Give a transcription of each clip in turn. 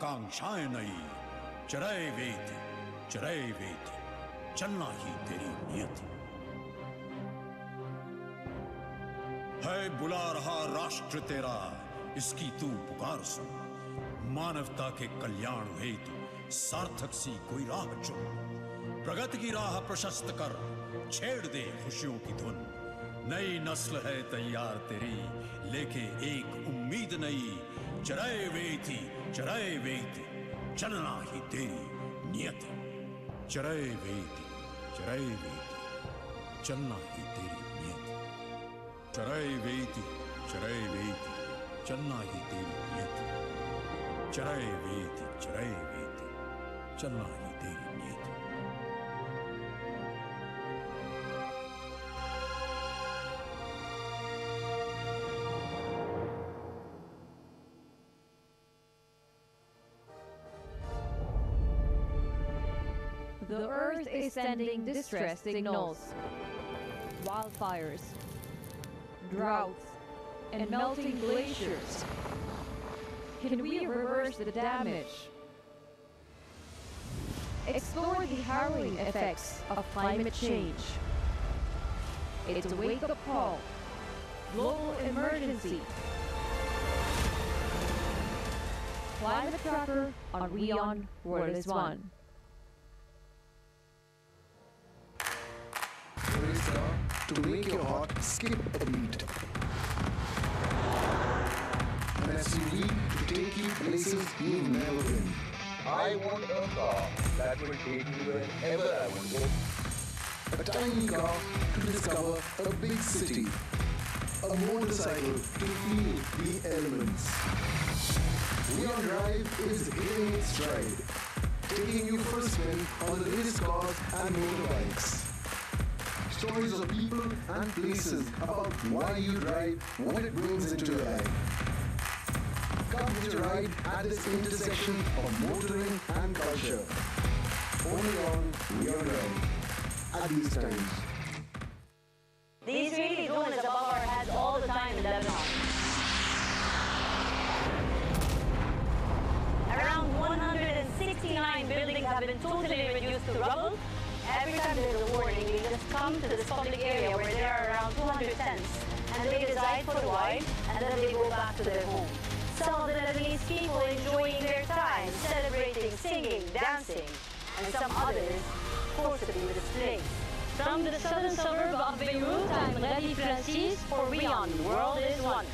आकांक्षाएं नई, चरय वेति, चरय वेति, चलना ही तेरी नियति। है बुला रहा राष्ट्र तेरा, इसकी तू पुकार सुन। मानवता के कल्याण हेतु सार्थक सी कोई राह चुन। प्रगति की राह प्रशस्त कर, छेड़ दे खुशियों की धुन। नई नस्ल है तैयार तेरी, लेके एक उम्मीद नई। चरय वेति, चरय वेति, चलना ही तेरी नियति। चरय वेति, चरय वेति, चलना ही तेरी नियति। चरय वेति, चरय वेति, चलना ही तेरी नियति। चरय वेति, चरय वेति, चलना ही तेरी नियति। The Earth is sending distress signals. Wildfires, droughts, and melting glaciers. Can we reverse the damage? Explore the harrowing effects of climate change. It's a wake-up call. Global emergency. Climate Tracker on WION World is One. To make your heart skip a beat. An SUV to take you places you've never been. I want a car that will take me wherever I want to go. A tiny car to discover a big city. A motorcycle to feel the elements. WION Drive is hitting its stride, taking you for a spin on the latest cars and motorbikes. Stories of people and places about why you drive, what it brings into your life. Come hitch a ride at this intersection of motoring and culture. Only on WION Drive at these times. The Israeli drone is above our heads all the time in Lebanon. Around 169 buildings have been totally reduced to rubble. Every time there's a warning, we just come to this public area where there are around 200 tents, and they reside for a while, and then they go back to their home. Some of the Lebanese people enjoying their time, celebrating, singing, dancing, and some others forcibly displaced. From the southern suburb of Beirut, I'm Radi Francis for WION World is One.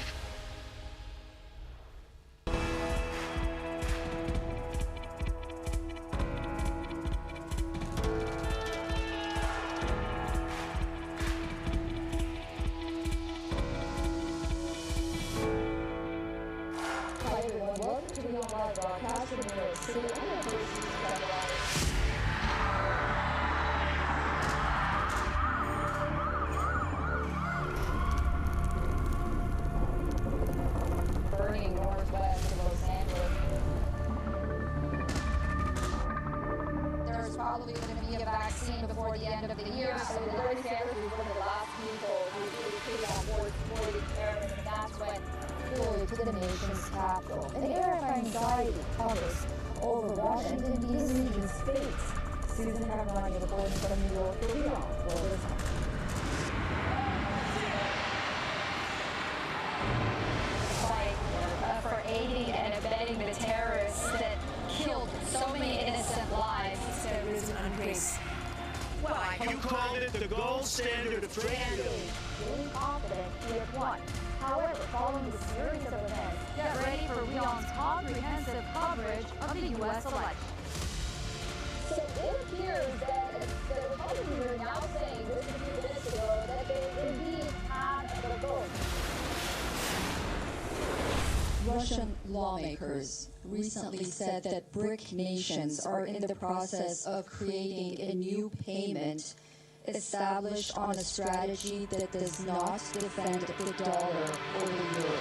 Welcome to the live broadcast in New York City. I'm your host, burning northwest of Los Angeles. There's probably going to be a vaccine before the end of the year, so Larry Sanders was one of the last people who really came on board for the experiment, and that's when to the nation's capital. An air of anxiety hovers over Washington, D.C.'s face. Susan Carmani reporting from New York for WION World is One. For aiding and abetting the terrorists that killed so many innocent lives, he said it was an ungrace. Well, you called it the gold standard of trade. Really confident he had won. However, following the series of events, Get ready for WION's comprehensive coverage of the U.S. election. so it appears that the Republicans are now saying just a few minutes ago that they indeed had the vote. Russian lawmakers recently said that BRIC nations are in the process of creating a new payment established on a strategy that does not defend the dollar or the euro.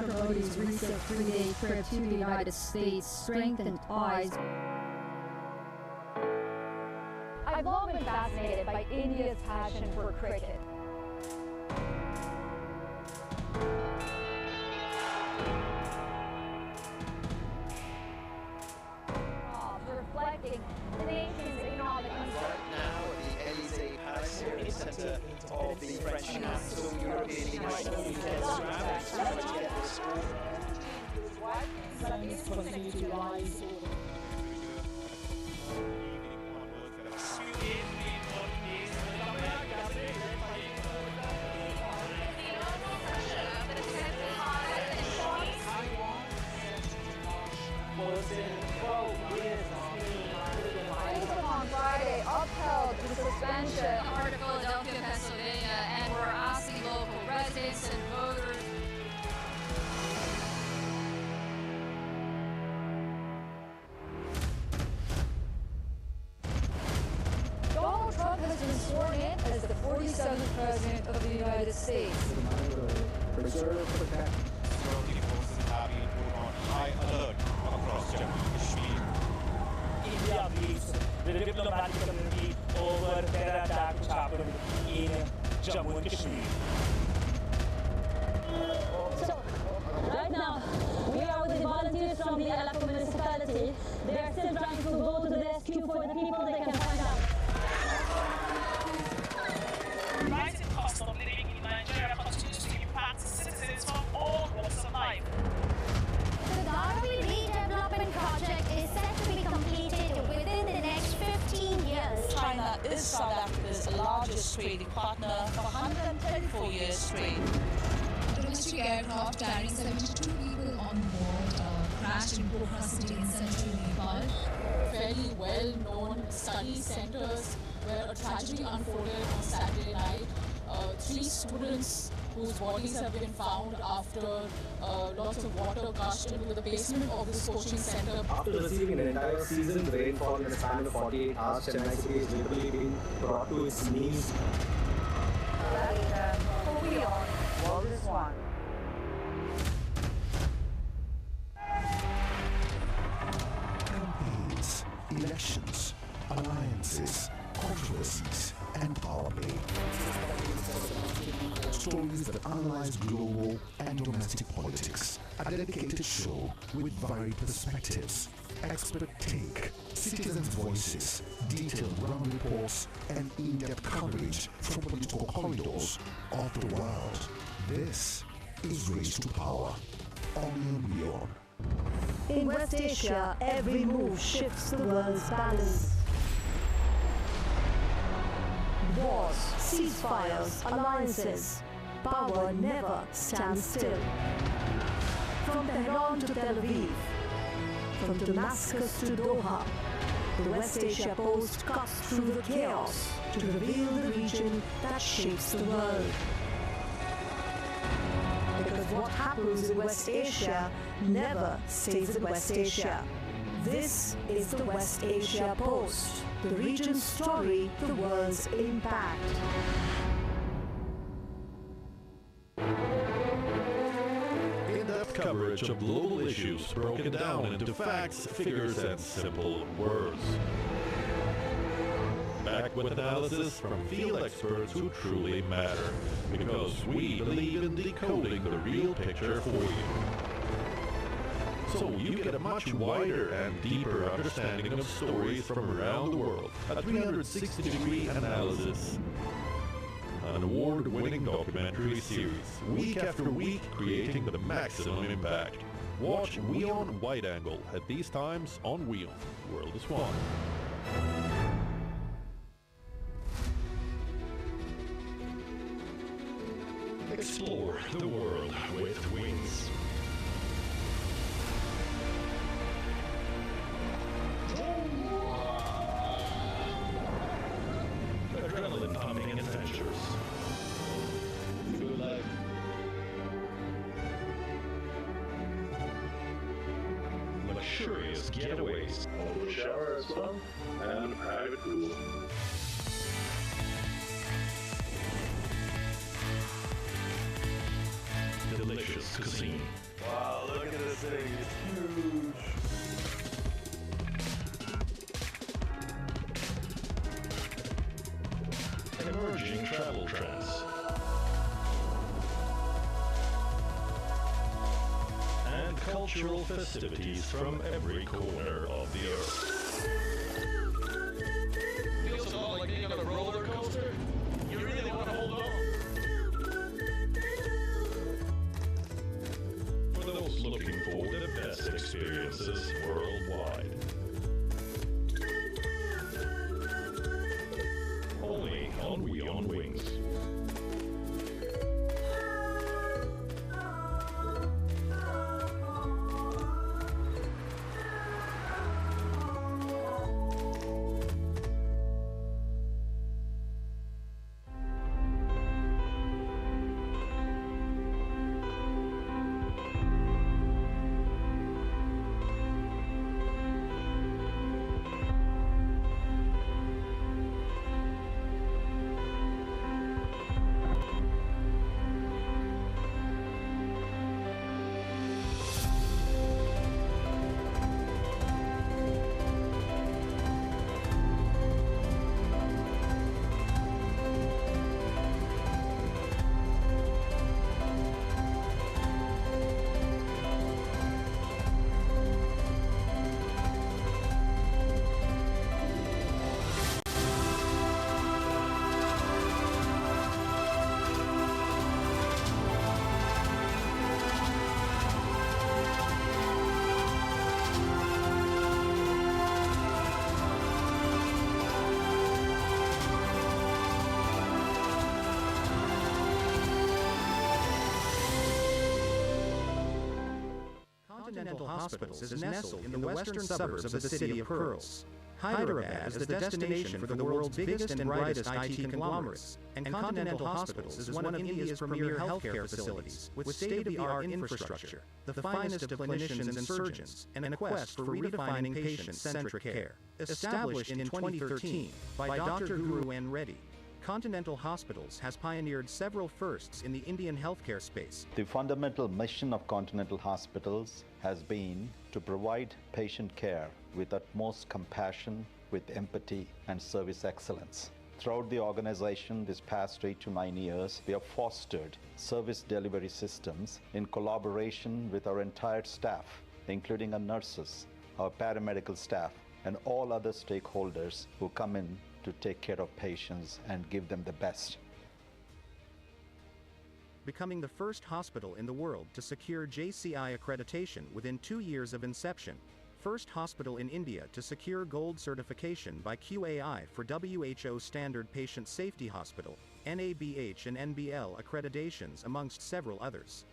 Modi's recent 3-day trip to the United States strengthened ties. I've long been fascinated by India's passion for cricket. Reflecting the nation's economic Now, the Elysee Palace here in the centre of the French capital, European national continue to rise. Facebook on Friday upheld the suspension. Part of Philadelphia, Pennsylvania, and we're asking local residents and voters. Donald Trump has been sworn in as the 47th President of the United States. Preserve, protect. Security forces have been put on high alert across Jammu and Kashmir. India believes the diplomatic community over terror attack which happened in Jammu and Kashmir. So, right now, we are with the volunteers from the Aleppo municipality. They are still trying to go to the rescue for the people they can find out. The rising cost of living in Nigeria continues to impact citizens from all walks of life. The Darwin redevelopment project is set to be completed within the next 15 years. China is South Africa's largest trading partner for 134 years straight. A domestic aircraft carrying 72 people on board crashed in Pokhara city in central Nepal. Fairly well-known study centers where a tragedy unfolded on Saturday night. 3 students whose bodies have been found after lots of water gushed into the basement of this coaching center. After receiving an entire season's rainfall in a span of 48 hours, Chennai city is literally being brought to its knees. WION World is One. Campaigns, elections, alliances, controversies, and power play. Stories that analyze global and domestic politics. A dedicated show with varied perspectives, expert take, citizens' voices, detailed ground reports, and in-depth coverage from political corridors of the world. This is Race to Power on WION. In West Asia, every move shifts the world's balance. Wars, ceasefires, alliances. Power never stands still. From Tehran to Tel Aviv, from Damascus to Doha, the West Asia Post cuts through the chaos to reveal the region that shapes the world. Because what happens in West Asia never stays in West Asia. This is the West Asia Post, the region's story, the world's impact. In-depth coverage of global issues broken down into facts, figures, and simple words. Backed with analysis from field experts who truly matter, because we believe in decoding the real picture for you. So you get a much wider and deeper understanding of stories from around the world. A 360-degree analysis. An award-winning documentary series, week after week, creating the maximum impact. Watch WION Wide Angle at these times on WION World is One. Explore the world with wings. Adrenaline pumping adventures. Good life. Luxurious getaways. Auto shower as well, and private pool. Delicious cuisine. Wow, look at this thing. It's huge. Emerging travel trends. And cultural festivities from every corner of the earth. Feels a lot like being on a roller coaster. You really want to hold on. For those looking for the best experiences worldwide. Only on WION Wings. Continental Hospitals is nestled in the western suburbs of the city of Pearls. Hyderabad is the destination for the world's biggest and brightest IT conglomerates, and Continental Hospitals is one of India's premier healthcare facilities, with state-of-the-art infrastructure, the finest of clinicians and surgeons, and a quest for redefining patient-centric care. Established in 2013 by Dr. Guru N. Reddy, Continental Hospitals has pioneered several firsts in the Indian healthcare space. The fundamental mission of Continental Hospitals has been to provide patient care with utmost compassion, with empathy and service excellence. Throughout the organization this past 8 to 9 years, we have fostered service delivery systems in collaboration with our entire staff, including our nurses, our paramedical staff, and all other stakeholders who come in to take care of patients and give them the best. Becoming the first hospital in the world to secure JCI accreditation within 2 years of inception, first hospital in India to secure gold certification by QAI for WHO Standard Patient Safety Hospital, NABH and NBL accreditations amongst several others.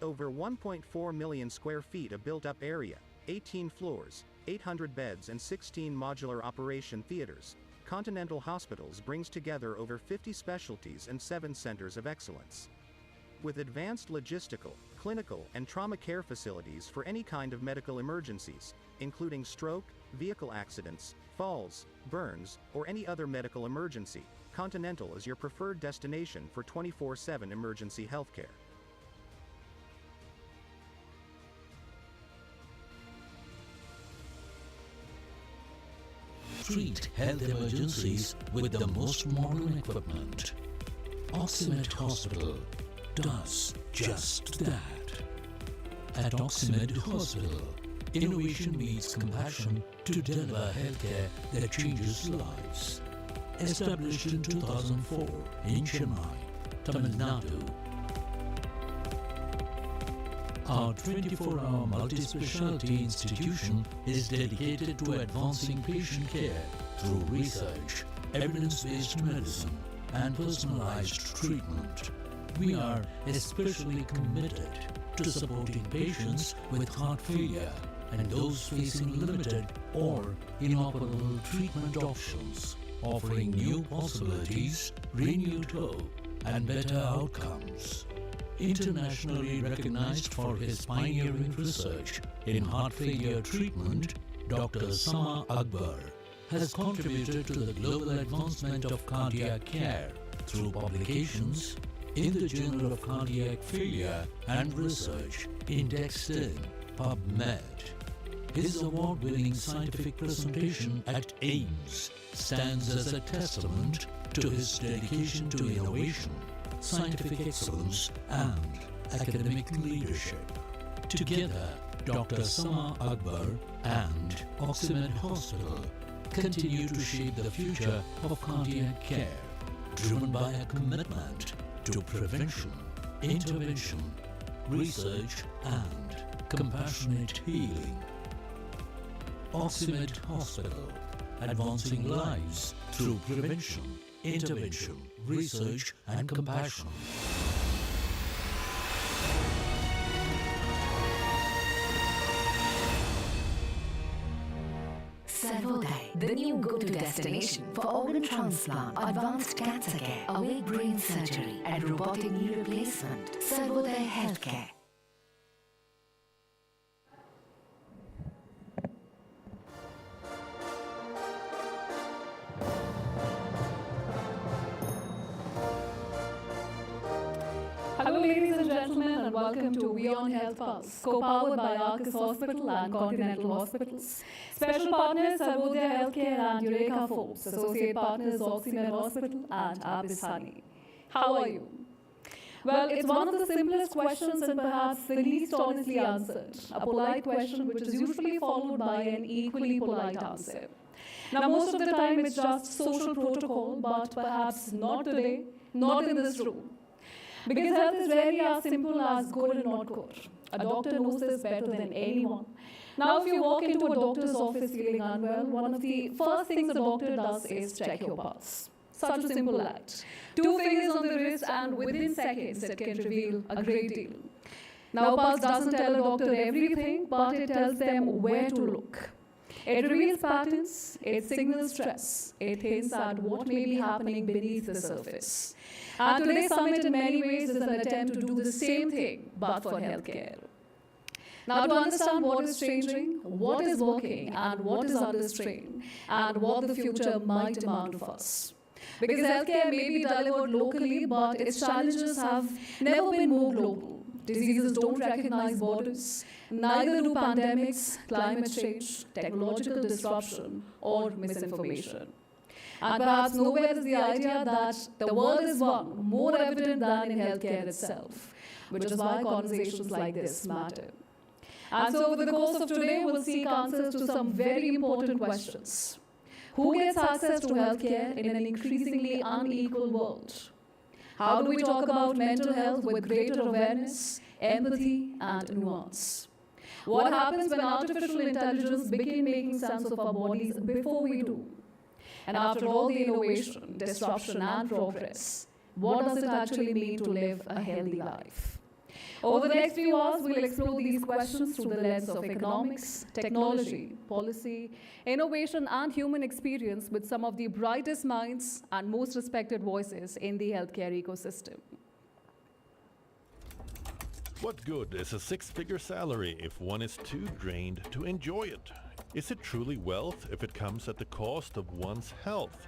Over 1.4 million square feet of built-up area, 18 floors, 800 beds and 16 modular operation theaters, Continental Hospitals brings together over 50 specialties and 7 centers of excellence. With advanced logistical, clinical, and trauma care facilities for any kind of medical emergencies, including stroke, vehicle accidents, falls, burns, or any other medical emergency, Continental is your preferred destination for 24/7 emergency healthcare. Treat health emergencies with the most modern equipment. Oxymed Hospital does just that. At Oxymed Hospital, innovation meets compassion to deliver healthcare that changes lives. Established in 2004 in Chennai, Tamil Nadu. Our 24-hour multi-specialty institution is dedicated to advancing patient care through research, evidence-based medicine, and personalized treatment. We are especially committed to supporting patients with heart failure and those facing limited or inoperable treatment options, offering new possibilities, renewed hope, and better outcomes. Internationally recognized for his pioneering research in heart failure treatment, Dr. Sama Akbar has contributed to the global advancement of cardiac care through publications, in the Journal of Cardiac Failure and Research, indexed in PubMed. His award-winning scientific presentation at AIMS stands as a testament to his dedication to innovation, scientific excellence, and academic leadership. Together, Dr. Sama Akbar and Oxymed Hospital continue to shape the future of cardiac care, driven by a commitment to prevention, intervention, research, and compassionate healing. Oxymed Hospital, advancing lives through prevention, intervention, research, and compassion. Sarvodaya, the new go-to destination for organ transplant, advanced cancer care, awake brain surgery, and robotic knee replacement. Sarvodaya Healthcare. Hello ladies and gentlemen and welcome to WION Health Pulse, co-powered by Arcus Hospital and Continental Hospitals. Special partners Sarvodaya Healthcare and Eureka Forbes, associate partners Oxymed Hospital and Abyss Honey. How are you? Well, it's one of the simplest questions and perhaps the least honestly answered. A polite question which is usually followed by an equally polite answer. Now most of the time it's just social protocol, but perhaps not today, not in this room. Because health is rarely as simple as good and not good. A doctor knows this better than anyone. Now, if you walk into a doctor's office feeling unwell, one of the first things a doctor does is check your pulse. Such a simple act. 2 fingers on the wrist and within seconds it can reveal a great deal. Now, pulse doesn't tell a doctor everything, but it tells them where to look. It reveals patterns, it signals stress, it hints at what may be happening beneath the surface. And today's summit in many ways is an attempt to do the same thing, but for healthcare. Now to understand what is changing, what is working, and what is under strain, and what the future might demand of us. Because healthcare may be delivered locally, but its challenges have never been more global. Diseases don't recognize borders, neither do pandemics, climate change, technological disruption, or misinformation. And perhaps nowhere is the idea that the world is one more evident than in healthcare itself, which is why conversations like this matter. And so over the course of today, we'll seek answers to some very important questions. Who gets access to healthcare in an increasingly unequal world? How do we talk about mental health with greater awareness, empathy, and nuance? What happens when artificial intelligence begins making sense of our bodies before we do? And after all the innovation, disruption, and progress, what does it actually mean to live a healthy life? Over the next few hours, we'll explore these questions through the lens of economics, technology, policy, innovation, and human experience with some of the brightest minds and most respected voices in the healthcare ecosystem. What good is a 6-figure salary if one is too drained to enjoy it? Is it truly wealth if it comes at the cost of one's health?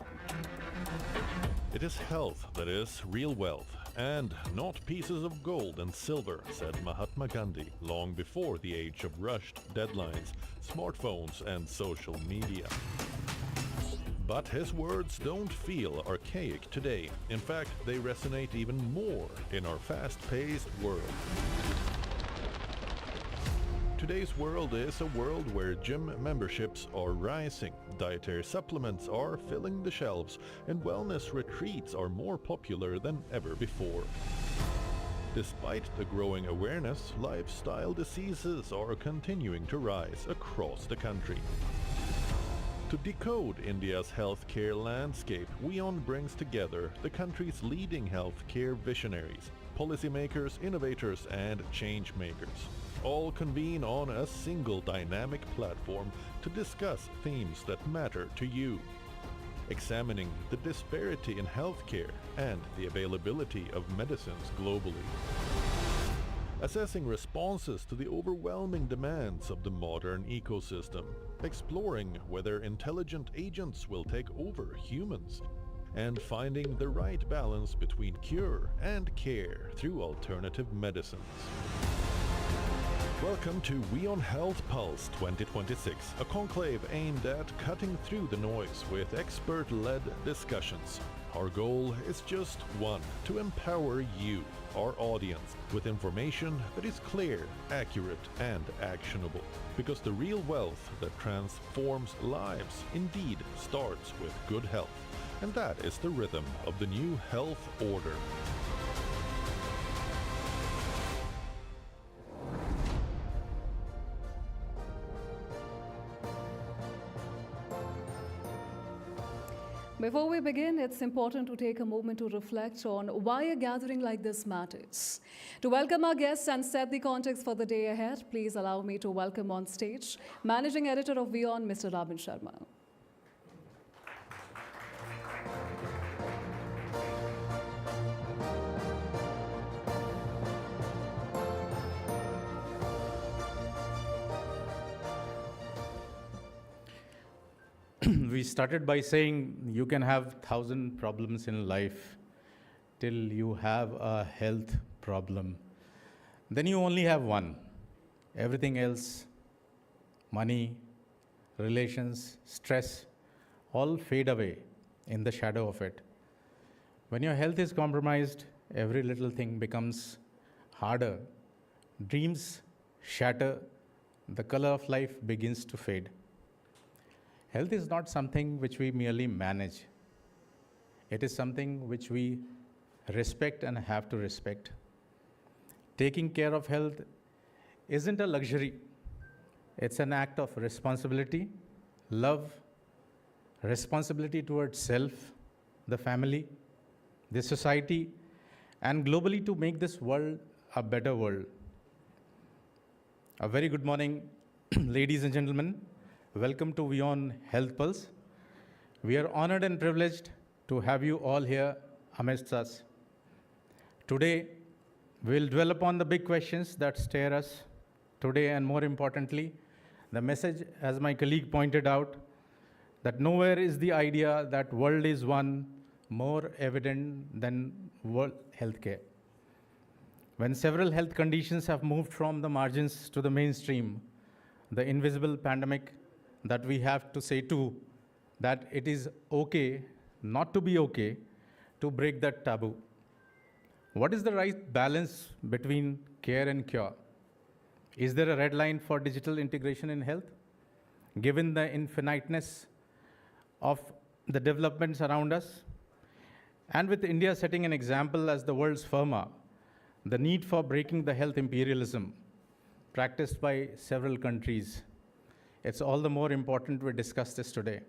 It is health that is real wealth, and not pieces of gold and silver, said Mahatma Gandhi long before the age of rushed deadlines, smartphones, and social media. But his words don't feel archaic today. In fact, they resonate even more in our fast-paced world. Today's world is a world where gym memberships are rising, dietary supplements are filling the shelves, and wellness retreats are more popular than ever before. Despite the growing awareness, lifestyle diseases are continuing to rise across the country. To decode India's healthcare landscape, WION brings together the country's leading healthcare visionaries, policymakers, innovators, and change makers. All convene on a single dynamic platform to discuss themes that matter to you, examining the disparity in healthcare and the availability of medicines globally, assessing responses to the overwhelming demands of the modern ecosystem, exploring whether intelligent agents will take over humans, and finding the right balance between cure and care through alternative medicines. Welcome to WION Health Pulse 2026, a conclave aimed at cutting through the noise with expert-led discussions. Our goal is just one: to empower you, our audience, with information that is clear, accurate, and actionable. Because the real wealth that transforms lives indeed starts with good health. And that is the rhythm of the new health order. Before we begin, it's important to take a moment to reflect on why a gathering like this matters. To welcome our guests and set the context for the day ahead, please allow me to welcome on stage Managing Editor of WION, Mr. Robin Sharma. We started by saying you can have 1,000 problems in life till you have a health problem. Then you only have one. Everything else, money, relations, stress, all fade away in the shadow of it. When your health is compromised, every little thing becomes harder. Dreams shatter. The color of life begins to fade. Health is not something which we merely manage. It is something which we respect and have to respect. Taking care of health isn't a luxury. It's an act of responsibility, love, responsibility towards self, the family, the society, and globally to make this world a better world. A very good morning, ladies and gentlemen. Welcome to WION Health Pulse. We are honored and privileged to have you all here amidst us. Today, we'll dwell upon the big questions that stare us today, and more importantly, the message, as my colleague pointed out, that nowhere is the idea that world is one more evident than world healthcare. When several health conditions have moved from the margins to the mainstream, the invisible pandemic that we have to say too, that it is okay not to be okay, to break that taboo. What is the right balance between care and cure? Is there a red line for digital integration in health? Given the infiniteness of the developments around us, and with India setting an example as the world's pharma, the need for breaking the health imperialism practiced by several countries, it's all the more important we discuss this today.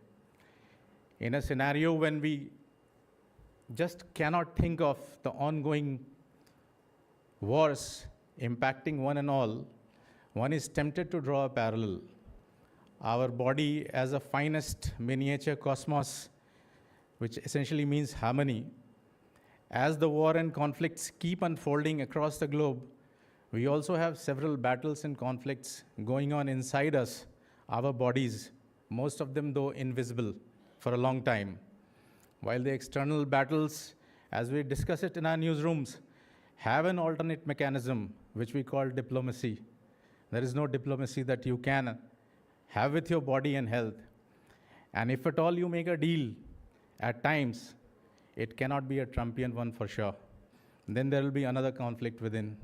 In a scenario when we just cannot think of the ongoing wars impacting one and all, one is tempted to draw a parallel. Our body as a finest miniature cosmos, which essentially means harmony. As the war and conflicts keep unfolding across the globe, we also have several battles and conflicts going on inside us, our bodies, most of them though invisible for a long time. While the external battles, as we discuss it in our newsrooms, have an alternate mechanism which we call diplomacy. There is no diplomacy that you can have with your body and health. And if at all you make a deal, at times, it cannot be a Trumpian one for sure. Then there will be another conflict within.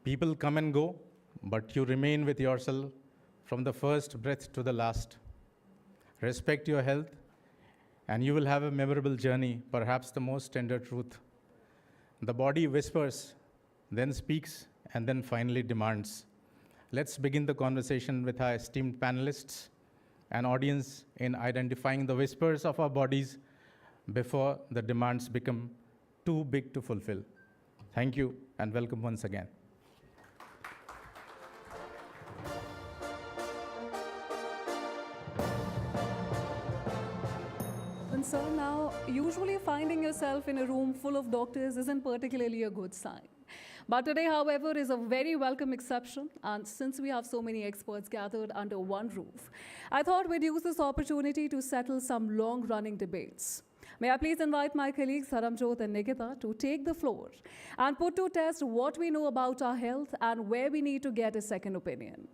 People come and go, but you remain with yourself from the first breath to the last. Respect your health, and you will have a memorable journey, perhaps the most tender truth. The body whispers, then speaks, and then finally demands. Let's begin the conversation with our esteemed panelists and audience in identifying the whispers of our bodies before the demands become too big to fulfill. Thank you, and welcome once again. And so now, usually finding yourself in a room full of doctors isn't particularly a good sign. But today, however, is a very welcome exception. And since we have so many experts gathered under one roof, I thought we'd use this opportunity to settle some long-running debates. May I please invite my colleagues Dharamjot and Nikita to take the floor and put to test what we know about our health and where we need to get a second opinion.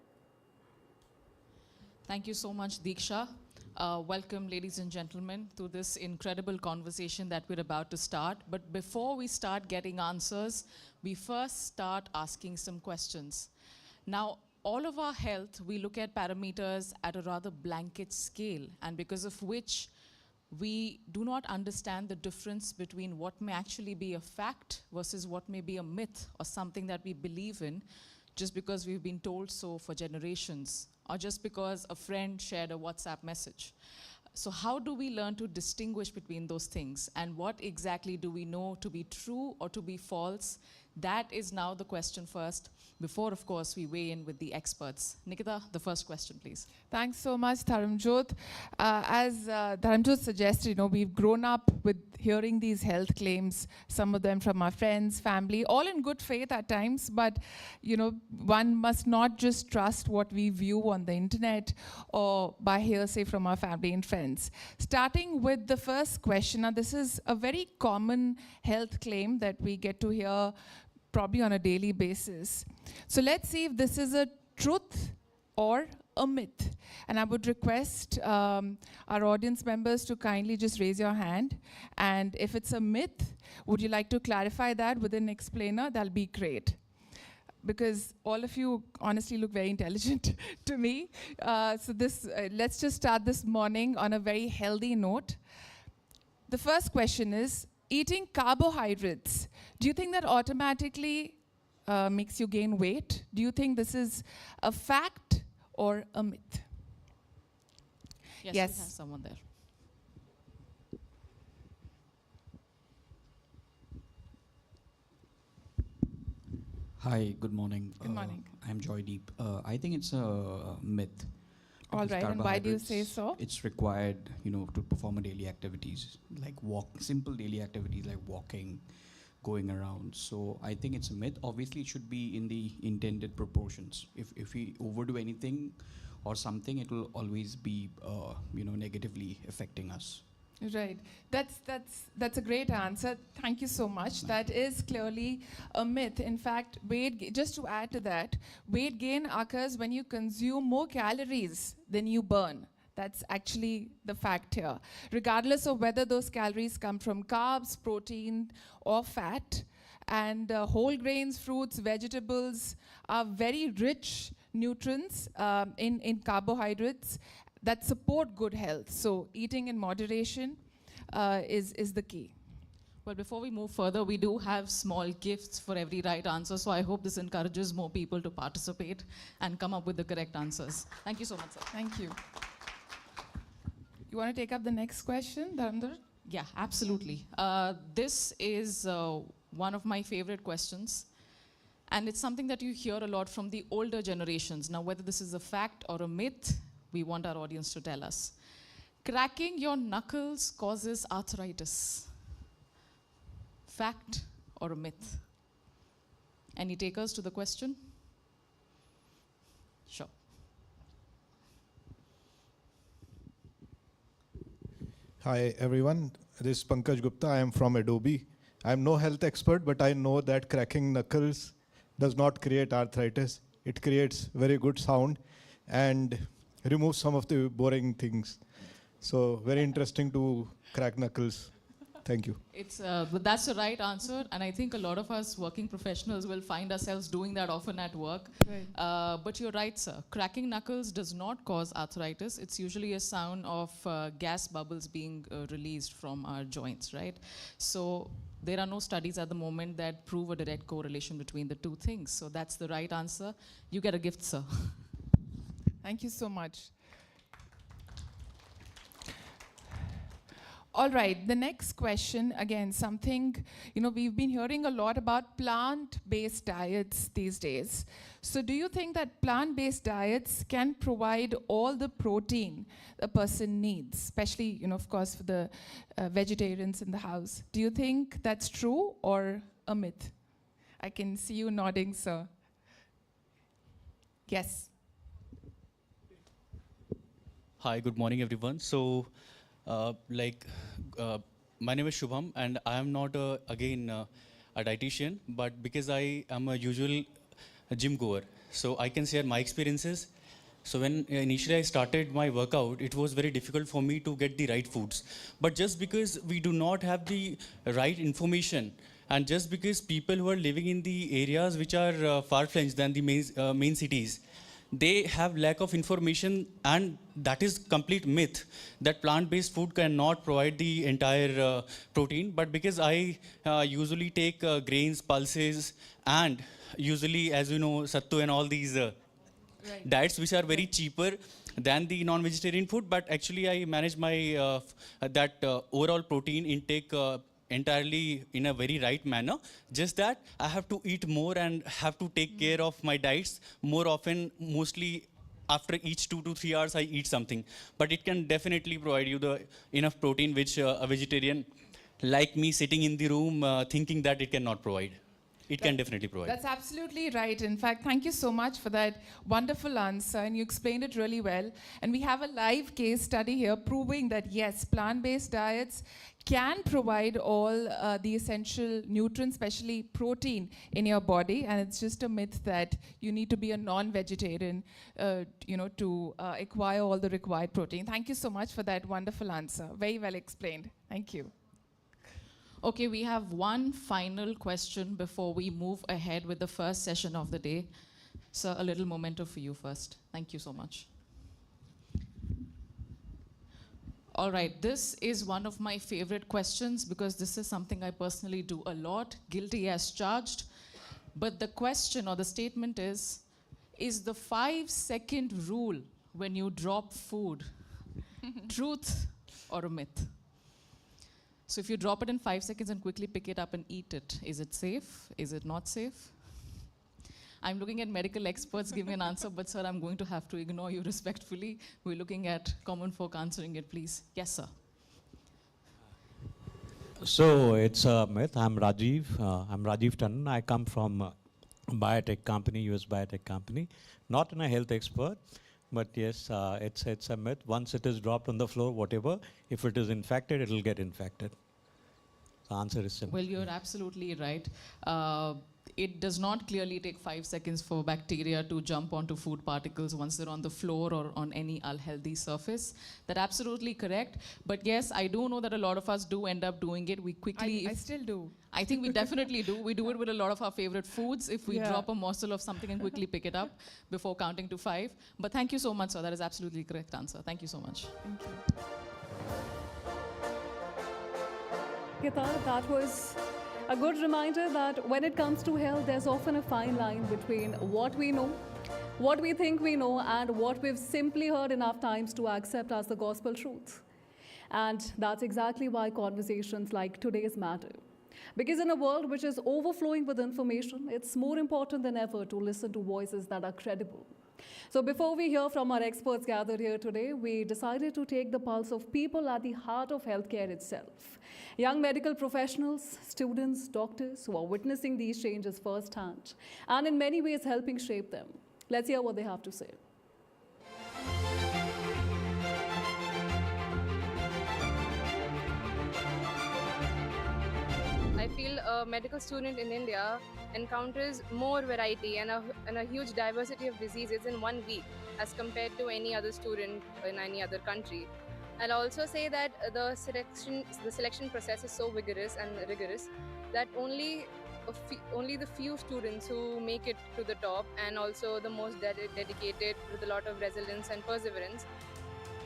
Thank you so much, Diksha. Welcome, ladies and gentlemen, to this incredible conversation that we're about to start. But before we start getting answers, we first start asking some questions. Now, all of our health, we look at parameters at a rather blanket scale, and because of which we do not understand the difference between what may actually be a fact versus what may be a myth or something that we believe in just because we've been told so for generations, or just because a friend shared a WhatsApp message. So how do we learn to distinguish between those things? And what exactly do we know to be true or to be false? That is now the question first, before, of course, we weigh in with the experts. Nikita, the first question, please. Thanks so much, Dharamjot. As Dharamjot suggested, we've grown up with hearing these health claims, some of them from our friends, family, all in good faith at times, but one must not just trust what we view on the internet or by hearsay from our family and friends. Starting with the first question, now this is a very common health claim that we get to hear probably on a daily basis. So let's see if this is a truth or a myth. And I would request our audience members to kindly just raise your hand. And if it's a myth, would you like to clarify that with an explainer? That'll be great. Because all of you honestly look very intelligent to me. So let's just start this morning on a very healthy note. The first question is, eating carbohydrates, do you think that automatically makes you gain weight? Do you think this is a fact or a myth? Yes, we have someone there. Hi, good morning. Good morning. I'm Joydeep. I think it's a myth. All right, and why do you say so? It's required, to perform daily activities, like simple daily activities like walking, going around. So I think it's a myth. Obviously, it should be in the intended proportions. If we overdo anything or something, it will always be, negatively affecting us. Right. That's a great answer. Thank you so much. That is clearly a myth. In fact, just to add to that, weight gain occurs when you consume more calories than you burn. That's actually the fact here. Regardless of whether those calories come from carbs, protein, or fat. And whole grains, fruits, vegetables are very rich nutrients in carbohydrates that support good health. So eating in moderation is the key. Well, before we move further, we do have small gifts for every right answer, so I hope this encourages more people to participate and come up with the correct answers. Thank you so much, sir. Thank you. You want to take up the next question, Dharandhar? Yeah, absolutely. This is one of my favorite questions, and it's something that you hear a lot from the older generations. Now, whether this is a fact or a myth, we want our audience to tell us. Cracking your knuckles causes arthritis. Fact or a myth? Any takers to the question? Sure. Hi everyone, this is Pankaj Gupta. I am from Adobe. I am no health expert, but I know that cracking knuckles does not create arthritis. It creates very good sound and removes some of the boring things. So very interesting to crack knuckles. Thank you. But that's the right answer, and I think a lot of us working professionals will find ourselves doing that often at work. Right. But you're right, sir. Cracking knuckles does not cause arthritis. It's usually a sound of gas bubbles being released from our joints, right? So there are no studies at the moment that prove a direct correlation between the two things. So that's the right answer. You get a gift, sir. Thank you so much. All right, the next question, again, something, we've been hearing a lot about plant-based diets these days. So do you think that plant-based diets can provide all the protein a person needs, especially, of course, for the vegetarians in the house? Do you think that's true or a myth? I can see you nodding, sir. Yes. Hi, good morning, everyone. So, my name is Shubham, and I am not, a dietitian, but because I am a usual gym goer, so I can share my experiences. So when initially I started my workout, it was very difficult for me to get the right foods. But just because we do not have the right information, and just because people who are living in the areas which are far-fetched than the main cities, they have lack of information, and that is complete myth that plant-based food cannot provide the entire protein. But because I usually take grains, pulses, and usually, as you know, sattu and all these diets which are very cheaper than the non-vegetarian food, but actually I manage my overall protein intake entirely in a very right manner. Just that I have to eat more and have to take care of my diets more often. Mostly after each 2 to 3 hours I eat something, but it can definitely provide you the enough protein which a vegetarian like me sitting in the room thinking that it cannot provide. It can definitely provide. That's absolutely right. In fact, thank you so much for that wonderful answer, and you explained it really well. And we have a live case study here proving that yes, plant-based diets can provide all the essential nutrients, especially protein, in your body. And it's just a myth that you need to be a non-vegetarian, to acquire all the required protein. Thank you so much for that wonderful answer. Very well explained. Thank you. Okay, we have one final question before we move ahead with the first session of the day. Sir, a little memento for you first. Thank you so much. All right, this is one of my favorite questions because this is something I personally do a lot, guilty as charged. But the question or the statement is the 5-second rule when you drop food truth or a myth? So if you drop it in 5 seconds and quickly pick it up and eat it, is it safe? Is it not safe? I'm looking at medical experts, give me an answer, but sir, I'm going to have to ignore you respectfully. We're looking at common folk answering it, please. Yes, sir. So it's a myth. I'm Rajiv. I'm Rajiv Tandon. I come from a biotech company, US biotech company. Not a health expert, but yes, it's a myth. Once it is dropped on the floor, whatever, if it is infected, it will get infected. The answer is simple. Well, you're absolutely right. It does not clearly take 5 seconds for bacteria to jump onto food particles once they're on the floor or on any unhealthy surface. That's absolutely correct. But yes, I do know that a lot of us do end up doing it. We quickly... I still do. I think we definitely do. We do it with a lot of our favorite foods. If we drop a morsel of something and quickly pick it up before counting to 5. But thank you so much, sir. That is absolutely correct answer. Thank you so much. Thank you. Gita, that was a good reminder that when it comes to health, there's often a fine line between what we know, what we think we know, and what we've simply heard enough times to accept as the gospel truth. And that's exactly why conversations like today's matter. Because in a world which is overflowing with information, it's more important than ever to listen to voices that are credible. So before we hear from our experts gathered here today, we decided to take the pulse of people at the heart of healthcare itself. Young medical professionals, students, doctors who are witnessing these changes firsthand and in many ways helping shape them. Let's hear what they have to say. I feel a medical student in India encounters more variety and a huge diversity of diseases in 1 week as compared to any other student in any other country. I'll also say that the selection process is so vigorous and rigorous that only the few students who make it to the top, and also the most dedicated with a lot of resilience and perseverance,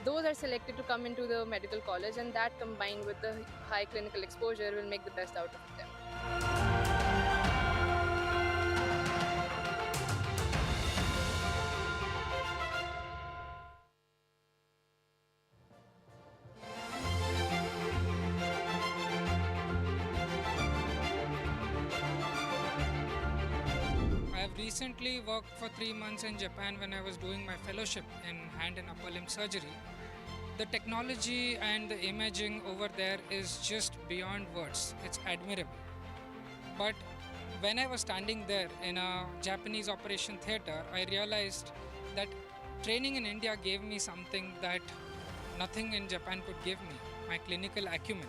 those are selected to come into the medical college, and that combined with the high clinical exposure will make the best out of them. I have recently worked for 3 months in Japan when I was doing my fellowship in hand and upper limb surgery. The technology and the imaging over there is just beyond words. It's admirable. But when I was standing there in a Japanese operation theater, I realized that training in India gave me something that nothing in Japan could give me, my clinical acumen.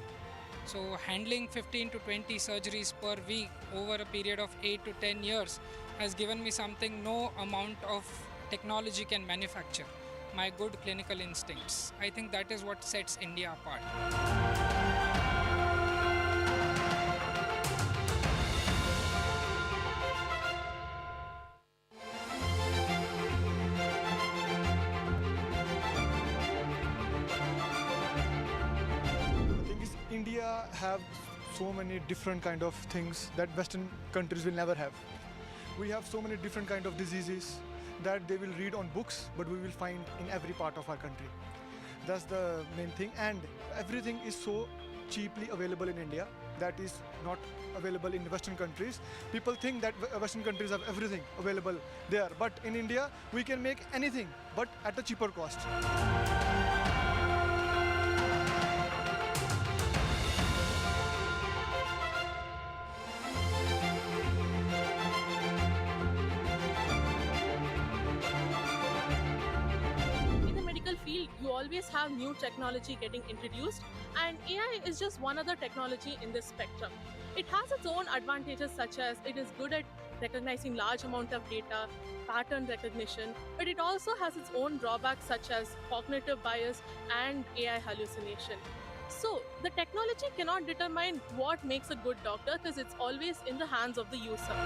So handling 15 to 20 surgeries per week over a period of 8 to 10 years has given me something no amount of technology can manufacture, my good clinical instincts. I think that is what sets India apart. India have so many different kind of things that Western countries will never have. We have so many different kind of diseases that they will read on books, but we will find in every part of our country. That's the main thing, and everything is so cheaply available in India that is not available in Western countries. People think that Western countries have everything available there, but in India we can make anything, but at a cheaper cost. You always have new technology getting introduced, and AI is just one other technology in this spectrum. It has its own advantages, such as it is good at recognizing large amount of data, pattern recognition, but it also has its own drawbacks such as cognitive bias and AI hallucination. So the technology cannot determine what makes a good doctor because it's always in the hands of the user.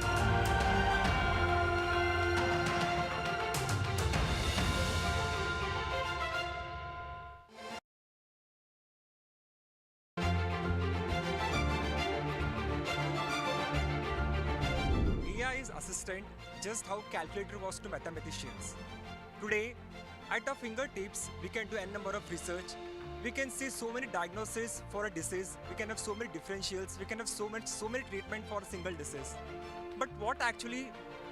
Assistant just how calculator was to mathematicians. Today, at our fingertips, we can do n number of research. We can see so many diagnoses for a disease. We can have so many differentials. We can have so many treatment for a single disease. But what actually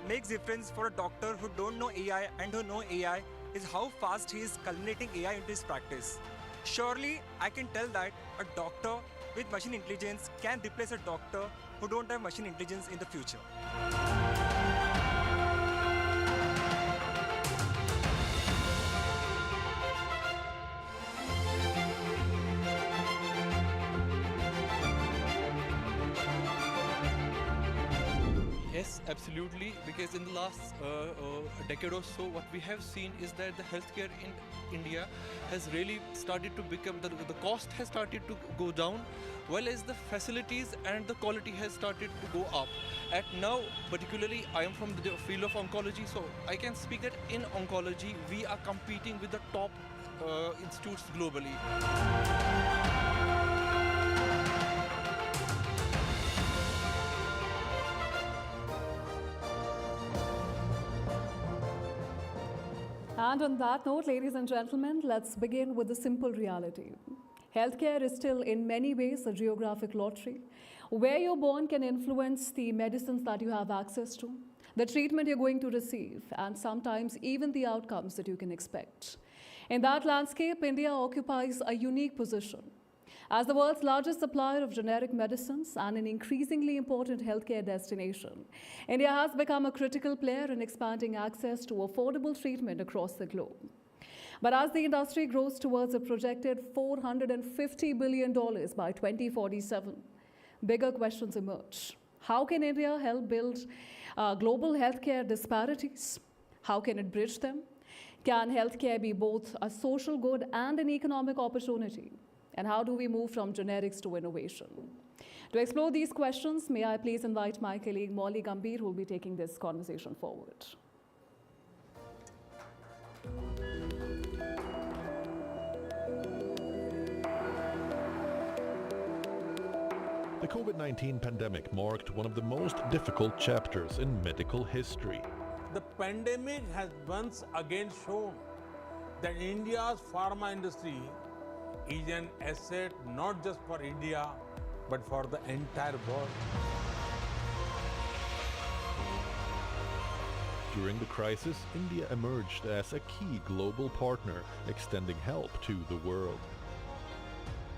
makes difference for a doctor who don't know AI and who know AI is how fast he is culminating AI into his practice. Surely, I can tell that a doctor with machine intelligence can replace a doctor who don't have machine intelligence in the future. Yes, absolutely, because in the last decade or so, what we have seen is that the healthcare in India has really started to become, the cost has started to go down, while as the facilities and the quality has started to go up. At now, particularly, I am from the field of oncology, so I can speak that in oncology, we are competing with the top institutes globally. And on that note, ladies and gentlemen, let's begin with the simple reality. Healthcare is still in many ways a geographic lottery. Where you're born can influence the medicines that you have access to, the treatment you're going to receive, and sometimes even the outcomes that you can expect. In that landscape, India occupies a unique position. As the world's largest supplier of generic medicines and an increasingly important healthcare destination, India has become a critical player in expanding access to affordable treatment across the globe. But as the industry grows towards a projected $450 billion by 2047, bigger questions emerge. How can India help build global healthcare disparities? How can it bridge them? Can healthcare be both a social good and an economic opportunity? And how do we move from generics to innovation? To explore these questions, may I please invite my colleague Molly Gambhir, who will be taking this conversation forward. The COVID-19 pandemic marked one of the most difficult chapters in medical history. The pandemic has once again shown that India's pharma industry is an asset not just for India, but for the entire world. During the crisis, India emerged as a key global partner, extending help to the world.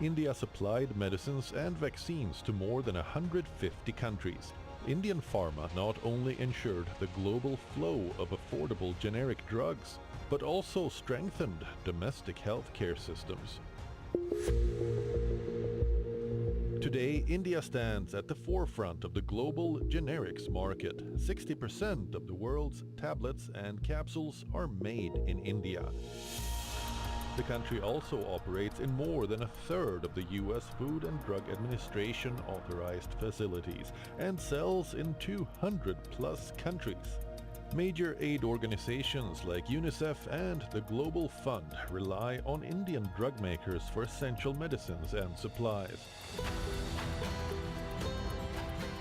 India supplied medicines and vaccines to more than 150 countries. Indian pharma not only ensured the global flow of affordable generic drugs, but also strengthened domestic healthcare systems. Today, India stands at the forefront of the global generics market. 60% of the world's tablets and capsules are made in India. The country also operates in more than a third of the US Food and Drug Administration authorized facilities and sells in 200 plus countries. Major aid organizations like UNICEF and the Global Fund rely on Indian drug makers for essential medicines and supplies.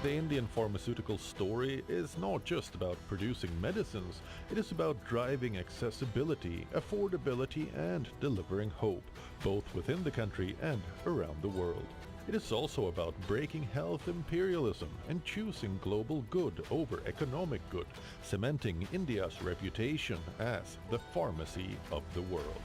The Indian pharmaceutical story is not just about producing medicines, it is about driving accessibility, affordability, and delivering hope, both within the country and around the world. It is also about breaking health imperialism and choosing global good over economic good, cementing India's reputation as the pharmacy of the world.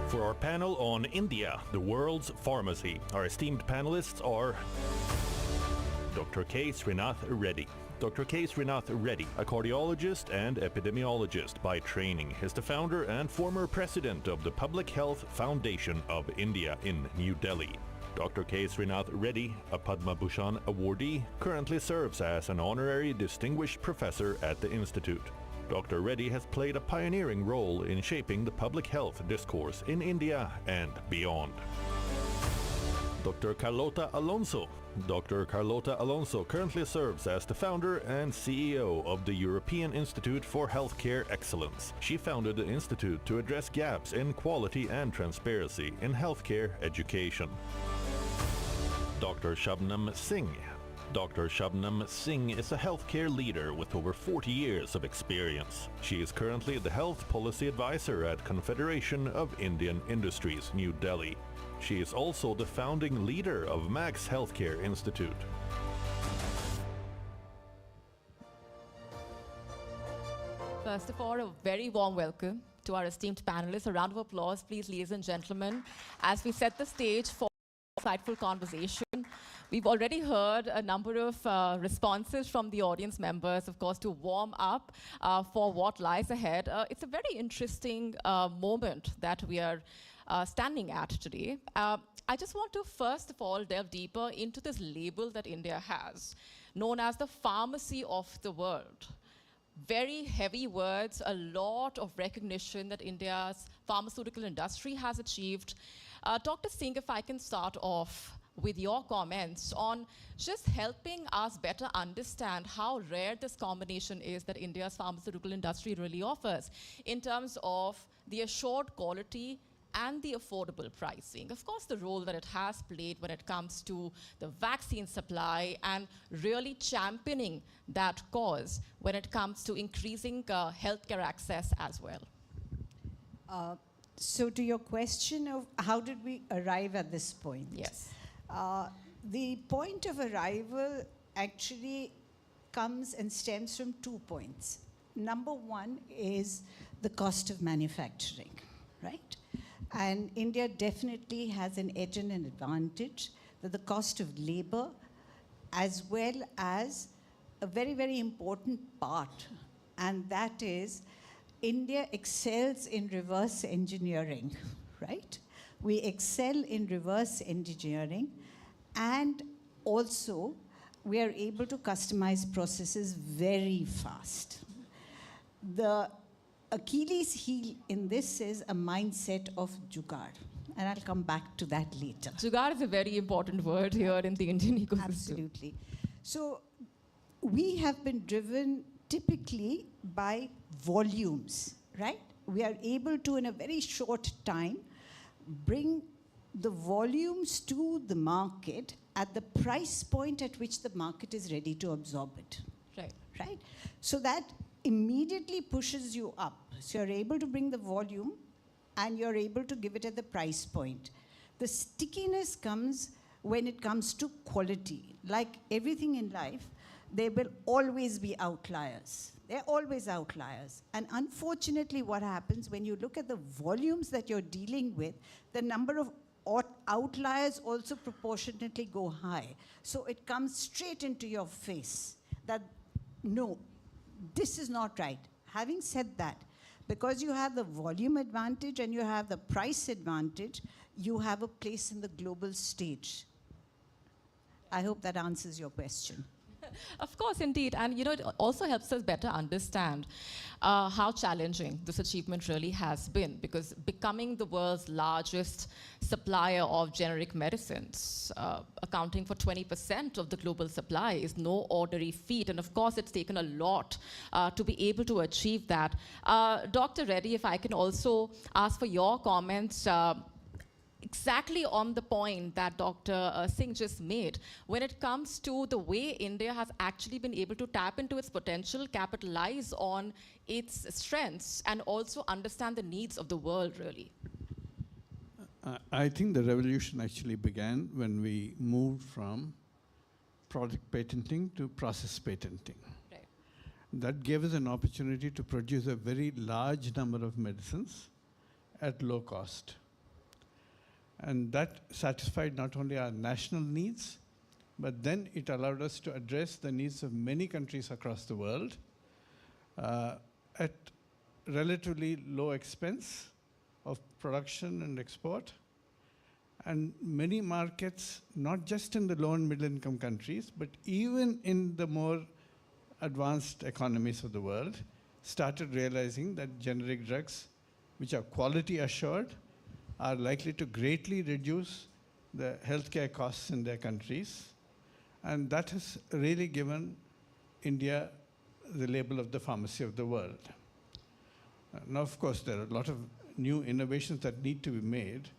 For our panel on India, the world's pharmacy, our esteemed panelists are Dr. K. Srinath Reddy. Dr. K. Srinath Reddy, a cardiologist and epidemiologist by training, is the founder and former president of the Public Health Foundation of India in New Delhi. Dr. K. Srinath Reddy, a Padma Bhushan awardee, currently serves as an honorary distinguished professor at the institute. Dr. Reddy has played a pioneering role in shaping the public health discourse in India and beyond. Dr. Carlota Alonso. Dr. Carlota Alonso currently serves as the founder and CEO of the European Institute for Healthcare Excellence. She founded the institute to address gaps in quality and transparency in healthcare education. Dr. Shabnam Singh. Dr. Shabnam Singh is a healthcare leader with over 40 years of experience. She is currently the Health Policy Advisor at Confederation of Indian Industries, New Delhi. She is also the founding leader of Max Healthcare Institute. First of all, a very warm welcome to our esteemed panelists. A round of applause, please, ladies and gentlemen, as we set the stage for a insightful conversation. We've already heard a number of responses from the audience members, of course, to warm up for what lies ahead. It's a very interesting moment that we are standing at today. I just want to first of all delve deeper into this label that India has, known as the pharmacy of the world. Very heavy words, a lot of recognition that India's pharmaceutical industry has achieved. Dr. Singh, if I can start off with your comments on just helping us better understand how rare this combination is that India's pharmaceutical industry really offers in terms of the assured quality and the affordable pricing. Of course, the role that it has played when it comes to the vaccine supply and really championing that cause when it comes to increasing healthcare access as well. So to your question of how did we arrive at this point? Yes. The point of arrival actually comes and stems from 2 points. Number one is the cost of manufacturing, right? And India definitely has an edge and an advantage that the cost of labor, as well as a very, very important part, and that is India excels in reverse engineering, right? We excel in reverse engineering, and also we are able to customize processes very fast. The Achilles heel in this is a mindset of jugaad, and I'll come back to that later. Jugaad is a very important word here in the Indian ecosystem. Absolutely. So we have been driven typically by volumes, right? We are able to, in a very short time, bring the volumes to the market at the price point at which the market is ready to absorb it. Right. Right? So that immediately pushes you up. So you're able to bring the volume and you're able to give it at the price point. The stickiness comes when it comes to quality. Like everything in life, there will always be outliers. They're always outliers. And unfortunately, what happens when you look at the volumes that you're dealing with, the number of outliers also proportionately go high. So it comes straight into your face that, no, this is not right. Having said that, because you have the volume advantage and you have the price advantage, you have a place in the global stage. I hope that answers your question. Of course, indeed. And it also helps us better understand how challenging this achievement really has been, because becoming the world's largest supplier of generic medicines, accounting for 20% of the global supply, is no ordinary feat. And of course, it's taken a lot to be able to achieve that. Dr. Reddy, if I can also ask for your comments, exactly on the point that Dr. Singh just made, when it comes to the way India has actually been able to tap into its potential, capitalize on its strengths, and also understand the needs of the world, really. I think the revolution actually began when we moved from product patenting to process patenting. Right. That gave us an opportunity to produce a very large number of medicines at low cost. And that satisfied not only our national needs, but then it allowed us to address the needs of many countries across the world at relatively low expense of production and export. And many markets, not just in the low and middle income countries, but even in the more advanced economies of the world, started realizing that generic drugs, which are quality assured, are likely to greatly reduce the healthcare costs in their countries. And that has really given India the label of the pharmacy of the world. Now, of course, there are a lot of new innovations that need to be made.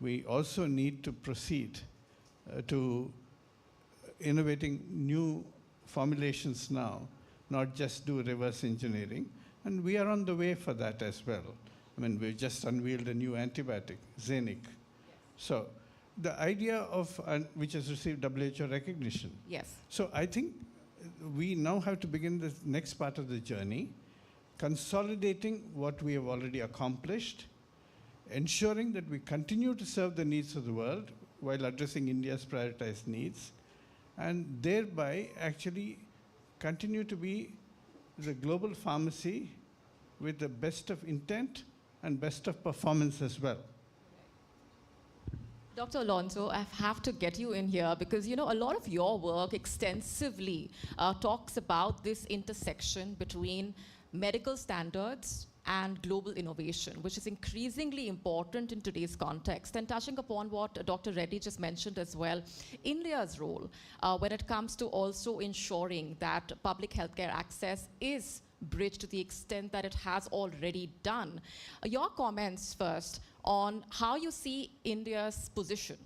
We also need to proceed to innovating new formulations now, not just do reverse engineering. And we are on the way for that as well. I mean, we just unveiled a new antibiotic, Xenic. So the idea of, which has received WHO recognition. Yes. So I think we now have to begin the next part of the journey, consolidating what we have already accomplished, ensuring that we continue to serve the needs of the world while addressing India's prioritized needs, and thereby actually continue to be the global pharmacy with the best of intent and best of performance as well. Dr. Alonso, I have to get you in here because, a lot of your work extensively talks about this intersection between medical standards and global innovation, which is increasingly important in today's context. And touching upon what Dr. Reddy just mentioned as well, India's role when it comes to also ensuring that public healthcare access is bridged to the extent that it has already done. Your comments first on how you see India's position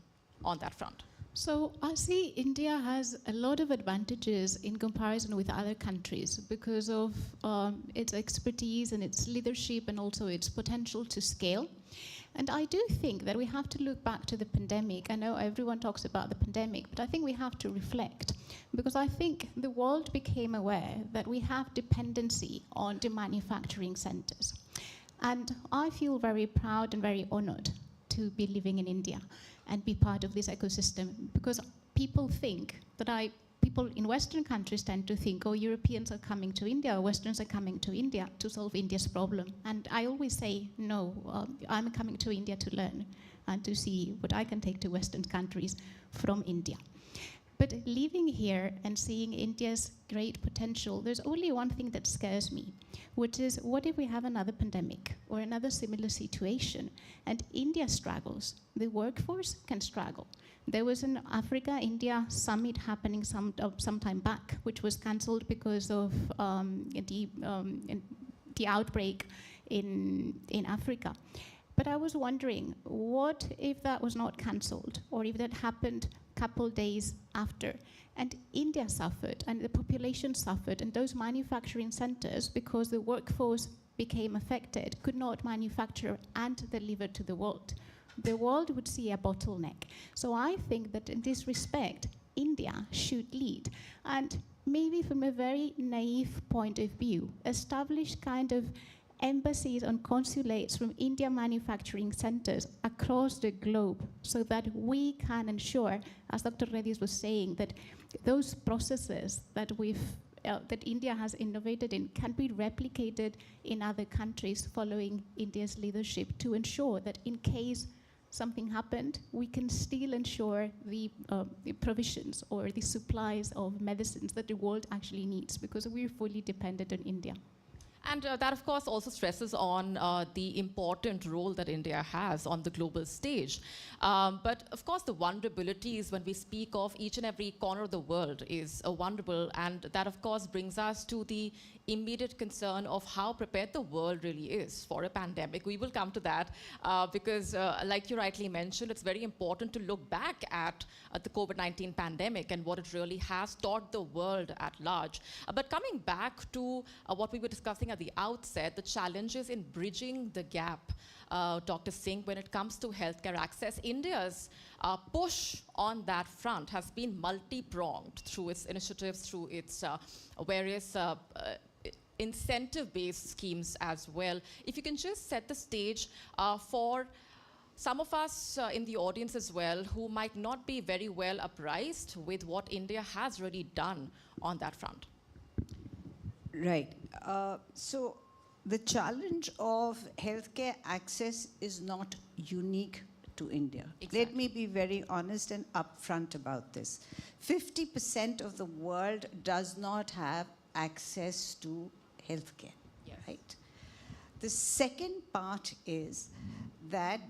on that front. So I see India has a lot of advantages in comparison with other countries because of its expertise and its leadership and also its potential to scale. And I do think that we have to look back to the pandemic. I know everyone talks about the pandemic, but I think we have to reflect because I think the world became aware that we have dependency on the manufacturing centers. And I feel very proud and very honored to be living in India and be part of this ecosystem because people think that people in Western countries tend to think, oh, Europeans are coming to India, or Westerns are coming to India to solve India's problem. And I always say, no, I'm coming to India to learn and to see what I can take to Western countries from India. But living here and seeing India's great potential, there's only one thing that scares me, which is what if we have another pandemic or another similar situation and India struggles? The workforce can struggle. There was an Africa-India summit happening some time back, which was cancelled because of the outbreak in Africa. But I was wondering, what if that was not cancelled, or if that happened a couple days after, and India suffered, and the population suffered, and those manufacturing centers, because the workforce became affected, could not manufacture and deliver to the world. The world would see a bottleneck. So I think that in this respect, India should lead. And maybe from a very naive point of view, establish kind of embassies and consulates from India manufacturing centers across the globe so that we can ensure, as Dr. Reddy was saying, that those processes that that India has innovated in can be replicated in other countries following India's leadership to ensure that in case something happened, we can still ensure the provisions or the supplies of medicines that the world actually needs, because we're fully dependent on India. And that, of course, also stresses on the important role that India has on the global stage. But, of course, the vulnerabilities when we speak of each and every corner of the world is vulnerable. And that, of course, brings us to the immediate concern of how prepared the world really is for a pandemic. We will come to that because, like you rightly mentioned, it's very important to look back at the COVID-19 pandemic and what it really has taught the world at large. But coming back to what we were discussing at the outset, the challenges in bridging the gap, Dr. Singh, when it comes to healthcare access, India's push on that front has been multi-pronged through its initiatives, through its various incentive-based schemes as well. If you can just set the stage for some of us in the audience as well who might not be very well apprised with what India has really done on that front. Right. So the challenge of healthcare access is not unique to India. Exactly. Let me be very honest and upfront about this. 50% of the world does not have access to healthcare, yes. Right? The second part is that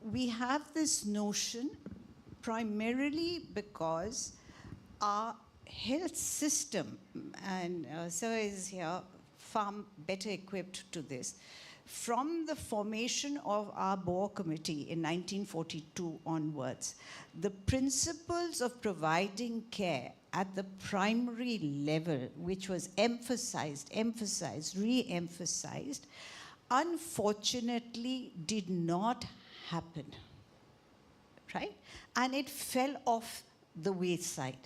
we have this notion primarily because our health system, and Sir is here far better equipped to this, from the formation of our Boer Committee in 1942 onwards, the principles of providing care at the primary level, which was emphasized, re-emphasized, unfortunately did not happen, right? And it fell off the wayside.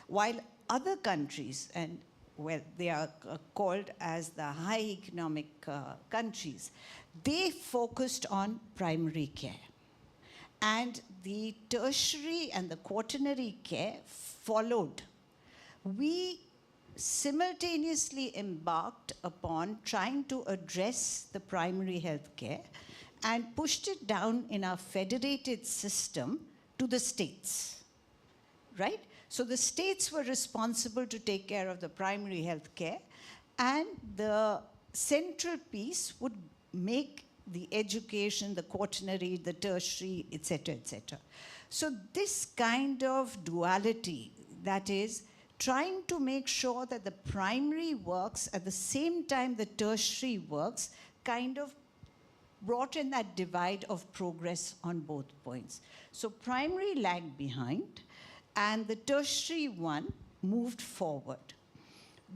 While other countries, and well, they are called as the high economic countries, they focused on primary care. And the tertiary and the quaternary care followed. We simultaneously embarked upon trying to address the primary health care and pushed it down in our federated system to the states, right? So the states were responsible to take care of the primary health care, and the central piece would make the education, the quaternary, the tertiary, etc., etc. So this kind of duality, that is, trying to make sure that the primary works at the same time the tertiary works, kind of brought in that divide of progress on both points. So primary lagged behind, and the tertiary one moved forward.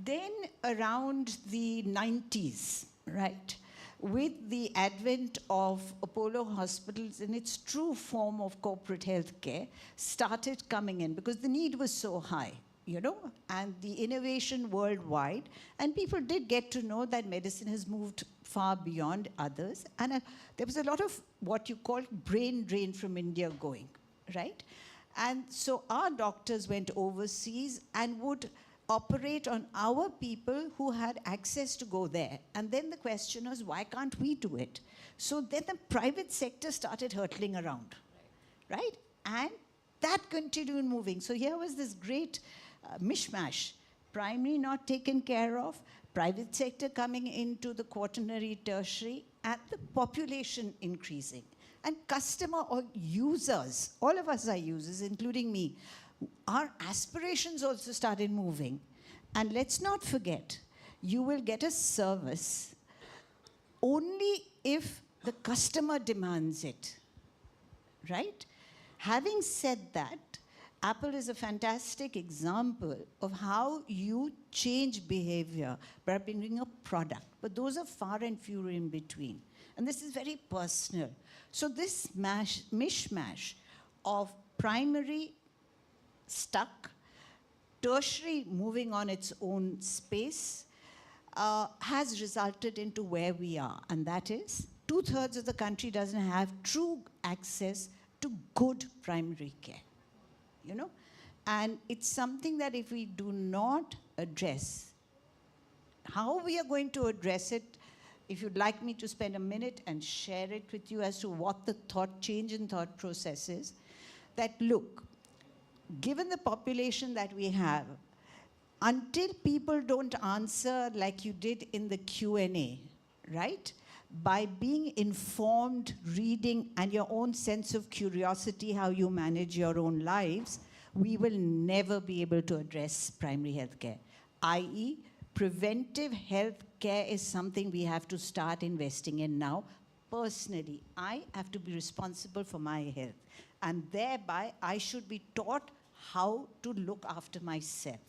Then around the 90s, right, with the advent of Apollo hospitals in its true form of corporate healthcare started coming in because the need was so high, you know, and the innovation worldwide, and people did get to know that medicine has moved far beyond others, and there was a lot of what you call brain drain from India going, right? And so our doctors went overseas and would operate on our people who had access to go there. And then the question was, why can't we do it? So then the private sector started hurtling around, right? And that continued moving. So here was this great mishmash. Primary not taken care of, private sector coming into the quaternary, tertiary, and the population increasing. And customer or users, all of us are users, including me, our aspirations also started moving. And let's not forget, you will get a service only if the customer demands it, right? Having said that, Apple is a fantastic example of how you change behavior by bringing a product. But those are far and few in between. And this is very personal. So this mishmash of primary stuck, tertiary moving on its own space has resulted into where we are, and that is 2/3 of the country doesn't have true access to good primary care, you know? And it's something that if we do not address, how we are going to address it, if you'd like me to spend a minute and share it with you as to what the change in thought process is, that look, given the population that we have, until people don't answer like you did in the Q&A, right? By being informed, reading, and your own sense of curiosity, how you manage your own lives, we will never be able to address primary health care, i.e., preventive health care is something we have to start investing in now. Personally, I have to be responsible for my health, and thereby I should be taught how to look after myself.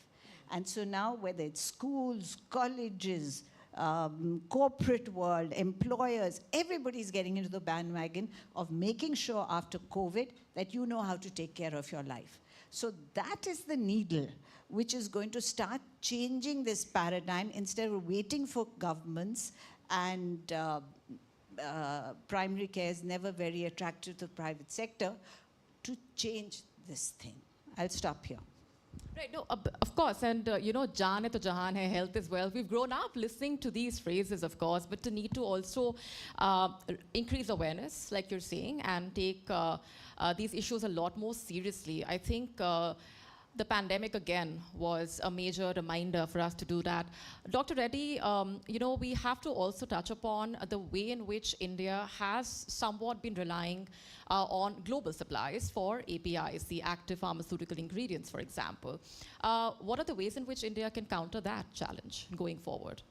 And so now, whether it's schools, colleges, corporate world, employers, everybody's getting into the bandwagon of making sure after COVID that you know how to take care of your life. So that is the needle which is going to start changing this paradigm instead of waiting for governments, and primary care is never very attractive to the private sector, to change this thing. I'll stop here. Right, no, of course, and you know, Jaan hai to jahan hai, health is wealth. We've grown up listening to these phrases, of course, but the need to also increase awareness, like you're saying, and take these issues a lot more seriously. I think the pandemic, again, was a major reminder for us to do that. Dr. Reddy, you know, we have to also touch upon the way in which India has somewhat been relying on global supplies for APIs, the active pharmaceutical ingredients, for example. What are the ways in which India can counter that challenge going forward?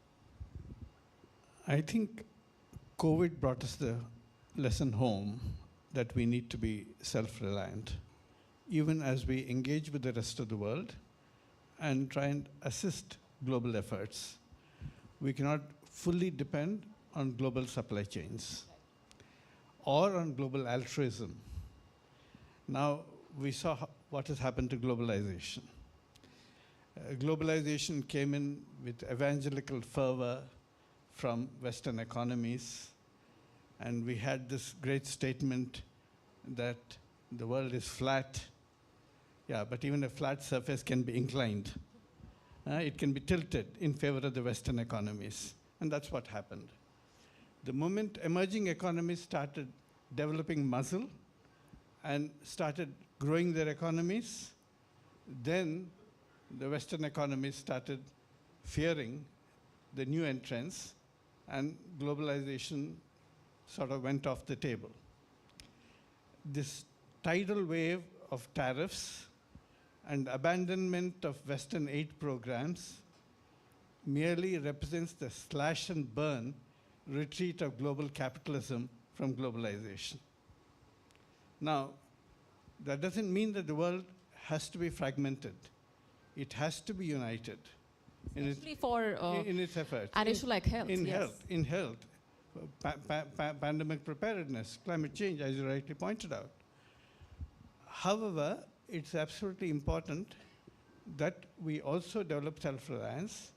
I think COVID brought us the lesson home that we need to be self-reliant, even as we engage with the rest of the world and try and assist global efforts. We cannot fully depend on global supply chains or on global altruism. Now, we saw what has happened to globalization. Globalization came in with evangelical fervor from Western economies, and we had this great statement that the world is flat. Yeah, but even a flat surface can be inclined. It can be tilted in favor of the Western economies, and that's what happened. The moment emerging economies started developing muscle and started growing their economies, then the Western economies started fearing the new entrants, and globalization sort of went off the table. This tidal wave of tariffs and abandonment of Western aid programs merely represents the slash and burn retreat of global capitalism from globalization. Now, that doesn't mean that the world has to be fragmented. It has to be united in its efforts. An issue like health. In health, pandemic preparedness, climate change, as you rightly pointed out. However, it's absolutely important that we also develop self-reliance,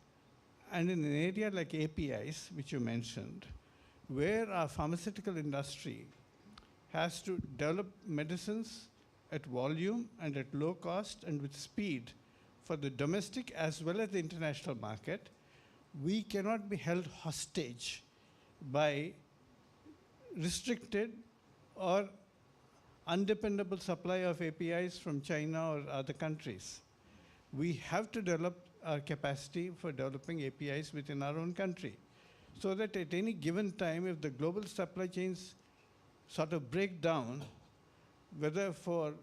and in an area like APIs, which you mentioned, where our pharmaceutical industry has to develop medicines at volume and at low cost and with speed for the domestic as well as the international market, we cannot be held hostage by restricted or undependable supply of APIs from China or other countries. We have to develop our capacity for developing APIs within our own country, so that at any given time, if the global supply chains sort of break down, whether for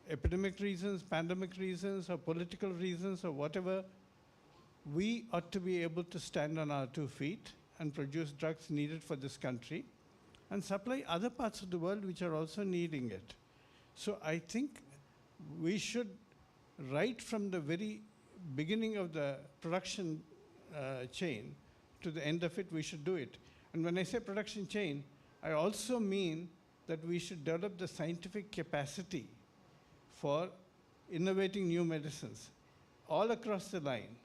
epidemic reasons, pandemic reasons, or political reasons, or whatever, we ought to be able to stand on our 2 feet and produce drugs needed for this country and supply other parts of the world which are also needing it. So I think we should, right from the very beginning of the production chain to the end of it, we should do it. And when I say production chain, I also mean that we should develop the scientific capacity for innovating new medicines. all across the line.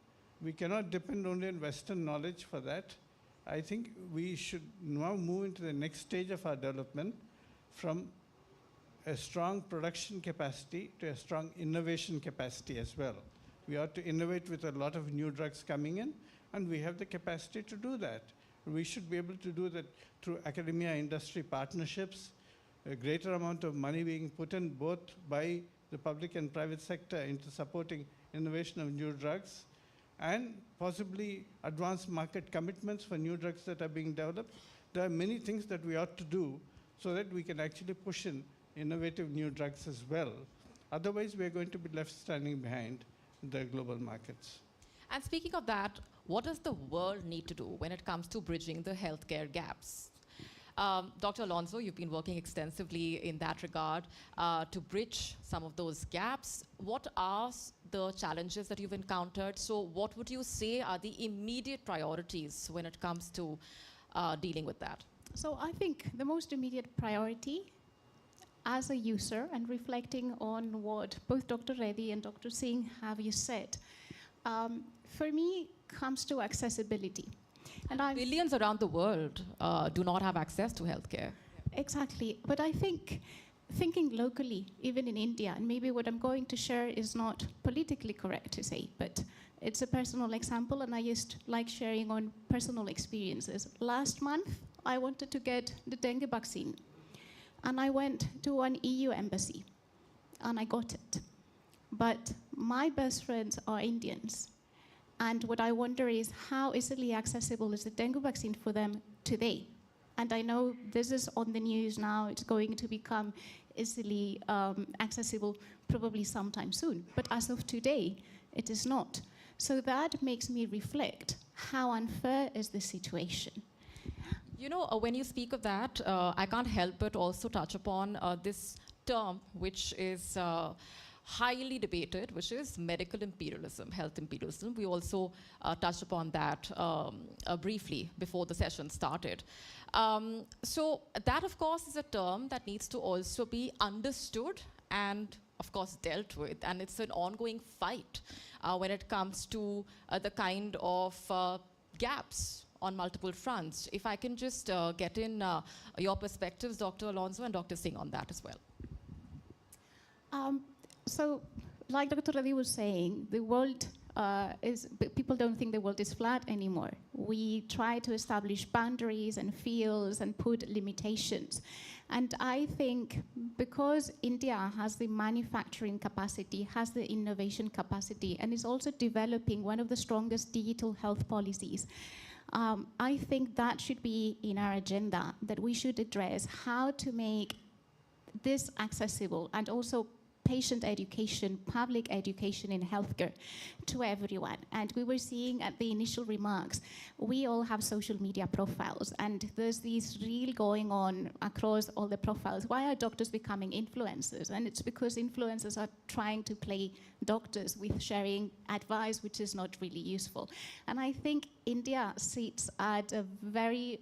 We cannot depend only on Western knowledge for that. I think we should now move into the next stage of our development from a strong production capacity to a strong innovation capacity as well. We ought to innovate with a lot of new drugs coming in, and we have the capacity to do that. We should be able to do that through academia-industry partnerships, a greater amount of money being put in both by the public and private sector into supporting innovation of new drugs, and possibly advanced market commitments for new drugs that are being developed. There are many things that we ought to do so that we can actually push in innovative new drugs as well. Otherwise, we're going to be left standing behind the global markets. And speaking of that, what does the world need to do when it comes to bridging the healthcare gaps? Dr. Alonso, you've been working extensively in that regard to bridge some of those gaps. What are the challenges that you've encountered? So what would you say are the immediate priorities when it comes to dealing with that? So I think the most immediate priority as a user, and reflecting on what both Dr. Reddy and Dr. Singh have you said, for me comes to accessibility. And billions around the world do not have access to healthcare. Exactly. But I think thinking locally, even in India, and maybe what I'm going to share is not politically correct to say, but it's a personal example, and I just like sharing on personal experiences. Last month, I wanted to get the dengue vaccine, and I went to an EU embassy, and I got it. But my best friends are Indians. And what I wonder is how easily accessible is the dengue vaccine for them today? And I know this is on the news now, it's going to become easily accessible probably sometime soon. But as of today, it is not. So that makes me reflect, how unfair is the situation? You know, when you speak of that, I can't help but also touch upon this term, which is highly debated, which is medical imperialism, health imperialism. We also touched upon that briefly before the session started. So that, of course, is a term that needs to also be understood and, of course, dealt with. And it's an ongoing fight when it comes to the kind of gaps on multiple fronts. If I can just get in your perspectives, Dr. Alonso and Dr. Singh, on that as well. So, like Dr. Reddy was saying, the world people don't think the world is flat anymore. We try to establish boundaries and fields and put limitations. And I think because India has the manufacturing capacity, has the innovation capacity, and is also developing one of the strongest digital health policies, I think that should be in our agenda, that we should address how to make this accessible, and also patient education, public education in healthcare to everyone. And we were seeing at the initial remarks, we all have social media profiles, and there's this reel going on across all the profiles. Why are doctors becoming influencers? And it's because influencers are trying to play doctors with sharing advice, which is not really useful. And I think India sits at a very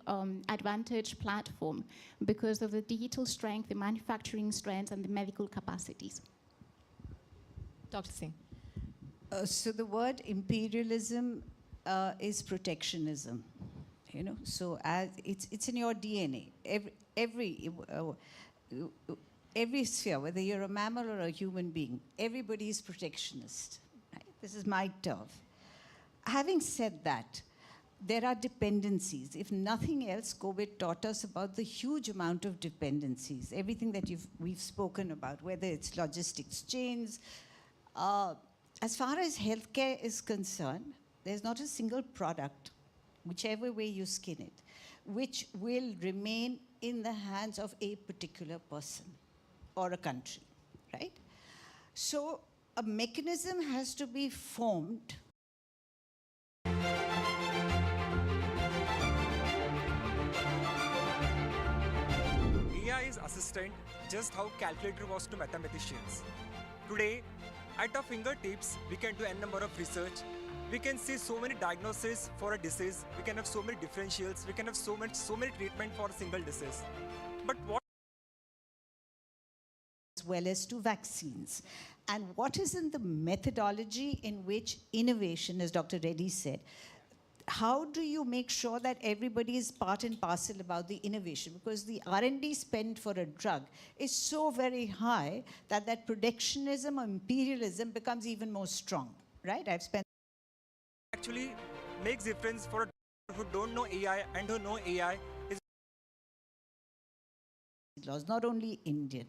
advantaged platform because of the digital strength, the manufacturing strength, and the medical capacities. Dr. Singh. So the word imperialism is protectionism, you know. So it's in your DNA. Every sphere, whether you're a mammal or a human being, everybody is protectionist. Right? This is my turf. Having said that, there are dependencies. If nothing else, COVID taught us about the huge amount of dependencies. Everything that we've spoken about, whether it's logistics chains. As far as healthcare is concerned, there's not a single product, whichever way you skin it, which will remain in the hands of a particular person or a country, right? So a mechanism has to be formed. AI is assistant just how calculator was to mathematicians. Today, at our fingertips, we can do n number of research. We can see so many diagnoses for a disease. We can have so many differentials. We can have so many treatment for a single disease. But what as well as to vaccines. And what is in the methodology in which innovation, as Dr. Reddy said, how do you make sure that everybody is part and parcel about the innovation? Because the R&D spend for a drug is so very high that that protectionism or imperialism becomes even more strong, right? I've spent... Actually makes difference for who don't know AI and who know AI is laws, not only Indian.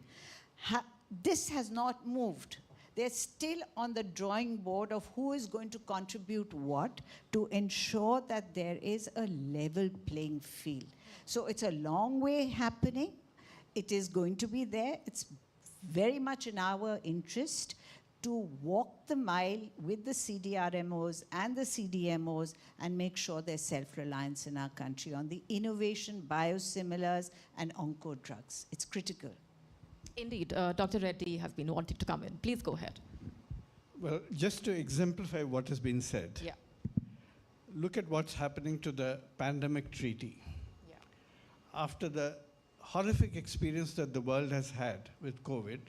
This has not moved. They're still on the drawing board of who is going to contribute what to ensure that there is a level playing field. So it's a long way happening. It is going to be there. It's very much in our interest to walk the mile with the CDRMOs and the CDMOs and make sure there's self-reliance in our country on the innovation, biosimilars, and onco drugs. It's critical. Indeed, Dr. Reddy has been wanting to come in. Please go ahead. Well, just to exemplify what has been said, yeah. Look at what's happening to the pandemic treaty. Yeah. After the horrific experience that the world has had with COVID,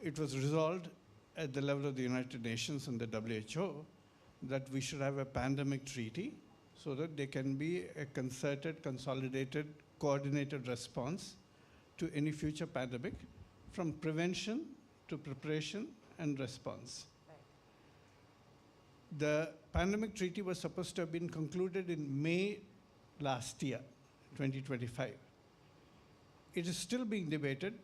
it was resolved at the level of the United Nations and the WHO that we should have a pandemic treaty so that there can be a concerted, consolidated, coordinated response to any future pandemic, from prevention to preparation and response. Right. The pandemic treaty was supposed to have been concluded in May last year, 2025. It is still being debated.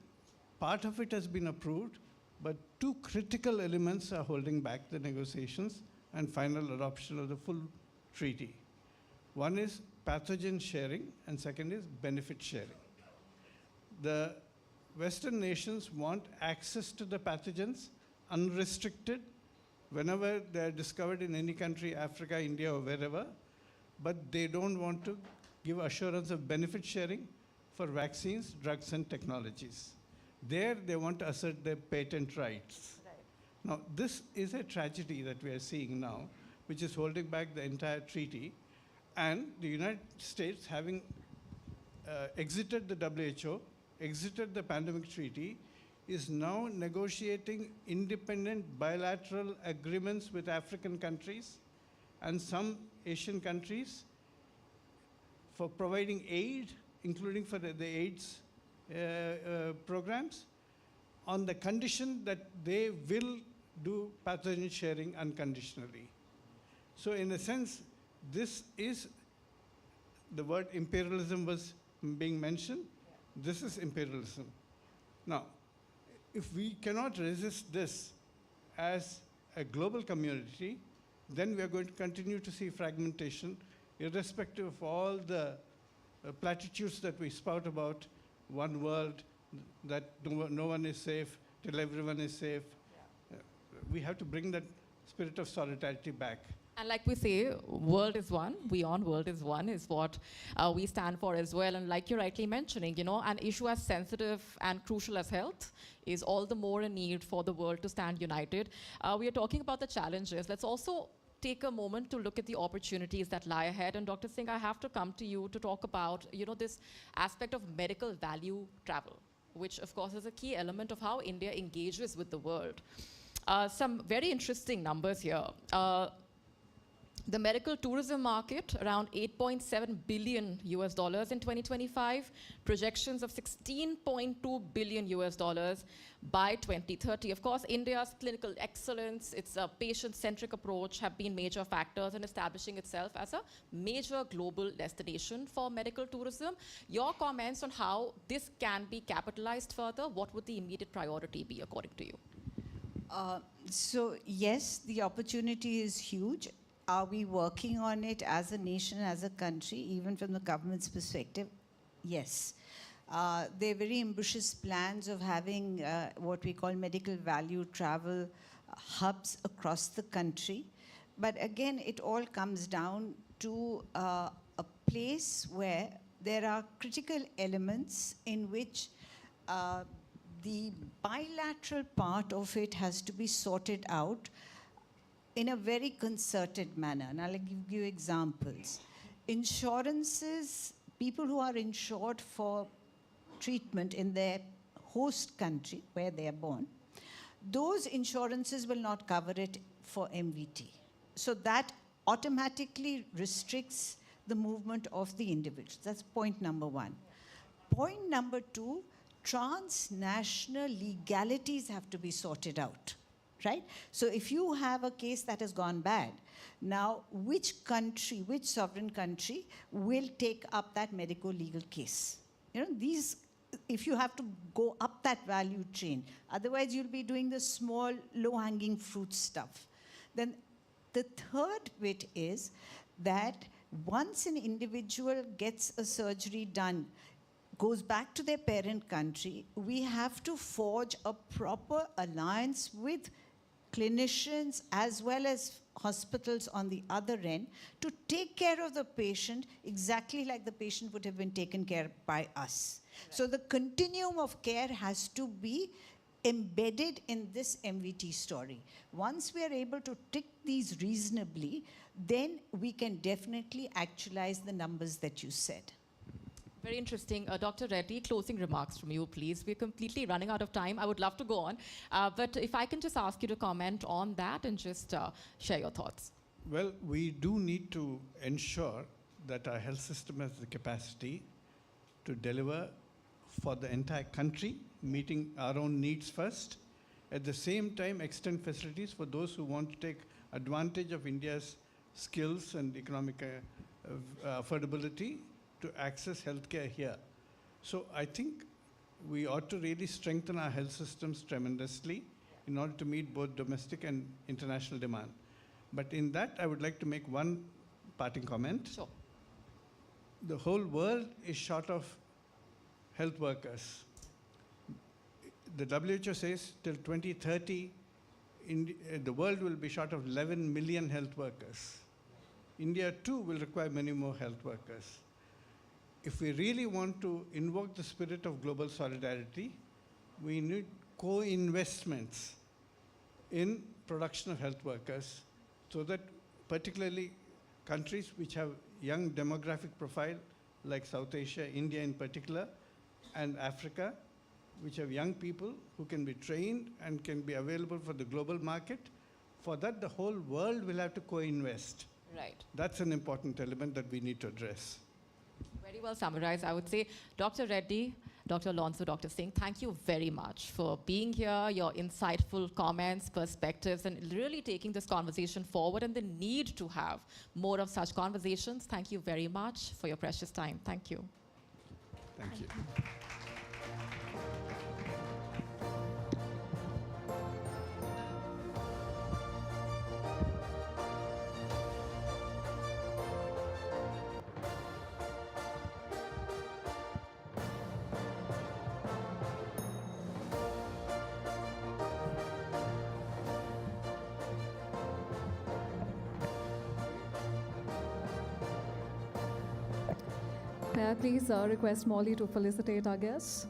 Part of it has been approved, but two critical elements are holding back the negotiations and final adoption of the full treaty. One is pathogen sharing, and second is benefit sharing. The Western nations want access to the pathogens unrestricted whenever they're discovered in any country, Africa, India, or wherever, but they don't want to give assurance of benefit sharing for vaccines, drugs, and technologies. There, they want to assert their patent rights. Right. Now, this is a tragedy that we are seeing now, which is holding back the entire treaty, and the United States, having exited the WHO, exited the pandemic treaty, is now negotiating independent bilateral agreements with African countries and some Asian countries for providing aid, including for the AIDS programs, on the condition that they will do pathogen sharing unconditionally. So in a sense, this is, the word imperialism was being mentioned. This is imperialism. Now, if we cannot resist this as a global community, then we are going to continue to see fragmentation, irrespective of all the platitudes that we spout about one world, that no one is safe till everyone is safe. Yeah. We have to bring that spirit of solidarity back. And like we say, world is one, WION World is one is what we stand for as well. And like you're rightly mentioning, you know, an issue as sensitive and crucial as health is all the more a need for the world to stand united. We are talking about the challenges. Let's also take a moment to look at the opportunities that lie ahead. And Dr. Singh, I have to come to you to talk about, you know, this aspect of medical value travel, which of course is a key element of how India engages with the world. Some very interesting numbers here. The medical tourism market, around $8.7 billion in 2025, projections of $16.2 billion by 2030. Of course, India's clinical excellence, its patient-centric approach have been major factors in establishing itself as a major global destination for medical tourism. Your comments on how this can be capitalized further, what would the immediate priority be according to you? So yes, the opportunity is huge. Are we working on it as a nation, as a country, even from the government's perspective? Yes. There are very ambitious plans of having what we call medical value travel hubs across the country. But again, it all comes down to a place where there are critical elements in which the bilateral part of it has to be sorted out in a very concerted manner. And I'll give you examples. Insurances, people who are insured for treatment in their host country where they are born, those insurances will not cover it for MVT. So that automatically restricts the movement of the individuals. That's point number one. Point number two, transnational legalities have to be sorted out, right? So if you have a case that has gone bad, now which country, which sovereign country will take up that medical legal case? You know, these, if you have to go up that value chain, otherwise you'll be doing the small, low-hanging fruit stuff. Then the third bit is that once an individual gets a surgery done, goes back to their parent country, we have to forge a proper alliance with clinicians as well as hospitals on the other end to take care of the patient exactly like the patient would have been taken care of by us. Right. So the continuum of care has to be embedded in this MVT story. Once we are able to tick these reasonably, then we can definitely actualize the numbers that you said. Very interesting. Dr. Reddy, closing remarks from you, please. We're completely running out of time. I would love to go on. But if I can just ask you to comment on that and just share your thoughts. Well, we do need to ensure that our health system has the capacity to deliver for the entire country, meeting our own needs first. At the same time, extend facilities for those who want to take advantage of India's skills and economic affordability to access healthcare here. So I think we ought to really strengthen our health systems tremendously in order to meet both domestic and international demand. But in that, I would like to make one parting comment. Sure. The whole world is short of health workers. The WHO says till 2030, the world will be short of 11 million health workers. India too will require many more health workers. If we really want to invoke the spirit of global solidarity, we need co-investments in production of health workers so that particularly countries which have young demographic profile like South Asia, India in particular, and Africa, which have young people who can be trained and can be available for the global market. For that, the whole world will have to co-invest. Right. That's an important element that we need to address. Very well summarized. I would say, Dr. Reddy, Dr. Alonso, Dr. Singh, thank you very much for being here, your insightful comments, perspectives, and really taking this conversation forward and the need to have more of such conversations. Thank you very much for your precious time. Thank you. Thank you. May I please request Molly to felicitate our guests?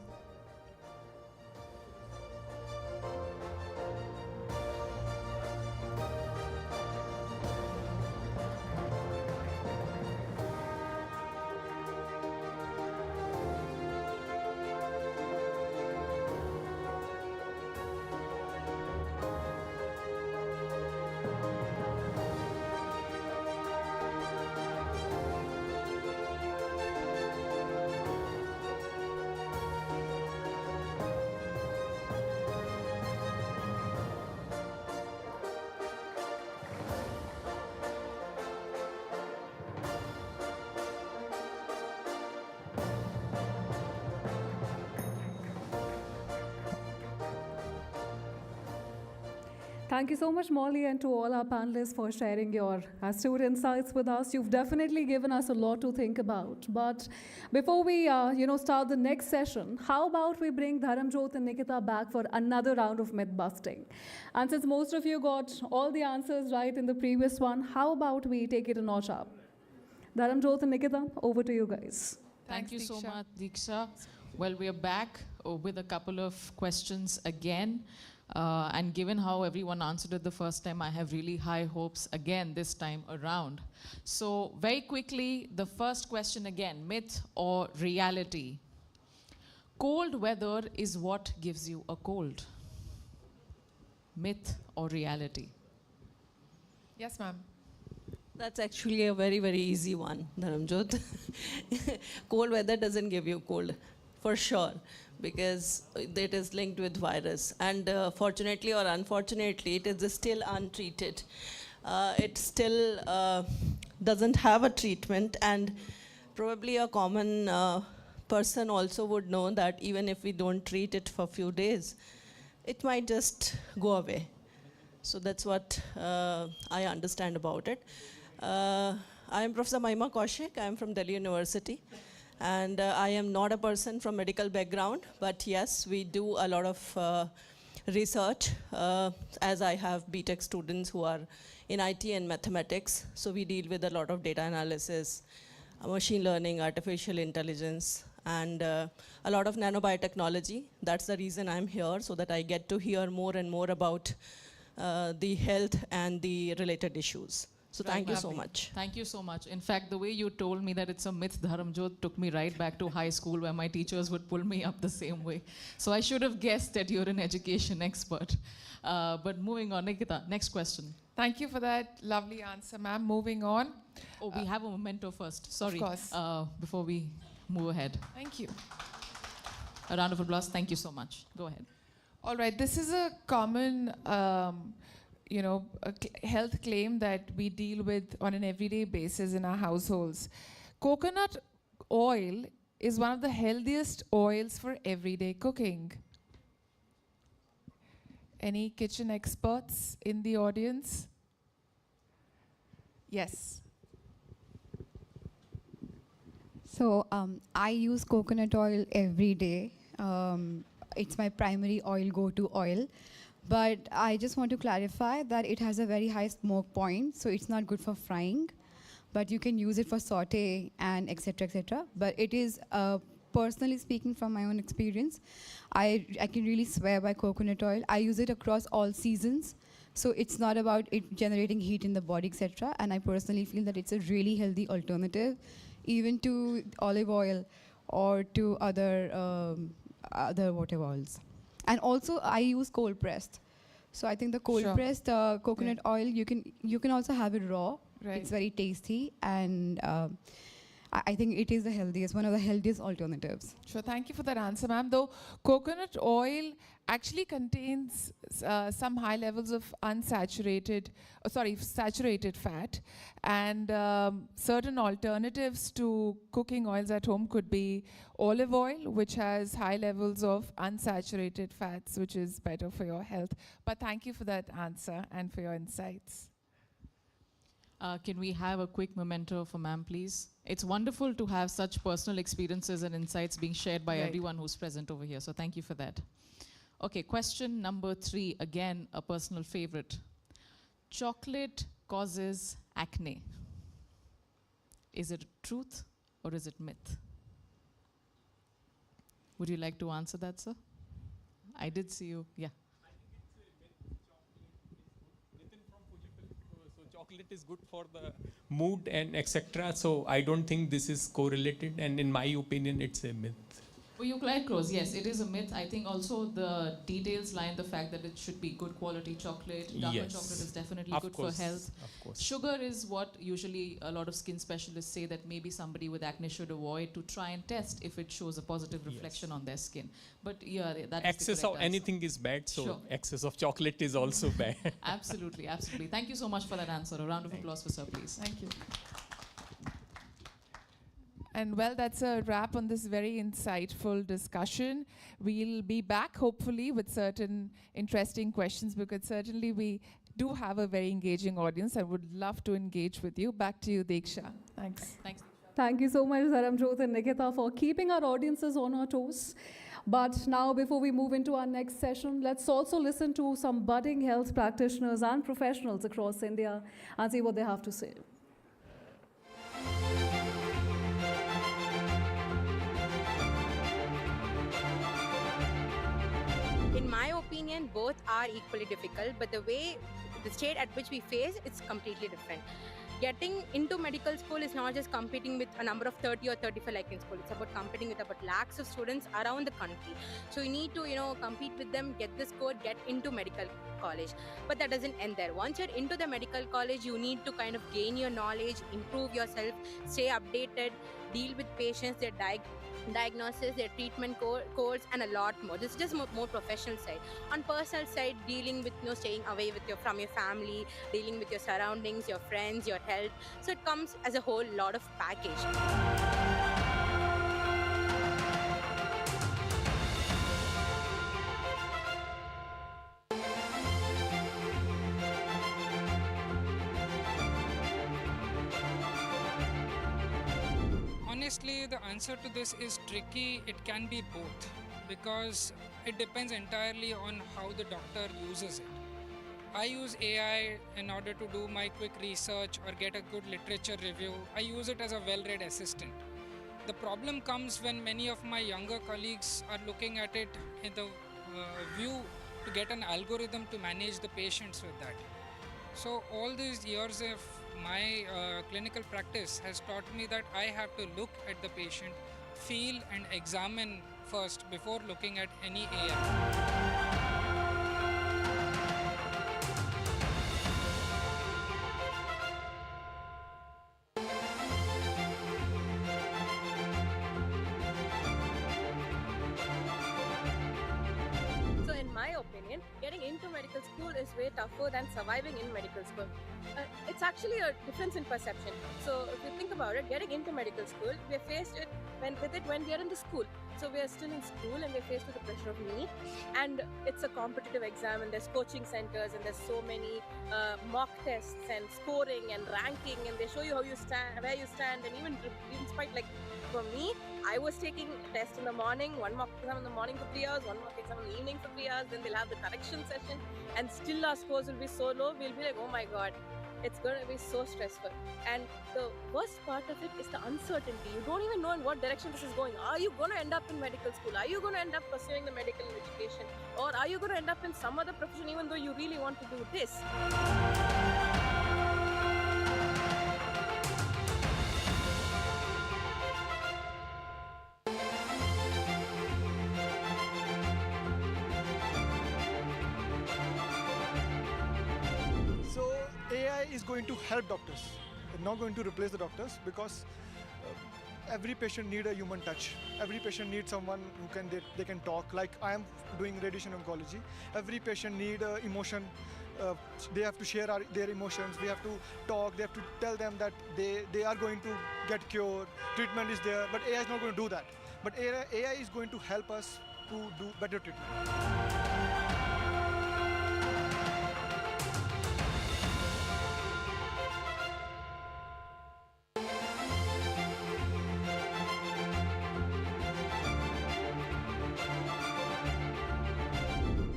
Thank you so much, Molly, and to all our panelists for sharing your astute insights with us. You've definitely given us a lot to think about. But before we start the next session, how about we bring Dharamjot and Nikita back for another round of myth-busting? And since most of you got all the answers right in the previous one, how about we take it a notch up? Dharamjot and Nikita, over to you guys. Thank you so much, Diksha. Well, we are back with a couple of questions again. And given how everyone answered it the first time, I have really high hopes again this time around. So very quickly, the first question again, myth or reality? Cold weather is what gives you a cold. Myth or reality? Yes, ma'am. That's actually a very, very easy one, Dharamjot. Cold weather doesn't give you cold, for sure, because it is linked with virus. And fortunately or unfortunately, it is still untreated. It still doesn't have a treatment, and probably a common person also would know that even if we don't treat it for a few days, it might just go away. So that's what I understand about it. I am Professor Mahima Kaushik. I am from Delhi University. And I am not a person from medical background, but yes, we do a lot of research, as I have BTech students who are in IT and mathematics. So we deal with a lot of data analysis, machine learning, artificial intelligence, and a lot of nanobiotechnology. That's the reason I'm here, so that I get to hear more and more about the health and the related issues. So thank you so much. Thank you so much. In fact, the way you told me that it's a myth, Dharamjot, took me right back to high school where my teachers would pull me up the same way. So I should have guessed that you're an education expert. But moving on, Nikita, next question. Thank you for that lovely answer, ma'am. Moving on. Oh, we have a memento first. Sorry. Of course. Before we move ahead. Thank you. A round of applause. Thank you so much. Go ahead. All right. This is a common health claim that we deal with on an everyday basis in our households. Coconut oil is one of the healthiest oils for everyday cooking. Any kitchen experts in the audience? Yes. So I use coconut oil every day. It's my primary oil, go-to oil. But I just want to clarify that it has a very high smoke point, so it's not good for frying. But you can use it for saute and etc. etc. But it is, personally speaking from my own experience, I can really swear by coconut oil. I use it across all seasons. So it's not about it generating heat in the body, etc. And I personally feel that it's a really healthy alternative, even to olive oil or to other whatever oils. And also, I use cold pressed. So I think the cold pressed coconut oil, you can also have it raw. Right. It's very tasty, and I think it is the healthiest, one of the healthiest alternatives. Sure, thank you for that answer, ma'am. Though coconut oil actually contains some high levels of saturated fat, and certain alternatives to cooking oils at home could be olive oil, which has high levels of unsaturated fats, which is better for your health. But thank you for that answer and for your insights. Can we have a quick memento for ma'am, please? It's wonderful to have such personal experiences and insights being shared by everyone who's present over here. So thank you for that. Okay, question number 3, again, a personal favorite. Chocolate causes acne. Is it truth or is it myth? Would you like to answer that, sir? I did see you, yeah. Chocolate is good for the mood and etc. So I don't think this is correlated, and in my opinion, it's a myth. Well, you're quite close. Yes, it is a myth. I think also the details lie in the fact that it should be good quality chocolate. Darker chocolate is definitely good for health. Of course. Sugar is what usually a lot of skin specialists say that maybe somebody with acne should avoid to try and test if it shows a positive reflection on their skin. But yeah, that is excess the of correct anything is bad, so Sure. excess of chocolate is also bad. Absolutely, absolutely. Thank you so much for that answer. A round of applause for sir, please. Thank you. And well, that's a wrap on this very insightful discussion. We'll be back, hopefully, with certain interesting questions, because certainly we do have a very engaging audience. I would love to engage with you. Back to you, Diksha. Thanks. Thanks. Thank you so much, Dharamjot and Nikita, for keeping our audiences on our toes. But now, before we move into our next session, let's also listen to some budding health practitioners and professionals across India and see what they have to say. In my opinion, both are equally difficult, but the state at which we face, it's completely different. getting into medical school is not just competing with a number of 30 or 35 like in school. It's about competing with about lakhs of students around the country. So you need to, compete with them, get the score, get into medical college. But that doesn't end there. Once you're into the medical college, you need to kind of gain your knowledge, improve yourself, stay updated, deal with patients, their diagnosis, their treatment course, and a lot more. This is just more professional side. On personal side, dealing with staying away from your family, dealing with your surroundings, your friends, your health. So it comes as a whole lot of package. Honestly, the answer to this is tricky. It can be both because it depends entirely on how the doctor uses it. I use AI in order to do my quick research or get a good literature review. I use it as a well-read assistant. The problem comes when many of my younger colleagues are looking at it in the view to get an algorithm to manage the patients with that. So all these years of my clinical practice has taught me that I have to look at the patient, feel and examine first before looking at any AI. So in my opinion, getting into medical school is way tougher than surviving in medical school. It's actually a difference in perception. So if you think about it, getting into medical school, we are faced with it when we are in the school. So we are still in school and we're faced with the pressure of NEET, and it's a competitive exam, and there's coaching centers, and there's so many mock tests and scoring and ranking, and they show you how you stand, where you stand, and even spite, like for me, I was taking a test in the morning, one mock exam in the morning for 3 hours, one mock exam in the evening for 3 hours, then they'll have the correction session, and still our scores will be so low, we'll be like, oh my god, it's going to be so stressful. And the worst part of it is the uncertainty. You don't even know in what direction this is going. Are you going to end up in medical school? Are you going to end up pursuing the medical education? Or are you going to end up in some other profession even though you really want to do this? So AI is going to help doctors. It's not going to replace the doctors, because every patient needs a human touch. Every patient needs someone who they can talk. Like I am doing radiation oncology. Every patient needs emotion. They have to share their emotions. We have to talk. They have to tell them that they are going to get cured. Treatment is there. But AI is not going to do that. But AI is going to help us to do better treatment.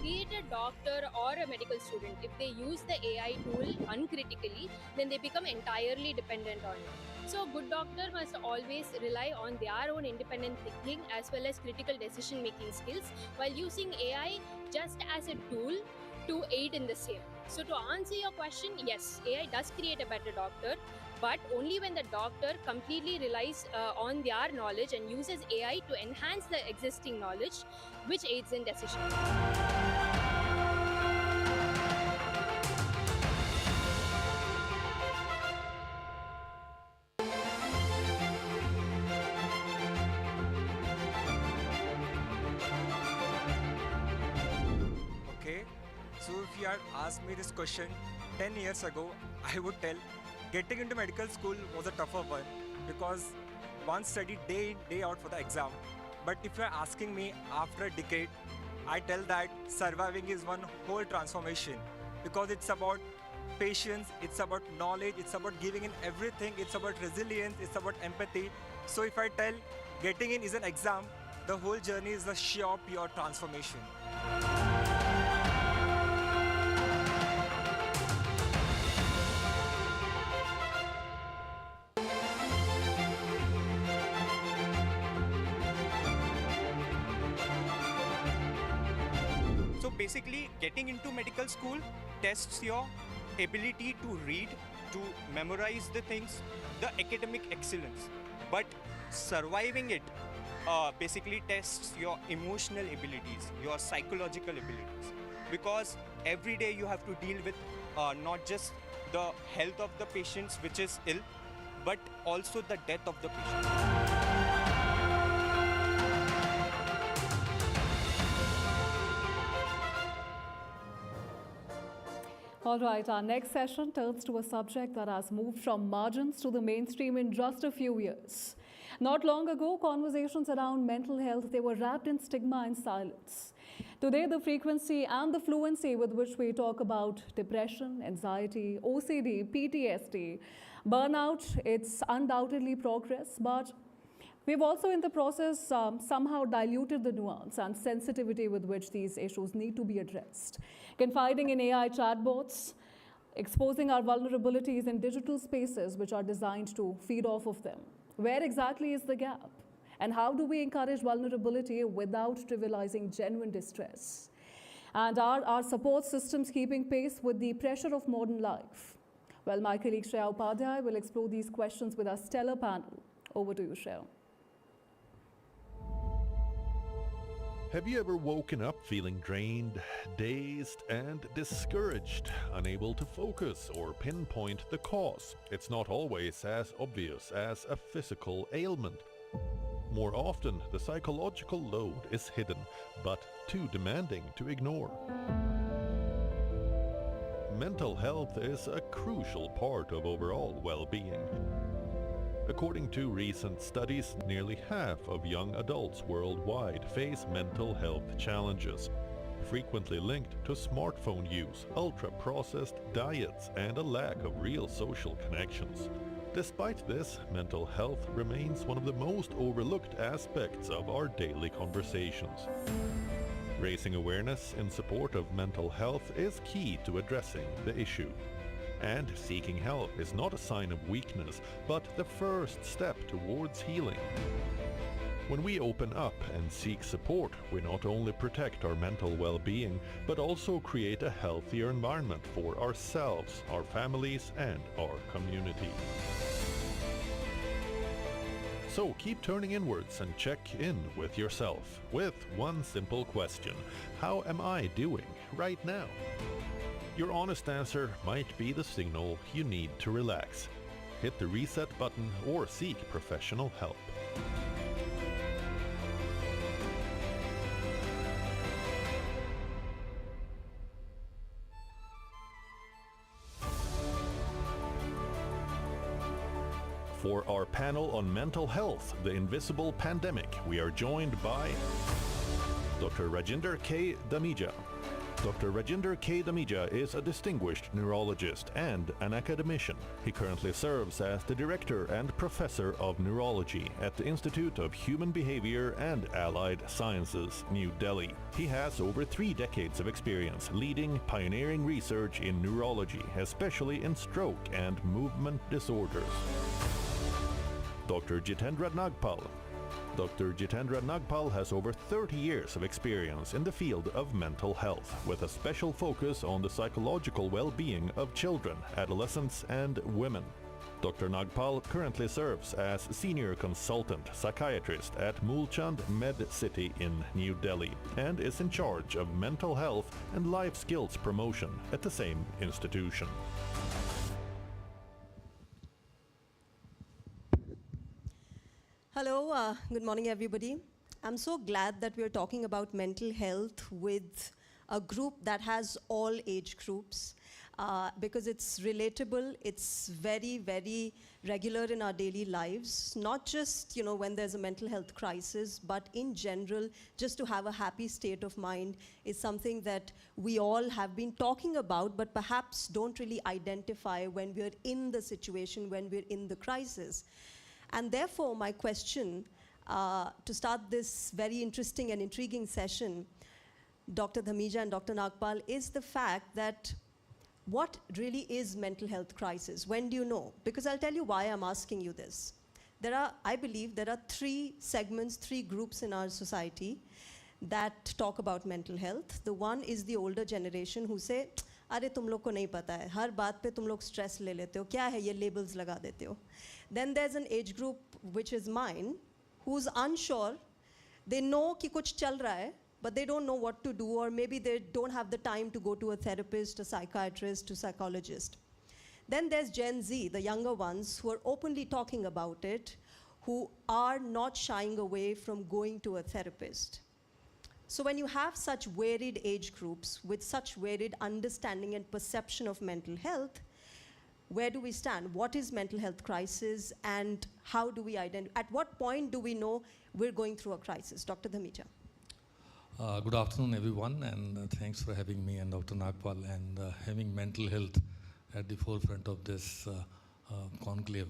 Be it a doctor or a medical student, if they use the AI tool uncritically, then they become entirely dependent on it. So a good doctor must always rely on their own independent thinking as well as critical decision making skills while using AI just as a tool to aid in the same. So to answer your question, yes, AI does create a better doctor, but only when the doctor completely relies on their knowledge and uses AI to enhance the existing knowledge, which aids in decision making. Okay, so if you had asked me this question 10 years ago, I would tell getting into medical school was a tougher one because one studied day in, day out for the exam. But if you're asking me after a decade, I tell that surviving is one whole transformation because it's about patience, it's about knowledge, it's about giving in everything, it's about resilience, it's about empathy. So if I tell getting in is an exam, the whole journey is a sheer pure transformation. So basically, getting into medical school tests your ability to read, to memorize the things, the academic excellence. But surviving it basically tests your emotional abilities, your psychological abilities. Because every day you have to deal with not just the health of the patients which is ill, but also the death of the patient. All right, our next session turns to a subject that has moved from margins to the mainstream in just a few years. Not long ago, conversations around mental health, they were wrapped in stigma and silence. Today, the frequency and the fluency with which we talk about depression, anxiety, OCD, PTSD, burnout, it's undoubtedly progress, but we've also in the process somehow diluted the nuance and sensitivity with which these issues need to be addressed. Confiding in AI chatbots, exposing our vulnerabilities in digital spaces which are designed to feed off of them. Where exactly is the gap? And how do we encourage vulnerability without trivializing genuine distress? And are our support systems keeping pace with the pressure of modern life? Well, my colleague Shreya Upadhyay will explore these questions with our stellar panel. Over to you, Shreya. Have you ever woken up feeling drained, dazed, and discouraged, unable to focus or pinpoint the cause? It's not always as obvious as a physical ailment. More often, the psychological load is hidden, but too demanding to ignore. Mental health is a crucial part of overall well-being. According to recent studies, nearly half of young adults worldwide face mental health challenges, frequently linked to smartphone use, ultra-processed diets, and a lack of real social connections. Despite this, mental health remains one of the most overlooked aspects of our daily conversations. Raising awareness in support of mental health is key to addressing the issue. And seeking help is not a sign of weakness, but the first step towards healing. When we open up and seek support, we not only protect our mental well-being, but also create a healthier environment for ourselves, our families, and our community. So keep turning inwards and check in with yourself with one simple question: how am I doing right now? Your honest answer might be the signal you need to relax. Hit the reset button or seek professional help. For our panel on mental health, the invisible pandemic, we are joined by Dr. Rajinder K. Damija. Dr. Rajinder K. Damija is a distinguished neurologist and an academician. He currently serves as the Director and Professor of Neurology at the Institute of Human Behavior and Allied Sciences, New Delhi. He has over 3 decades of experience leading pioneering research in neurology, especially in stroke and movement disorders. Dr. Jitendra Nagpal. Dr. Jitendra Nagpal has over 30 years of experience in the field of mental health, with a special focus on the psychological well-being of children, adolescents, and women. Dr. Nagpal currently serves as Senior Consultant Psychiatrist at Mulchand Med City in New Delhi and is in charge of mental health and life skills promotion at the same institution. Hello, good morning everybody. I'm so glad that we're talking about mental health with a group that has all age groups because it's relatable, it's very, very regular in our daily lives, not just when there's a mental health crisis, but in general, just to have a happy state of mind is something that we all have been talking about, but perhaps don't really identify when we're in the situation, when we're in the crisis. And therefore, my question to start this very interesting and intriguing session, Dr. Damija and Dr. Nagpal, is the fact that what really is mental health crisis? When do you know? Because I'll tell you why I'm asking you this. I believe there are 3 segments, 3 groups in our society that talk about mental health. The one is the older generation who say, अरे तुम लोग को नहीं पता है, हर बात पे तुम लोग स्ट्रेस ले लेते हो, क्या है ये लेबल्स लगा देते हो. Then there's an age group which is mine, who's unsure. They know कि कुछ चल रहा है, but they don't know what to do, or maybe they don't have the time to go to a therapist, a psychiatrist, to psychologist. Then there's Gen Z, the younger ones, who are openly talking about it, who are not shying away from going to a therapist. So when you have such varied age groups with such varied understanding and perception of mental health, where do we stand? What is mental health crisis, and how do we identify? At what point do we know we're going through a crisis? Dr. Dhamija. Good afternoon, everyone, and thanks for having me and Dr. Nagpal, and having mental health at the forefront of this conclave.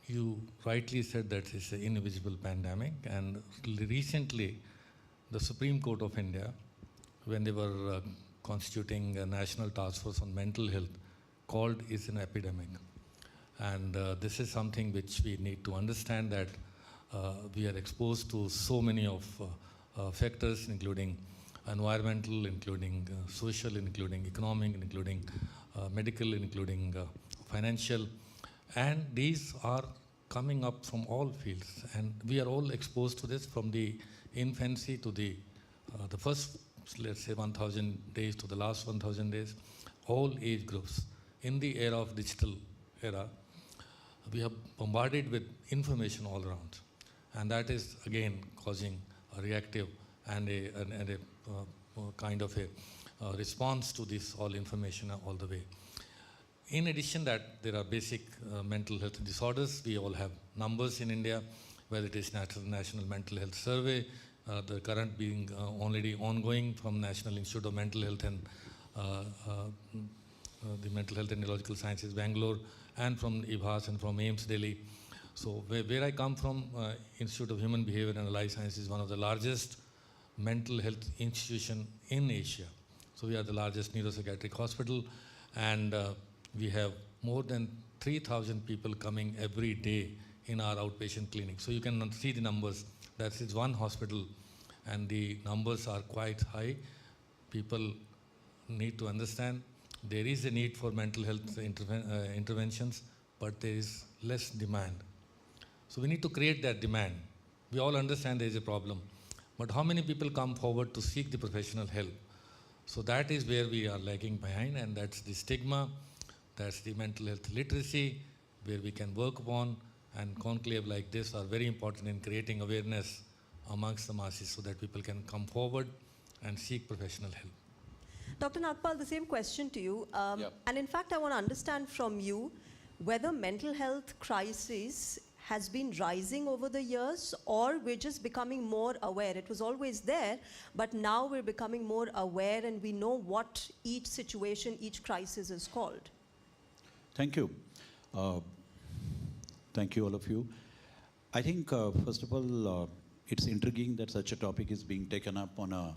You rightly said that it's an invisible pandemic, and recently the Supreme Court of India, when they were constituting a national task force on mental health, called it an epidemic. And this is something which we need to understand, that we are exposed to so many of factors, including environmental, including social, including economic, including medical, including financial, and these are coming up from all fields, and we are all exposed to this from the infancy to the first, let's say, 1,000 days to the last 1,000 days, all age groups. In the era of digital era, we are bombarded with information all around, and that is again causing a reactive and a kind of a response to this all information all the way. In addition that there are basic mental health disorders. We all have numbers in India, whether it is National Mental Health Survey, the current being already ongoing from National Institute of Mental Health and the Mental Health and Neurological Sciences, Bangalore, and from IBHAS and from AIMS, Delhi. So where I come from, Institute of Human Behavior and Life Sciences is one of the largest mental health institution in Asia. So we are the largest neuropsychiatric hospital, and we have more than 3,000 people coming every day in our outpatient clinic. So you can see the numbers. That is one hospital, and the numbers are quite high. People need to understand there is a need for mental health interventions, but there is less demand. So we need to create that demand. We all understand there is a problem, but how many people come forward to seek the professional help? So that is where we are lagging behind, and that's the stigma, that's the mental health literacy, where we can work upon, and conclave like this are very important in creating awareness amongst the masses so that people can come forward and seek professional help. Dr. Nagpal, the same question to you. And in fact, I want to understand from you whether mental health crisis has been rising over the years, or we're just becoming more aware. It was always there, but now we're becoming more aware and we know what each situation, each crisis is called. Thank you. Thank you, all of you. I think, first of all, it's intriguing that such a topic is being taken up on a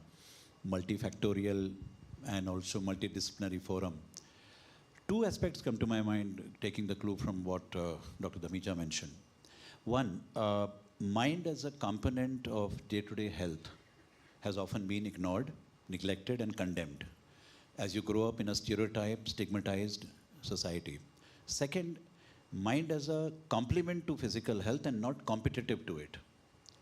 multifactorial and also multidisciplinary forum. Two aspects come to my mind, taking the clue from what Dr. Dhamija mentioned. One, mind as a component of day-to-day health has often been ignored, neglected, and condemned as you grow up in a stereotype, stigmatized society. Second, mind as a complement to physical health and not competitive to it.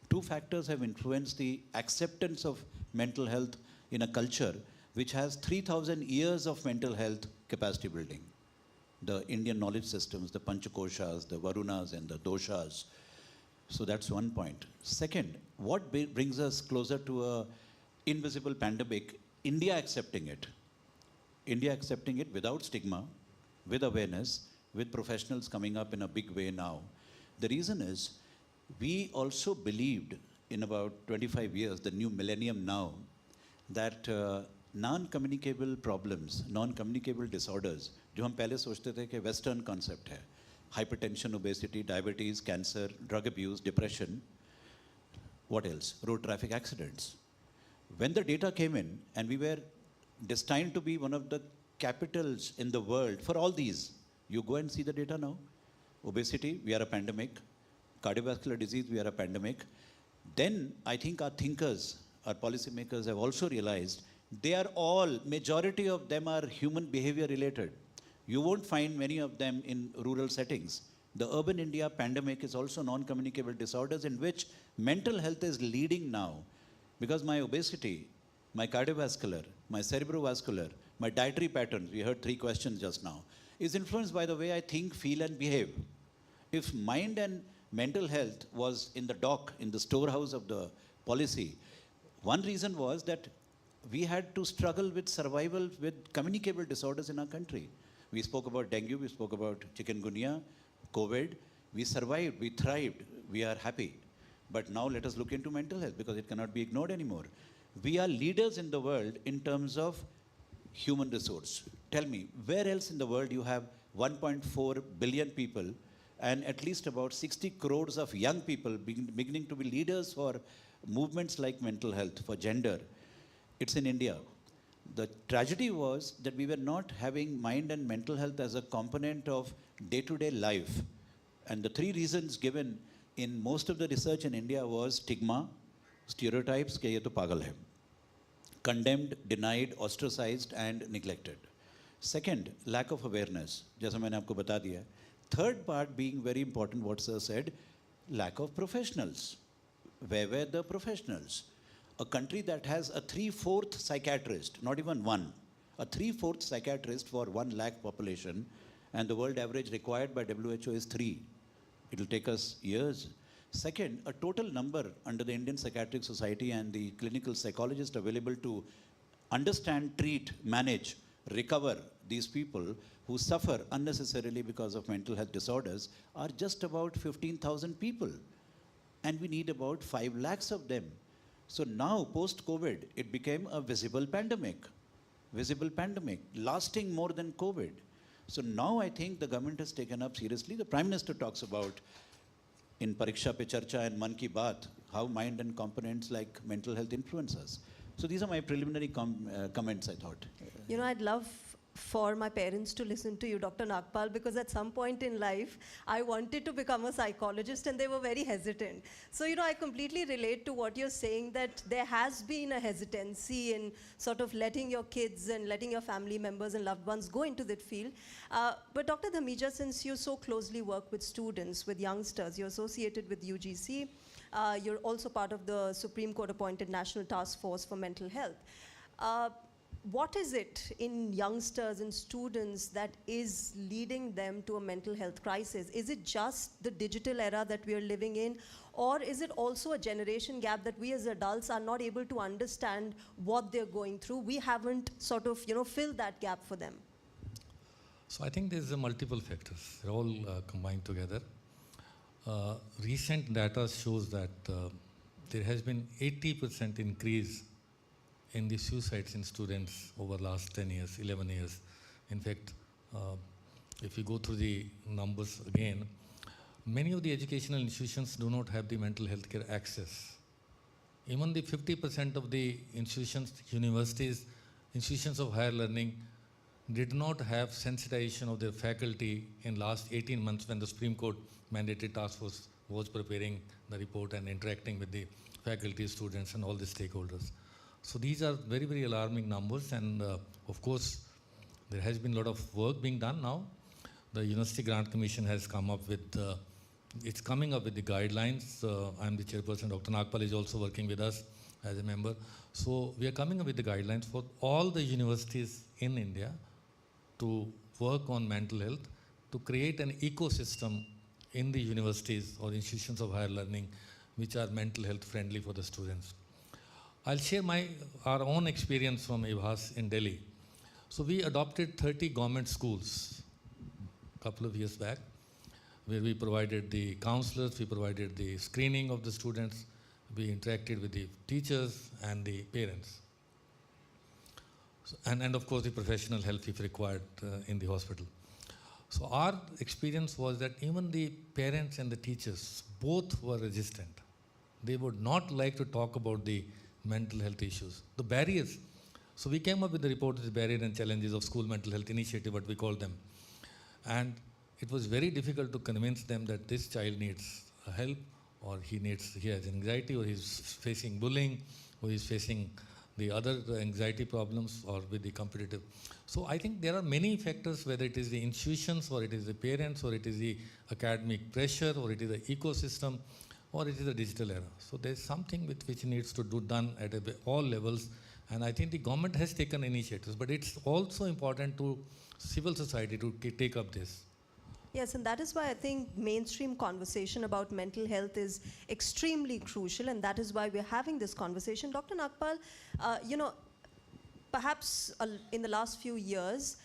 Two factors have influenced the acceptance of mental health in a culture which has 3,000 years of mental health capacity building. The Indian knowledge systems, the Panchakoshas, the Varunas, and the Doshas. So that's one point. Second, what brings us closer to an invisible pandemic? India accepting it. India accepting it without stigma, with awareness, with professionals coming up in a big way now. The reason is, we also believed in about 25 years, the new millennium now, that non-communicable problems, non-communicable disorders, जो हम पहले सोचते थे कि Western concept है, hypertension, obesity, diabetes, cancer, drug abuse, depression, what else? Road traffic accidents. When the data came in, and we were destined to be one of the capitals in the world for all these, you go and see the data now. Obesity, we are a pandemic. Cardiovascular disease, we are a pandemic. Then I think our thinkers, our policymakers have also realized They are all, majority of them are human behavior related. You won't find many of them in rural settings. The urban India pandemic is also non-communicable disorders in which mental health is leading now. Because my obesity, my cardiovascular, my cerebrovascular, my dietary patterns, we heard 3 questions just now, is influenced by the way I think, feel and behave. If mind and mental health was in the dock, in the storehouse of the policy, one reason was that we had to struggle with survival with communicable disorders in our country. We spoke about dengue, we spoke about chikungunya, COVID. We survived, we thrived, we are happy. But now let us look into mental health because it cannot be ignored anymore. We are leaders in the world in terms of human resource. Tell me, where else in the world you have 1.4 billion people and at least about 60 crores of young people beginning to be leaders for movements like mental health, for gender? It's in India. The tragedy was that we were not having mind and mental health as a component of day-to-day life. And the 3 reasons given in most of the research in India was stigma, stereotypes, ke ye to pagal hai. Condemned, denied, ostracized and neglected. Second, lack of awareness, jaisa maine aapko bata diya. Third part being very important, what sir said, lack of professionals. Where were the professionals? A country that has a 3/4 psychiatrist, not even one, a 3/4 psychiatrist for 1 lakh population, and the world average required by WHO is 3. It will take us years. Second, a total number under the Indian Psychiatric Society and the clinical psychologists available to understand, treat, manage, recover these people who suffer unnecessarily because of mental health disorders are just about 15,000 people. And we need about 5 lakhs of them. So now, post-COVID, it became a visible pandemic, lasting more than COVID. So now I think the government has taken up seriously. The Prime Minister talks about in Pariksha Pe Charcha and Man Ki Baat, how mind and components like mental health influence us. So these are my preliminary comments, I thought. You know, I'd love for my parents to listen to you, Dr. Nagpal, because at some point in life, I wanted to become a psychologist and they were very hesitant. So, you know, I completely relate to what you're saying, that there has been a hesitancy in sort of letting your kids and letting your family members and loved ones go into that field. But Dr. Dhamija, since you so closely work with students, with youngsters, you're associated with UGC, you're also part of the Supreme Court appointed National Task Force for Mental Health. What is it in youngsters and students that is leading them to a mental health crisis? Is it just the digital era that we are living in? Or is it also a generation gap that we as adults are not able to understand what they're going through? We haven't sort of, you know, filled that gap for them. So I think there's multiple factors. They're all combined together. Recent data shows that there has been 80% increase in the suicides in students over the last 10 years, 11 years. In fact, if you go through the numbers again, many of the educational institutions do not have the mental health care access. Even the 50% of the institutions, universities, institutions of higher learning did not have sensitization of their faculty in last 18 months when the Supreme Court mandated task force was preparing the report and interacting with the faculty, students and all the stakeholders. So these are very, very alarming numbers, and of course, there has been a lot of work being done now. The University Grant Commission has come up with, it's coming up with the guidelines. I'm the chairperson, Dr. Nagpal is also working with us as a member. So we are coming up with the guidelines for all the universities in India to work on mental health, to create an ecosystem in the universities or institutions of higher learning which are mental health friendly for the students. I'll share our own experience from IVHAS in Delhi. So we adopted 30 government schools a couple of years back, where we provided the counselors, we provided the screening of the students, we interacted with the teachers and the parents. So, and of course the professional help if required in the hospital. So our experience was that even the parents and the teachers both were resistant. They would not like to talk about the mental health issues, the barriers. So we came up with the report, the barrier and challenges of school mental health initiative, what we call them. And it was very difficult to convince them that this child needs help, or he has anxiety, or he's facing bullying, or he's facing the other anxiety problems or with the competitive. So I think there are many factors, whether it is the institutions or it is the parents or it is the academic pressure or it is the ecosystem or it is the digital era. So there's something which needs to do done at all levels, and I think the government has taken initiatives, but it's also important to civil society to take up this. Yes, and that is why I think mainstream conversation about mental health is extremely crucial, and that is why we're having this conversation. Dr. Nagpal, you know, perhaps in the last few years,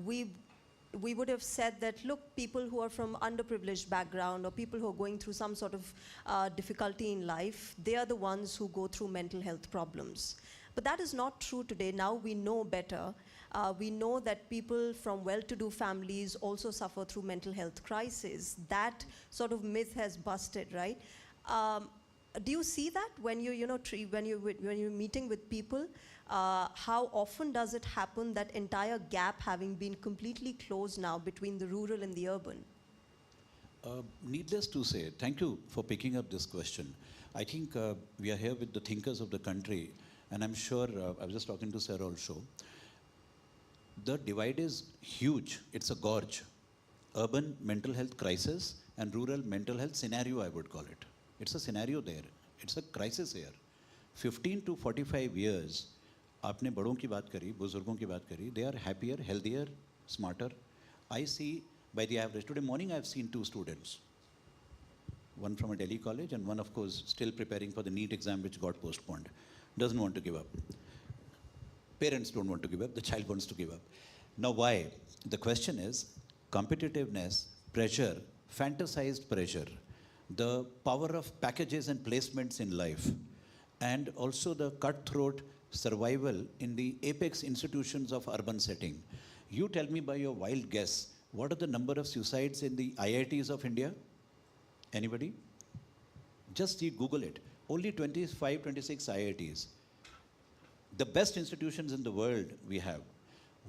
we would have said that, look, people who are from underprivileged background or people who are going through some sort of difficulty in life, they are the ones who go through mental health problems. But that is not true today. Now we know better. We know that people from well-to-do families also suffer through mental health crises. That sort of myth has busted, right? Do you see that when you when you're meeting with people? How often does it happen, that entire gap having been completely closed now between the rural and the urban? Needless to say, thank you for picking up this question. I think we are here with the thinkers of the country, and I'm sure, I was just talking to Sir also, the divide is huge. It's a gorge. Urban mental health crisis and rural mental health scenario, I would call it. It's a scenario there. It's a crisis here. 15 to 45 years, आपने बड़ों की बात करी, बुजुर्गों की बात करी, they are happier, healthier, smarter. I see, by the average, today morning I've seen 2 students. One from a Delhi college and one, of course, still preparing for the NEET exam which got postponed. Doesn't want to give up. Parents don't want to give up, the child wants to give up. Now why? The question is competitiveness, pressure, fantasized pressure, the power of packages and placements in life, and also the cutthroat survival in the apex institutions of urban setting. You tell me by your wild guess, what are the number of suicides in the IITs of India? Anybody? Just Google it. Only 25, 26 IITs. The best institutions in the world we have.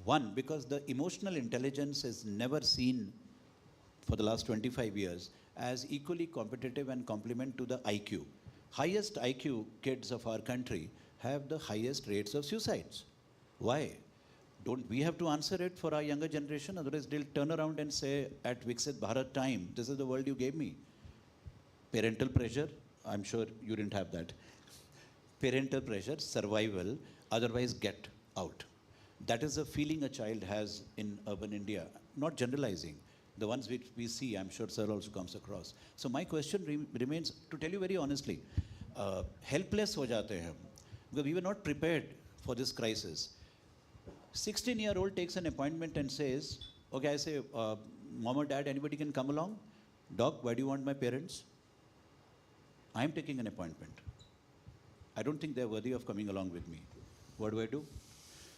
One, because the emotional intelligence is never seen for the last 25 years as equally competitive and complement to the IQ. Highest IQ kids of our country have the highest rates of suicides. Why? Don't we have to answer it for our younger generation? Otherwise they'll turn around and say, at Viksit Bharat time, this is the world you gave me. Parental pressure, I'm sure you didn't have that. Parental pressure, survival, otherwise get out. That is a feeling a child has in urban India, not generalizing. The ones which we see, I'm sure Sir also comes across. So my question remains, to tell you very honestly, helpless ho jate hain, because we were not prepared for this crisis. 16-year-old takes an appointment and says, okay, I say, mom or dad, anybody can come along? Doc, why do you want my parents? I'm taking an appointment. I don't think they're worthy of coming along with me. What do I do?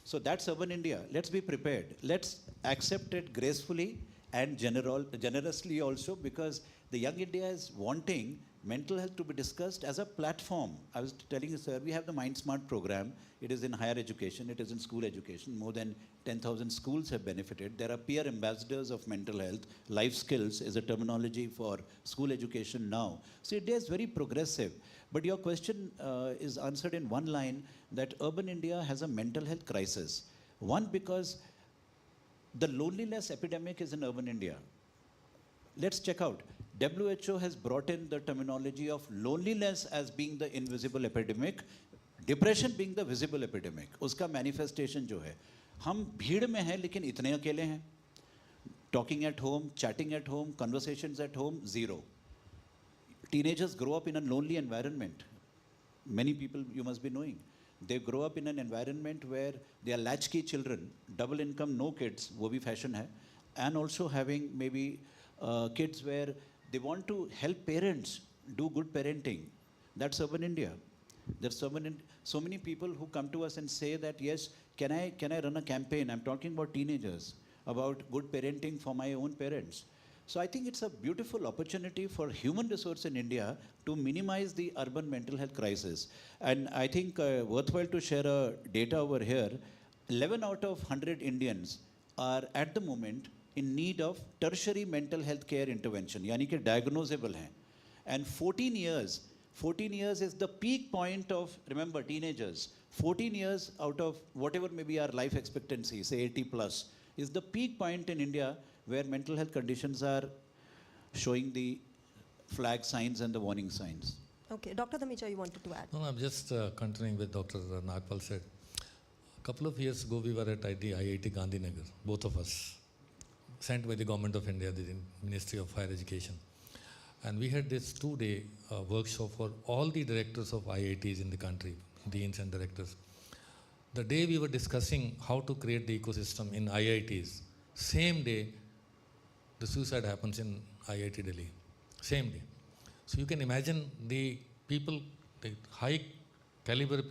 So that's urban India. Let's be prepared. Let's accept it gracefully and generously also, because the young India is wanting mental health to be discussed as a platform. I was telling you, sir, we have the Mind Smart program. It is in higher education. It is in school education. More than 10,000 schools have benefited. There are peer ambassadors of mental health. Life skills is a terminology for school education now. So India is very progressive. But your question is answered in one line, that urban India has a mental health crisis. One, because the loneliness epidemic is in urban India. Let's check out. WHO has brought in the terminology of loneliness as being the invisible epidemic, depression being the visible epidemic. Uska manifestation jo hai. Hum bheed mein hai, lekin itne akele hain. Talking at home, chatting at home, conversations at home, zero. Teenagers grow up in a lonely environment. Many people you must be knowing. They grow up in an environment where they are latchkey children, double income, no kids, wo bhi fashion hai. And also having maybe kids where they want to help parents do good parenting. That's urban India. There's so many people who come to us and say that, yes, can I run a campaign? I'm talking about teenagers, about good parenting for my own parents. So I think it's a beautiful opportunity for human resource in India to minimize the urban mental health crisis. And I think worthwhile to share a data over here. 11 out of 100 Indians are at the moment in need of tertiary mental health care intervention, yani ki diagnosable hai. And 14 years 14 years is the peak point of, remember, teenagers. 14 years out of whatever may be our life expectancy, say 80 plus, is the peak point in India where mental health conditions are showing the flag signs and the warning signs. Okay, Dr. Dhamija, you wanted to add? No, I'm just continuing with Dr. Nagpal said. A couple of years ago, we were at IIT Gandhinagar, both of us, sent by the Government of India, the Ministry of Higher Education. And we had this 2-day workshop for all the directors of IITs in the country, deans and directors. The day we were discussing how to create the ecosystem in IITs, same day, the suicide happens in IIT Delhi. Same day. So you can imagine the people, the high caliber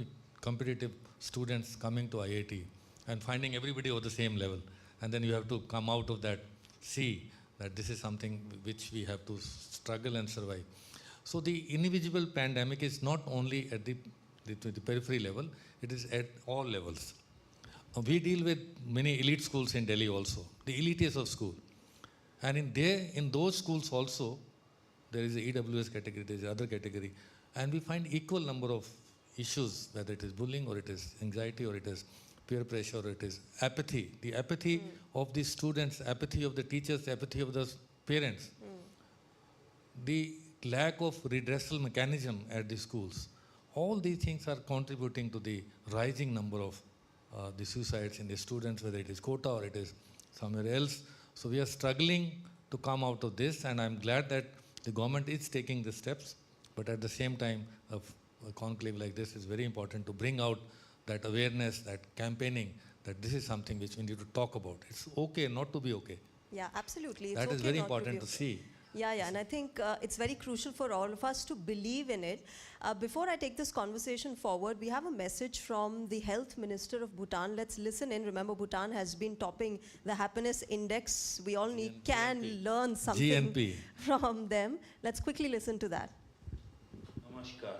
competitive students coming to IIT and finding everybody over the same level. And then you have to come out of that, see that this is something which we have to struggle and survive. So the invisible pandemic is not only at the periphery level, it is at all levels. We deal with many elite schools in Delhi also, the elitiest of school. And in those schools also, there is the EWS category, there is other category. And we find equal number of issues, whether it is bullying or it is anxiety or it is peer pressure or it is apathy. The apathy of the students, apathy of the teachers, apathy of the parents. The lack of redressal mechanism at the schools. All these things are contributing to the rising number of the suicides in the students, whether it is Kota or it is somewhere else. So we are struggling to come out of this, and I'm glad that the government is taking the steps, but at the same time, a conclave like this is very important to bring out that awareness, that campaigning, that this is something which we need to talk about. It's okay not to be okay. Yeah, absolutely. It's That is okay very not important be to okay. see. Yeah, and I think it's very crucial for all of us to believe in it. Before I take this conversation forward, we have a message from the Health Minister of Bhutan. Let's listen in. Remember, Bhutan has been topping the happiness index. We all can learn something GNP. from them. Let's quickly listen to that. Namaskar.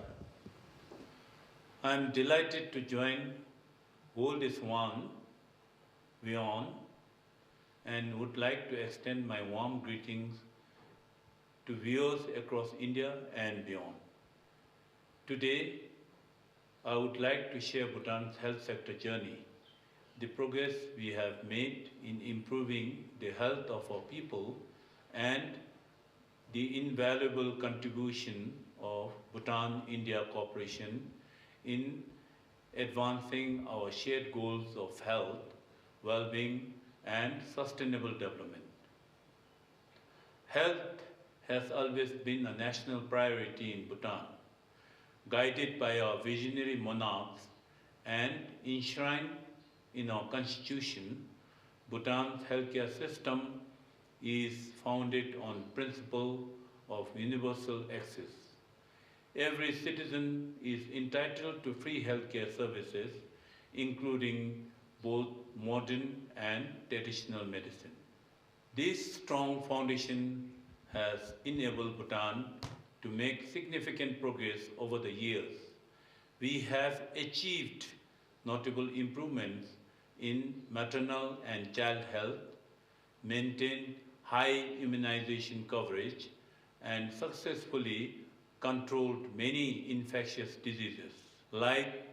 I am delighted to join World is One, WION, and would like to extend my warm greetings to viewers across India and beyond. Today, I would like to share Bhutan's health sector journey, the progress we have made in improving the health of our people, and the invaluable contribution of Bhutan-India cooperation in advancing our shared goals of health, well-being, and sustainable development. Health has always been a national priority in Bhutan, guided by our visionary monarchs and enshrined in our constitution. Bhutan's healthcare system is founded on principle of universal access. Every citizen is entitled to free healthcare services, including both modern and traditional medicine. This strong foundation has enabled Bhutan to make significant progress over the years. We have achieved notable improvements in maternal and child health, maintained high immunization coverage, and successfully controlled many infectious diseases. Like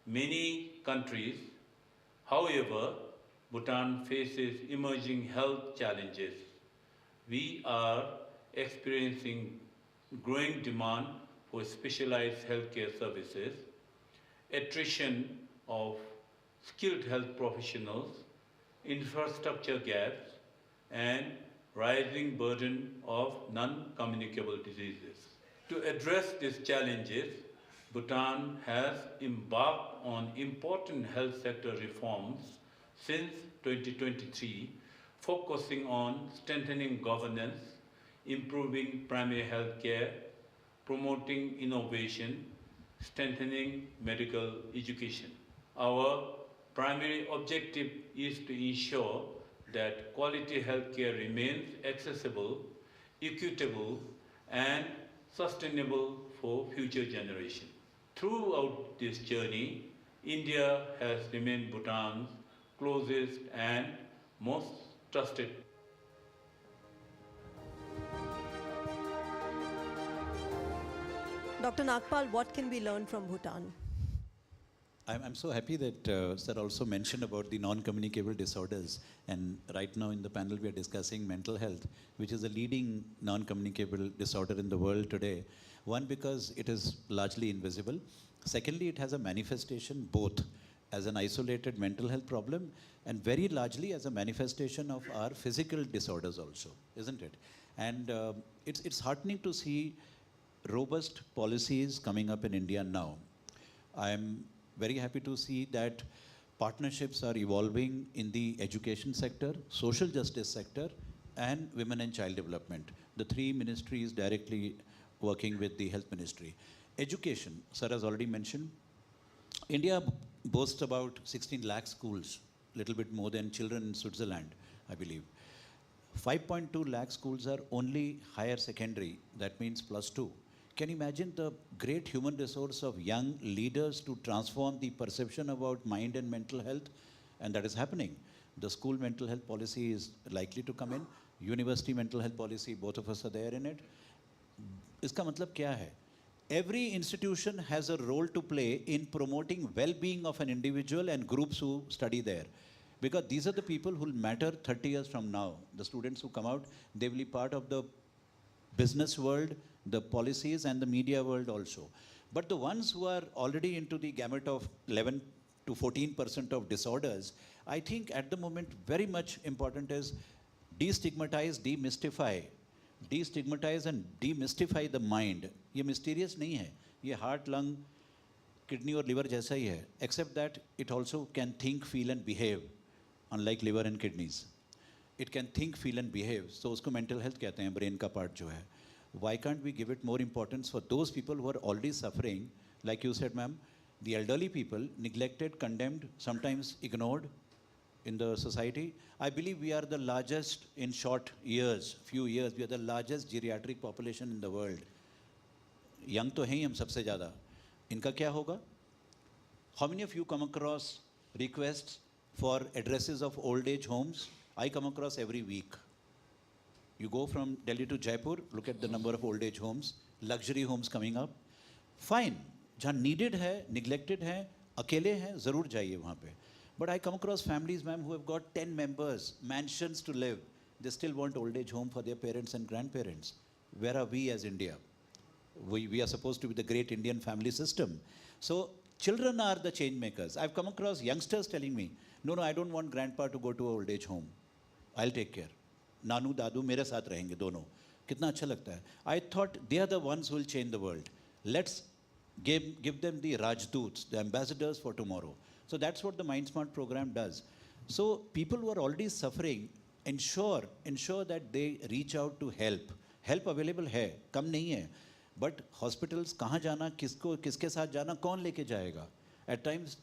many countries, however, Bhutan faces emerging health challenges. We are experiencing growing demand for specialized healthcare services, attrition of skilled health professionals, infrastructure gaps, and rising burden of non-communicable diseases. To address these challenges, Bhutan has embarked on important health sector reforms since 2023, focusing on strengthening governance, improving primary health care, promoting innovation, strengthening medical education. Our primary objective is to ensure that quality health care remains accessible, equitable, and sustainable for future generations. Throughout this journey, India has remained Bhutan's closest and most trusted. Dr. Nagpal, what can we learn from Bhutan? I'm so happy that Sir also mentioned about the non-communicable disorders. And right now in the panel we are discussing mental health, which is the leading non-communicable disorder in the world today. One, because it is largely invisible. Secondly, it has a manifestation both as an isolated mental health problem and very largely as a manifestation of our physical disorders also, isn't it? And it's heartening to see robust policies coming up in India now. I'm very happy to see that partnerships are evolving in the education sector, social justice sector, and women and child development. The three ministries directly working with the health ministry. Education, Sir has already mentioned. India boasts about 16 lakh schools, little bit more than children in Switzerland, I believe. 5.2 lakh schools are only higher secondary, that means +2. Can you imagine the great human resource of young leaders to transform the perception about mind and mental health? And that is happening. The school mental health policy is likely to come in. University mental health policy, both of us are there in it. Iska matlab kya hai? Every institution has a role to play in promoting well-being of an individual and groups who study there. Because these are the people who will matter 30 years from now. The students who come out, they will be part of the business world, the policies and the media world also. But the ones who are already into the gamut of 11 to 14% of disorders, I think at the moment very much important is destigmatize, demystify. Destigmatize and demystify the mind. ये mysterious नहीं है. ये heart, lung, kidney और liver जैसा ही है. Except that it also can think, feel and behave. Unlike liver and kidneys. It can think, feel and behave. So उसको mental health कहते हैं, brain का part जो है. Why can't we give it more importance for those people who are already suffering, like you said, ma'am, the elderly people, neglected, condemned, sometimes ignored in the society. I believe we are the largest in short years, few years, we are the largest geriatric population in the world. Young तो हैं ही हम सबसे ज़्यादा. इनका क्या होगा? How many of you come across requests for addresses of old age homes? I come across every week. You go from Delhi to Jaipur, look at the number of old age homes, luxury homes coming up. Fine, जहाँ needed है, neglected है, अकेले हैं, ज़रूर जाइए वहाँ पे. But I come across families, ma'am, who have got 10 members, mansions to live. They still want old age home for their parents and grandparents. Where are we as India? We are supposed to be the great Indian family system. So children are the change makers. I've come across youngsters telling me, no, I don't want grandpa to go to an old age home. I'll take care. Nanu, Dadu, मेरे साथ रहेंगे दोनों. कितना अच्छा लगता है. I thought they are the ones who will change the world. Let's give them the Rajduts, the ambassadors for tomorrow. So that's what the Mind Smart program does. So people who are already suffering, ensure that they reach out to help. Help available है, कम नहीं है. But hospitals कहाँ जाना, किसके साथ जाना, कौन लेके जाएगा? At times,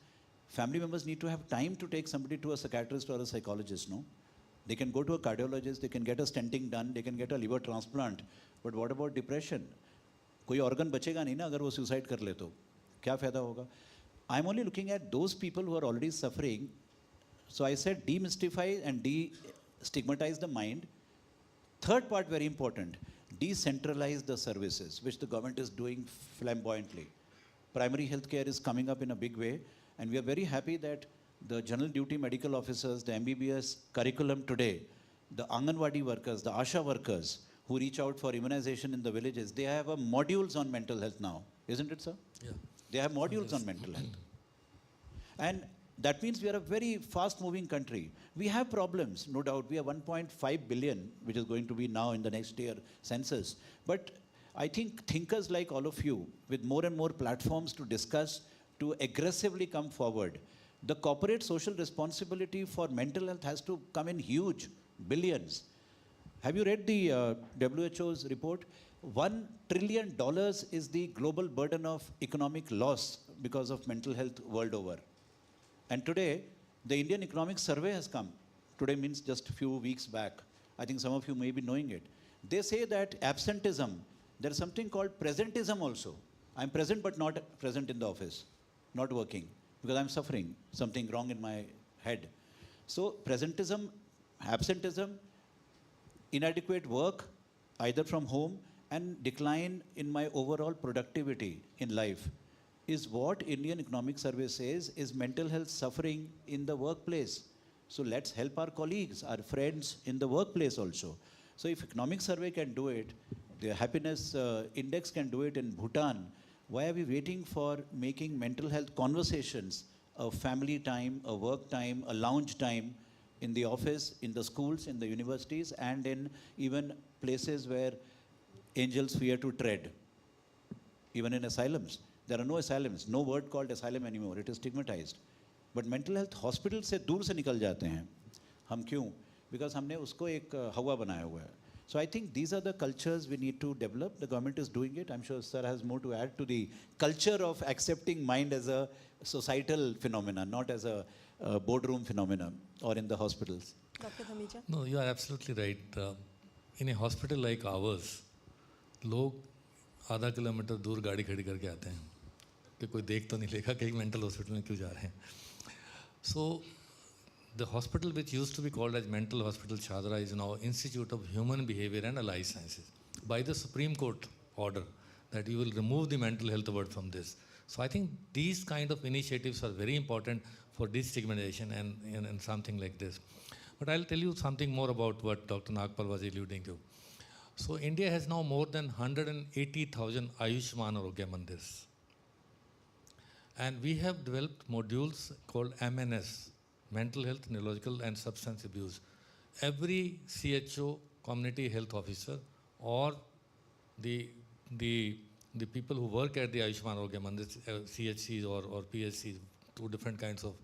family members need to have time to take somebody to a psychiatrist or a psychologist, no? They can go to a cardiologist, they can get a stenting done, they can get a liver transplant. But what about depression? कोई organ बचेगा नहीं ना अगर वो suicide कर ले तो. क्या फ़ायदा होगा? I'm only looking at those people who are already suffering. So I said demystify and destigmatize the mind. Third part, very important, decentralize the services, which the government is doing flamboyantly. Primary health care is coming up in a big way, and we are very happy that the general duty medical officers, the MBBS curriculum today, the Anganwadi workers, the ASHA workers who reach out for immunization in the villages, they have modules on mental health now, isn't it, sir? Yeah. They have modules on mental health. And that means we are a very fast-moving country. We have problems, no doubt. We have 1.5 billion, which is going to be now in the next year census. But I think thinkers like all of you, with more and more platforms to discuss, to aggressively come forward, the corporate social responsibility for mental health has to come in huge, billions. Have you read the WHO's report? $1 trillion is the global burden of economic loss because of mental health world over. And today, the Indian Economic Survey has come. Today means just a few weeks back. I think some of you may be knowing it. They say that absenteeism, there is something called presentism also. I'm present but not present in the office, not working, because I'm suffering something wrong in my head. So presentism, absenteeism, inadequate work, either from home, and decline in my overall productivity in life is what Indian Economic Survey says is mental health suffering in the workplace. So let's help our colleagues, our friends in the workplace also. So if Economic Survey can do it, the happiness index can do it in Bhutan, why are we waiting for making mental health conversations a family time, a work time, a lounge time in the office, in the schools, in the universities, and in even places where angels fear to tread, even in asylums. There are no asylums, no word called asylum anymore, it is stigmatized. But mental health hospital से दूर से निकल जाते हैं. हम क्यों? Because हमने उसको एक हवा बनाया हुआ है. So I think these are the cultures we need to develop. The government is doing it. I'm sure Sir has more to add to the culture of accepting mind as a societal phenomenon, not as a boardroom phenomenon or in the hospitals. Dr. Dhamija? No, you are absolutely right. In a hospital like ours, लोग आधा kilometre दूर गाड़ी खड़ी करके आते हैं कि कोई देख तो नहीं लेगा कि एक मेंटल हॉस्पिटल में क्यों जा रहे हैं. So the hospital which used to be called as Mental Hospital Chadra is now Institute of Human Behavior and Allied Sciences by the Supreme Court order that you will remove the mental health word from this. So I think these kind of initiatives are very important for destigmatization and something like this. But I'll tell you something more about what Dr. Nagpal was alluding to. So India has now more than 180,000 Ayushman Arogya Mandirs. And we have developed modules called MNS, Mental Health, Neurological and Substance Abuse. Every CHO, community health officer, or the people who work at the Ayushman Arogya Mandirs, CHCs or PHCs, two different kinds of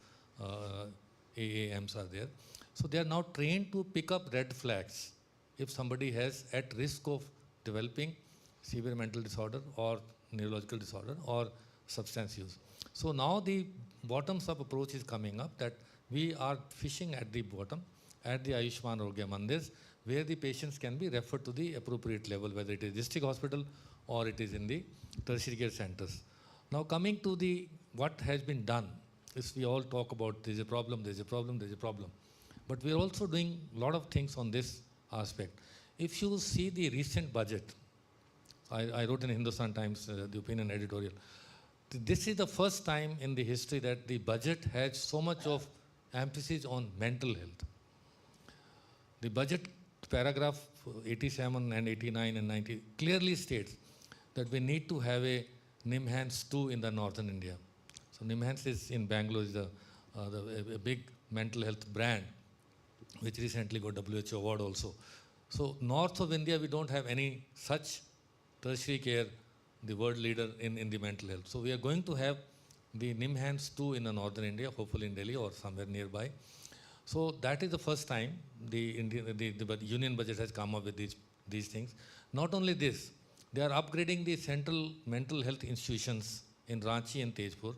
AAMs are there. So they are now trained to pick up red flags if somebody has at risk of developing severe mental disorder or neurological disorder or substance use. So now the bottoms-up approach is coming up that we are fishing at the bottom, at the Ayushman Arogya Mandirs, where the patients can be referred to the appropriate level, whether it is district hospital or it is in the tertiary care centers. Now coming to the what has been done, is we all talk about there's a problem, there's a problem, there's a problem. But we are also doing a lot of things on this aspect. If you see the recent budget, I wrote in Hindustan Times, the opinion editorial, this is the first time in the history that the budget has so much of emphasis on mental health. The budget paragraph 87 and 89 and 90 clearly states that we need to have a NIMHANS 2 in the northern India. So NIMHANS is in Bangalore, is a big mental health brand, which recently got WHO award also. So north of India, we don't have any such tertiary care, the world leader in the mental health. So we are going to have the NIMHANS 2 in the northern India, hopefully in Delhi or somewhere nearby. So that is the first time the union budget has come up with these things. Not only this, they are upgrading the central mental health institutions in Ranchi and Tezpur.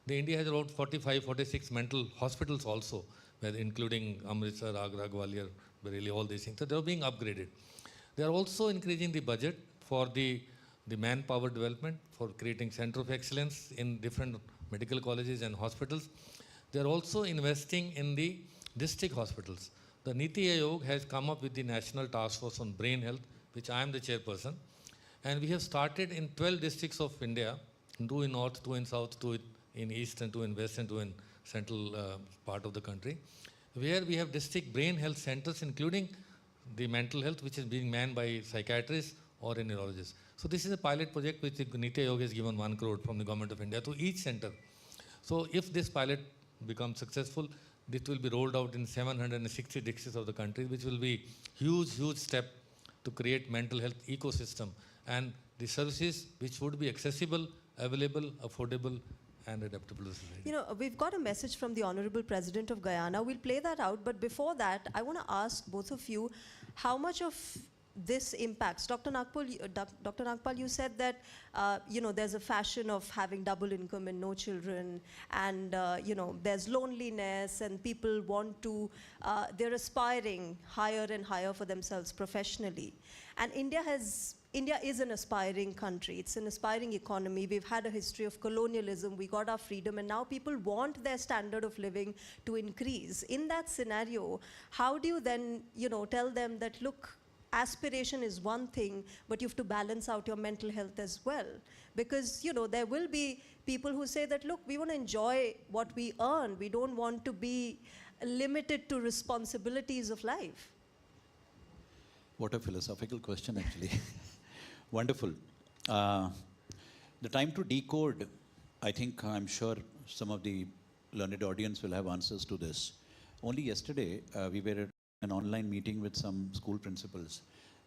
India has around 45, 46 mental hospitals also, including Amritsar, Agra, Gwalior, Bareilly, all these things. So they are being upgraded. They are also increasing the budget for the manpower development, for creating center of excellence in different medical colleges and hospitals. They are also investing in the district hospitals. The Niti Aayog has come up with the National Task Force on Brain Health, which I am the chairperson. And we have started in 12 districts of India, 2 in north, 2 in south, 2 in east, and 2 in west, and 2 in central part of the country, where we have district brain health centers, including the mental health, which is being manned by psychiatrists or a neurologist. So this is a pilot project which the Niti Aayog has given 1 crore from the government of India to each center. So if this pilot becomes successful, this will be rolled out in 760 districts of the country, which will be huge step to create mental health ecosystem and the services which would be accessible, available, affordable, and adaptable to society. You know, we've got a message from the Honorable President of Guyana. We'll play that out, but before that, I want to ask both of you how much of this impacts. Dr. Nagpal, you said that, you know, there's a fashion of having double income and no children, and, you know, there's loneliness, and people want to, they're aspiring higher and higher for themselves professionally. And India is an aspiring country. It's an aspiring economy. We've had a history of colonialism. We got our freedom, and now people want their standard of living to increase. In that scenario, how do you then, you know, tell them that, look, aspiration is one thing, but you have to balance out your mental health as well. Because, you know, there will be people who say that, look, we want to enjoy what we earn. We don't want to be limited to responsibilities of life. What a philosophical question, actually. Wonderful. The time to decode, I think, I'm sure some of the learned audience will have answers to this. Only yesterday, we were at an online meeting with some school principals,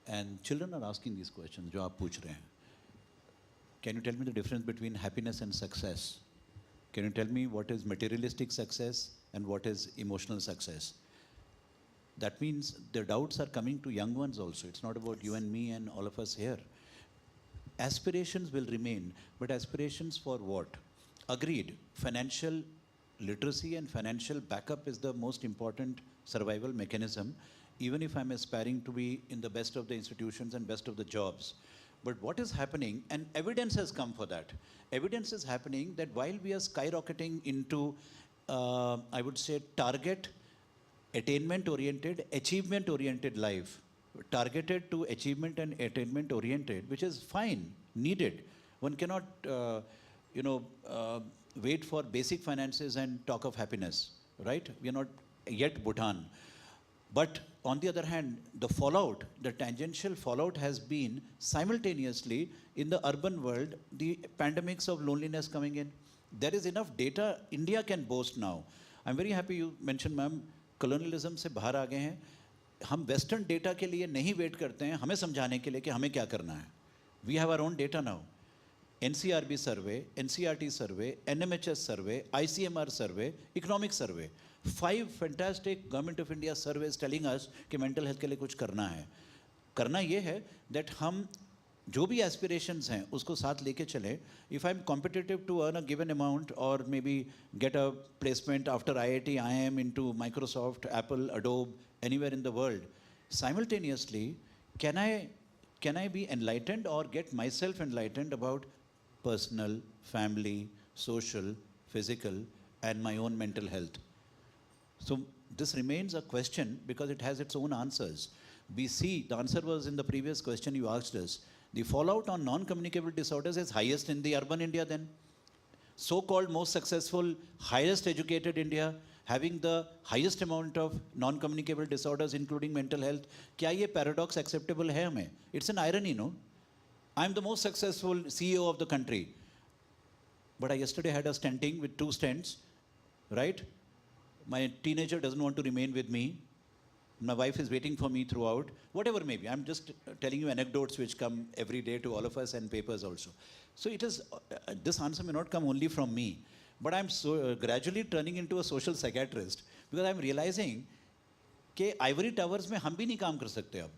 and children are asking these questions, jo aap pooch rahe hain. Can you tell me the difference between happiness and success? Can you tell me what is materialistic success and what is emotional success? That means the doubts are coming to young ones also. It's not about you and me and all of us here. Aspirations will remain, but aspirations for what? Agreed, financial literacy and financial backup is the most important survival mechanism, even if I'm aspiring to be in the best of the institutions and best of the jobs. But what is happening, and evidence has come for that. Evidence is happening that while we are skyrocketing into, I would say, target, attainment-oriented, achievement-oriented life, targeted to achievement and attainment-oriented, which is fine, needed. One cannot, wait for basic finances and talk of happiness, right? We are not yet Bhutan. But on the other hand, the fallout, the tangential fallout has been simultaneously in the urban world, the pandemics of loneliness coming in. There is enough data India can boast now. I'm very happy you mentioned, ma'am, colonialism से बाहर आ गए हैं. हम western data के लिए नहीं wait करते हैं हमें समझाने के लिए कि हमें क्या करना है. We have our own data now. NCRB survey, NCRT survey, NMHS survey, ICMR survey, economic survey. 5 fantastic Government of India surveys telling us कि mental health के लिए कुछ करना है. करना ये है that हम जो भी aspirations हैं उसको साथ लेके चलें. If I'm competitive to earn a given amount or maybe get a placement after IIT, IIM into Microsoft, Apple, Adobe, anywhere in the world, simultaneously, can I be enlightened or get myself enlightened about personal, family, social, physical, and my own mental health? So this remains a question because it has its own answers. We see, the answer was in the previous question you asked us, the fallout on non-communicable disorders is highest in the urban India then. So-called most successful, highest educated India, having the highest amount of non-communicable disorders including mental health. क्या ये paradox acceptable है हमें? It's an irony, no? I'm the most successful CEO of the country. But I yesterday had a stenting with 2 stents, right? My teenager doesn't want to remain with me. My wife is waiting for me throughout. Whatever may be. I'm just telling you anecdotes which come every day to all of us and papers also. So it is, this answer may not come only from me. But I'm so gradually turning into a social psychiatrist because I'm realizing कि ivory towers में हम भी नहीं काम कर सकते अब.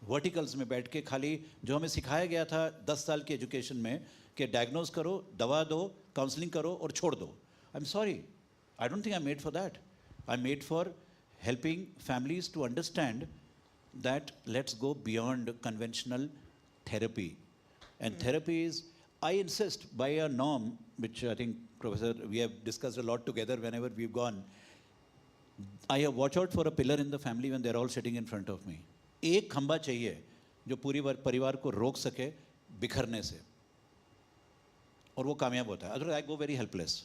Verticals में बैठ के खाली जो हमें सिखाया गया था 10 साल की एजुकेशन में कि diagnose करो, दवा दो, counseling करो और छोड़ दो. I'm sorry. I don't think I'm made for that. I'm made for helping families to understand that let's go beyond conventional therapy. And therapy is, I insist, by a norm, which I think, Professor, we have discussed a lot together whenever we've gone. I have watch out for a pillar in the family when they're all sitting in front of me. एक खंबा चाहिए जो पूरी परिवार को रोक सके बिखरने से. और वो कामयाब होता है. Otherwise I go very helpless.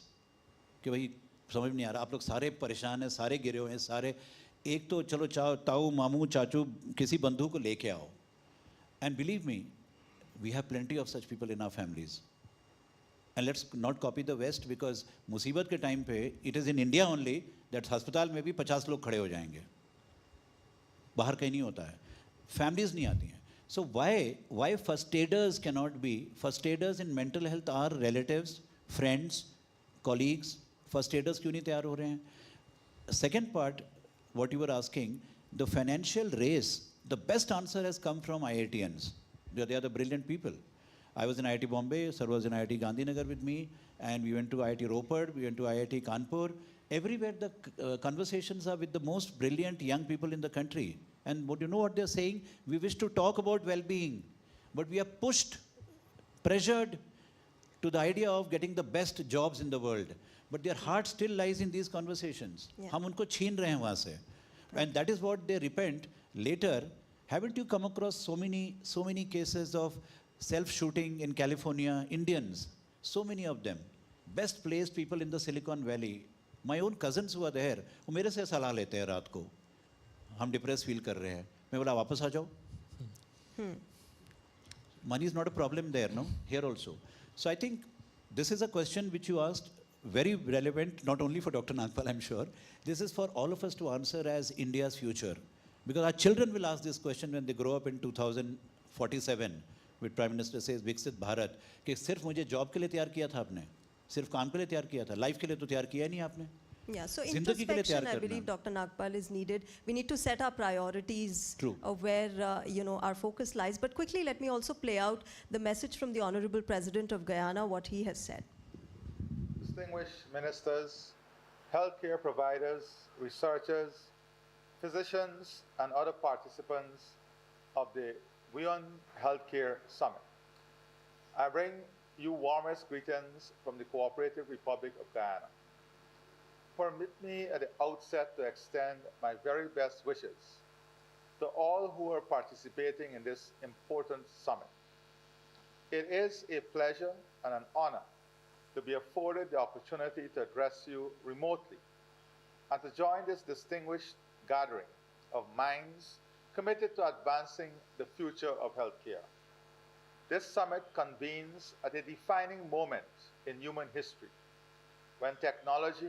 कि भाई समझ नहीं आ रहा आप लोग सारे परेशान हैं सारे गिरे हुए हैं सारे एक तो चलो ताऊ मामू चाचू किसी बंधु को लेके आओ. And believe me, we have plenty of such people in our families. And let's not copy the West because मुसीबत के टाइम पे it is in India only that अस्पताल में भी 50 लोग खड़े हो जाएंगे. बाहर कहीं नहीं होता है. Families नहीं आती हैं. So why first aiders cannot be? First aiders in mental health are relatives, friends, colleagues. First aiders क्यों नहीं तैयार हो रहे हैं? Second part, what you were asking, the financial race, the best answer has come from IITians. They are the brilliant people. I was in IIT Bombay, sir was in IIT Gandhinagar with me, and we went to IIT Ropar, we went to IIT Kanpur. Everywhere the conversations are with the most brilliant young people in the country. And what you know what they're saying? We wish to talk about well-being, but we are pushed, pressured to the idea of getting the best jobs in the world. But their heart still lies in these conversations. हम उनको छीन रहे हैं वहाँ से. And that is what they repent later Haven't you come across so many cases of self-shooting in California, Indians, so many of them, best placed people in the Silicon Valley. My own cousins who are there, वो मेरे से सलाह लेते हैं रात को, हम depressed feel कर रहे हैं, मैं बोला वापस आ जाओ. Money is not a problem there, no? Here also. So I think this is a question which you asked, very relevant, not only for Dr. Nagpal, I'm sure. This is for all of us to answer as India's future. Because our children will ask this question when they grow up in 2047, with Prime Minister says, Viksit Bharat, कि सिर्फ मुझे job के लिए तैयार किया था आपने, सिर्फ काम के लिए तैयार किया था, लाइफ के लिए तो तैयार किया नहीं आपने. Yeah, so introspection, I believe, Dr. Nagpal, is needed. We need to set our priorities of where our focus lies. But quickly, let me also play out the message from the Honorable President of Guyana, what he has said. Distinguished ministers, healthcare providers, researchers, physicians, and other participants of the WION Healthcare Summit. I bring you warmest greetings from the Cooperative Republic of Guyana. Permit me at the outset to extend my very best wishes to all who are participating in this important summit. It is a pleasure and an honor to be afforded the opportunity to address you remotely and to join this distinguished gathering of minds committed to advancing the future of healthcare. This summit convenes at a defining moment in human history when technology,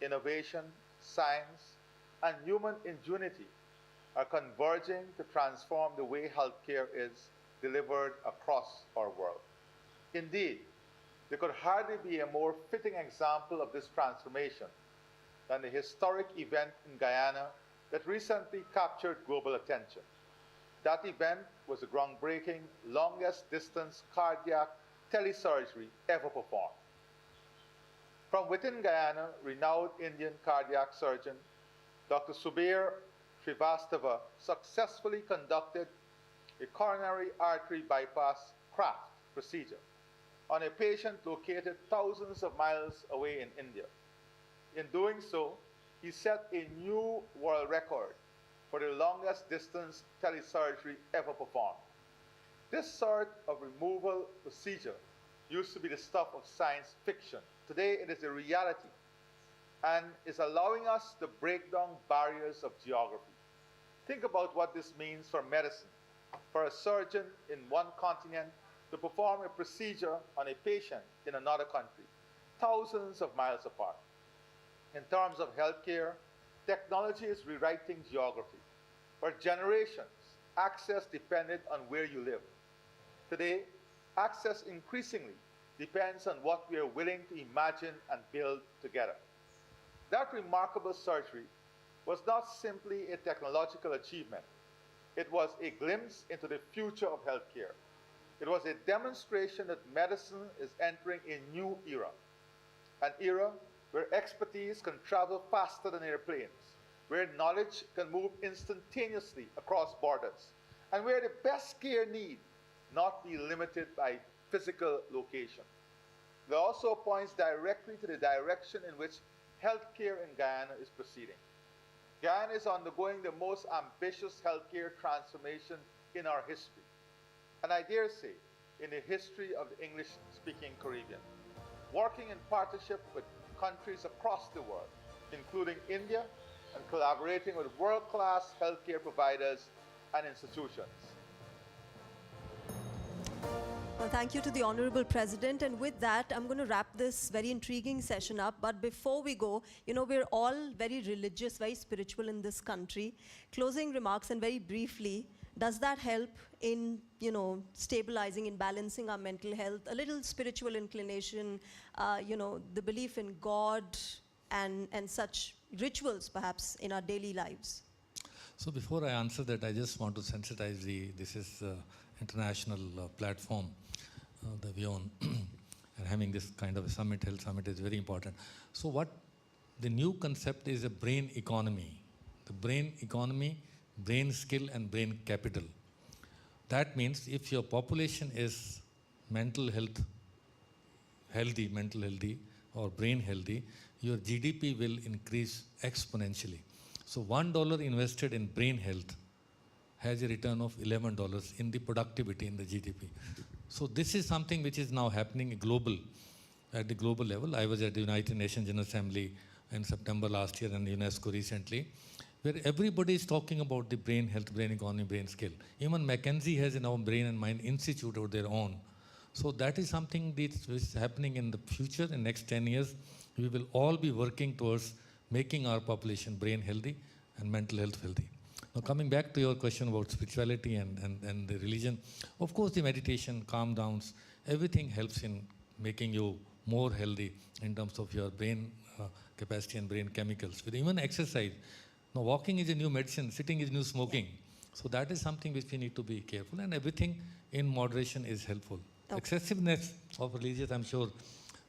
innovation, science, and human ingenuity are converging to transform the way healthcare is delivered across our world. Indeed, there could hardly be a more fitting example of this transformation than the historic event in Guyana that recently captured global attention. That event was the groundbreaking, longest distance cardiac telesurgery ever performed. From within Guyana, renowned Indian cardiac surgeon Dr. Subir Srivastava successfully conducted a coronary artery bypass craft procedure on a patient located thousands of miles away in India. In doing so, he set a new world record for the longest distance telesurgery ever performed. This sort of removal procedure used to be the stuff of science fiction. Today it is a reality and is allowing us to break down barriers of geography. Think about what this means for medicine, for a surgeon in one continent to perform a procedure on a patient in another country, thousands of miles apart. In terms of healthcare, technology is rewriting geography. For generations, access depended on where you live. Today, access increasingly depends on what we are willing to imagine and build together. That remarkable surgery was not simply a technological achievement. It was a glimpse into the future of healthcare. It was a demonstration that medicine is entering a new era, an era where expertise can travel faster than airplanes, where knowledge can move instantaneously across borders, and where the best care need not be limited by physical location. It also points directly to the direction in which healthcare in Guyana is proceeding. Guyana is undergoing the most ambitious healthcare transformation in our history, and I dare say, in the history of the English-speaking Caribbean, working in partnership with countries across the world, including India, and collaborating with world-class healthcare providers and institutions. Well, thank you to the Honorable President. And with that, I'm going to wrap this very intriguing session up. But before we go, we're all very religious, very spiritual in this country. Closing remarks, and very briefly, does that help in, stabilizing and balancing our mental health? A little spiritual inclination, the belief in God and such rituals, perhaps, in our daily lives. So before I answer that, I just want to sensitize this is international platform, the WION, and having this kind of a health summit is very important. So what the new concept is a brain economy. The brain economy, brain skill and brain capital. That means if your population is mental healthy or brain healthy, your GDP will increase exponentially. So $1 invested in brain health has a return of $11 in the productivity in the GDP. So this is something which is now happening global, at the global level. I was at the United Nations General Assembly in September last year and UNESCO recently, where everybody is talking about the brain health, brain economy, brain skill. Even McKinsey has now Brain and Mind Institute of their own. So that is something that is happening in the future. In the next 10 years, we will all be working towards making our population brain healthy and mental health healthy. Now coming back to your question about spirituality and the religion, of course the meditation, calm downs, everything helps in making you more healthy in terms of your brain capacity and brain chemicals. With even exercise, now walking is a new medicine, sitting is new smoking. So that is something which we need to be careful, and everything in moderation is helpful. Okay. Excessiveness of religious, I'm sure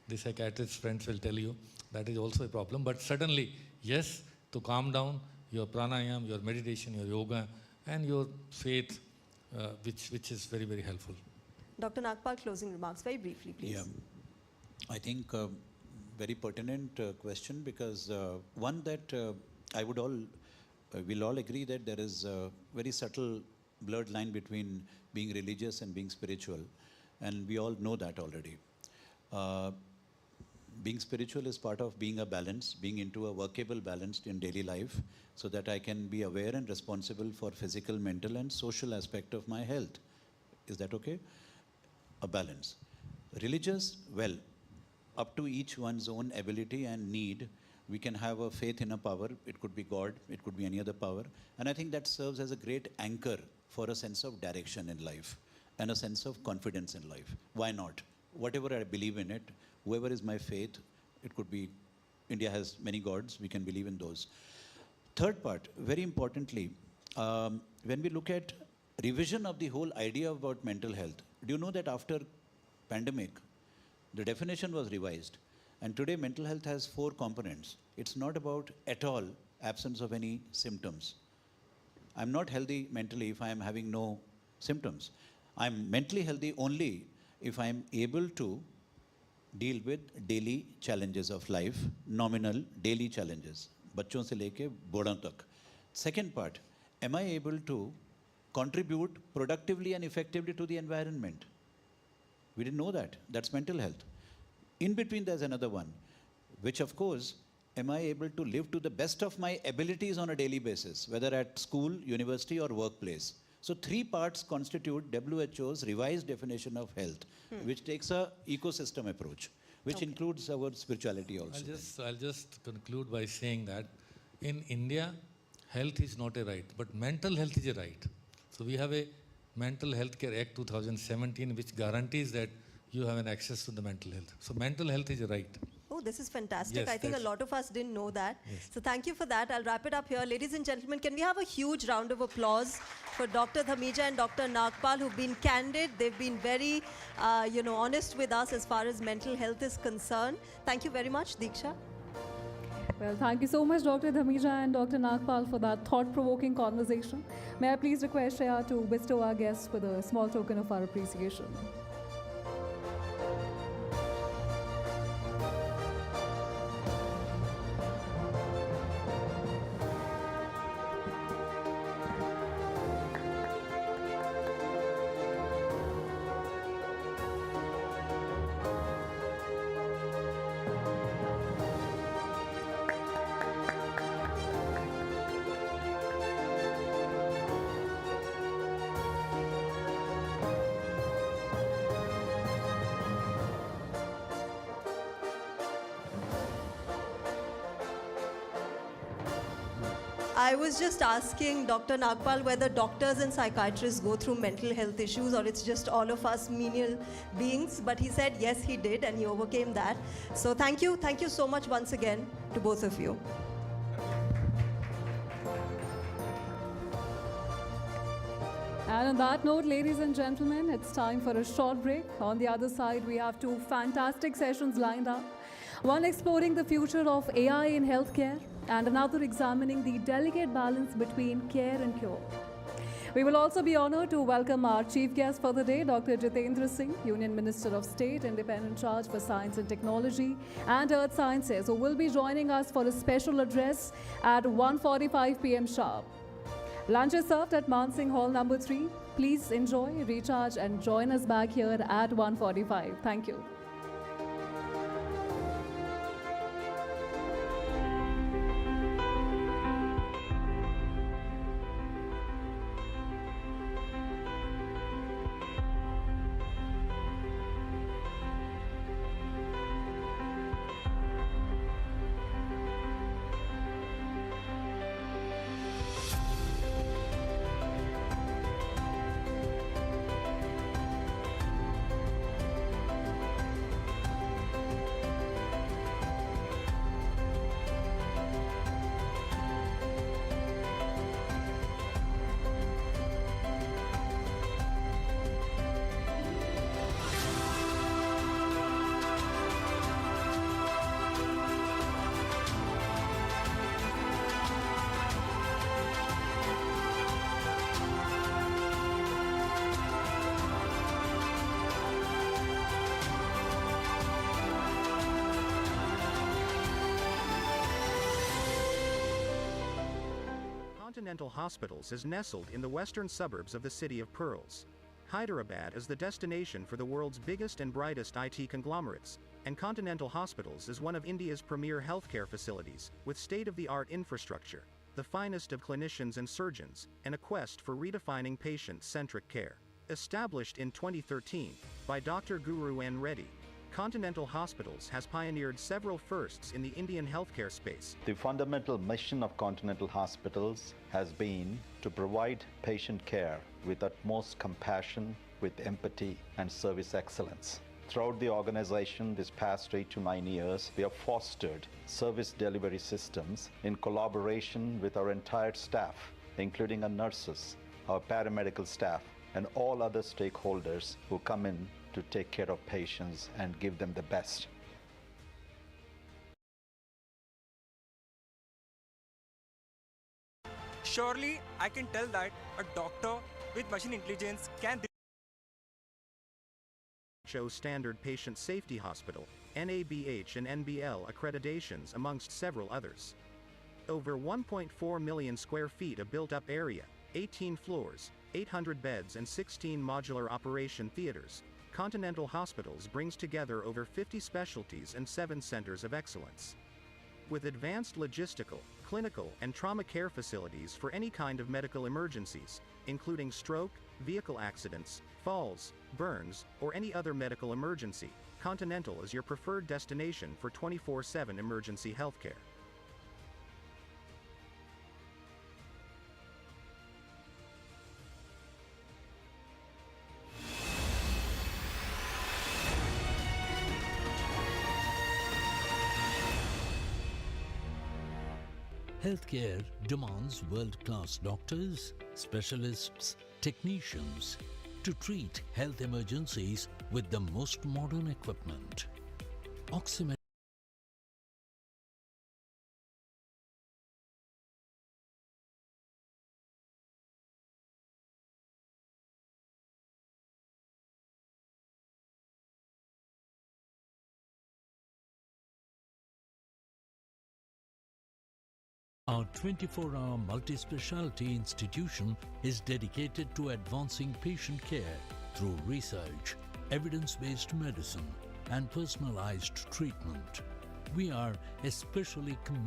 the psychiatrist friends will tell you, that is also a problem. But certainly, yes, to calm down, your pranayam, your meditation, your yoga, and your faith, which is very, very helpful. Dr. Nagpal, closing remarks, very briefly, please. Yeah, I think very pertinent question, because one that we'll all agree that there is a very subtle blurred line between being religious and being spiritual, and we all know that already. Being spiritual is part of being a balance, being into a workable balance in daily life, so that I can be aware and responsible for physical, mental, and social aspect of my health. Is that okay? A balance. Religious, well, up to each one's own ability and need, we can have a faith in a power. It could be God, it could be any other power. And I think that serves as a great anchor for a sense of direction in life and a sense of confidence in life. Why not? Whatever I believe in it, whoever is my faith, it could be, India has many gods, we can believe in those. Third part, very importantly, when we look at revision of the whole idea about mental health, do you know that after pandemic, the definition was revised, and today mental health has 4 components. It's not about at all absence of any symptoms. I'm not healthy mentally if I am having no symptoms. I'm mentally healthy only if I'm able to deal with daily challenges of life, nominal daily challenges, बच्चों से लेके बड़ों तक. Second part, am I able to contribute productively and effectively to the environment? We didn't know that. That's mental health. In between, there's another one, which of course, am I able to live to the best of my abilities on a daily basis, whether at school, university, or workplace? So 3 parts constitute WHO's revised definition of health, which takes a ecosystem approach, which includes our spirituality also. I'll just conclude by saying that in India, health is not a right, but mental health is a right. So we have a Mental Health Care Act 2017, which guarantees that you have an access to the mental health. So mental health is a right. Oh, this is fantastic. Yes, I think a lot of us didn't know that. Yes. So thank you for that. I'll wrap it up here. Ladies and gentlemen, can we have a huge round of applause for Dr. Dhamija and Dr. Nagpal, who've been candid. They've been very, honest with us as far as mental health is concerned. Thank you very much, Diksha. Well, thank you so much, Dr. Dhamija and Dr. Nagpal, for that thought-provoking conversation. May I please request Shreya to bestow our guests with a small token of our appreciation. I was just asking Dr. Nagpal whether doctors and psychiatrists go through mental health issues or it's just all of us menial beings, but he said yes, he did, and he overcame that. So thank you so much once again to both of you. And on that note, ladies and gentlemen, it's time for a short break. On the other side, we have 2 fantastic sessions lined up. One exploring the future of AI in healthcare, and another examining the delicate balance between care and cure. We will also be honored to welcome our chief guest for the day, Dr. Jitendra Singh, Union Minister of State, Independent Charge for Science and Technology and Earth Sciences, who will be joining us for a special address at 1:45 p.m. sharp. Lunch is served at Mansingh Hall number 3. Please enjoy, recharge and join us back here at 1:45. Thank you. Continental Hospitals is nestled in the western suburbs of the city of Pearls. Hyderabad is the destination for the world's biggest and brightest IT conglomerates, and Continental Hospitals is one of India's premier healthcare facilities, with state-of-the-art infrastructure, the finest of clinicians and surgeons, and a quest for redefining patient-centric care. Established in 2013 by Dr. Guru N. Reddy, Continental Hospitals has pioneered several firsts in the Indian healthcare space. The fundamental mission of Continental Hospitals has been to provide patient care with utmost compassion, with empathy and service excellence. Throughout the organization this past 8 to 9 years, we have fostered service delivery systems in collaboration with our entire staff, including our nurses, our paramedical staff, and all other stakeholders who come in to take care of patients and give them the best. Surely, I can tell that a doctor with machine intelligence can WHO Standard Patient Safety Hospital, NABH and NBL accreditations amongst several others. Over 1.4 million square feet of built-up area, 18 floors, 800 beds and 16 modular operation theaters, Continental Hospitals brings together over 50 specialties and 7 centers of excellence. With advanced logistical, clinical, and trauma care facilities for any kind of medical emergencies, including stroke, vehicle accidents, falls, burns, or any other medical emergency, Continental is your preferred destination for 24/7 emergency healthcare. Healthcare demands world-class doctors, specialists, technicians to treat health emergencies with the most modern equipment. Oximeter Our 24-hour multi-specialty institution is dedicated to advancing patient care through research, evidence-based medicine, and personalized treatment. We are especially committed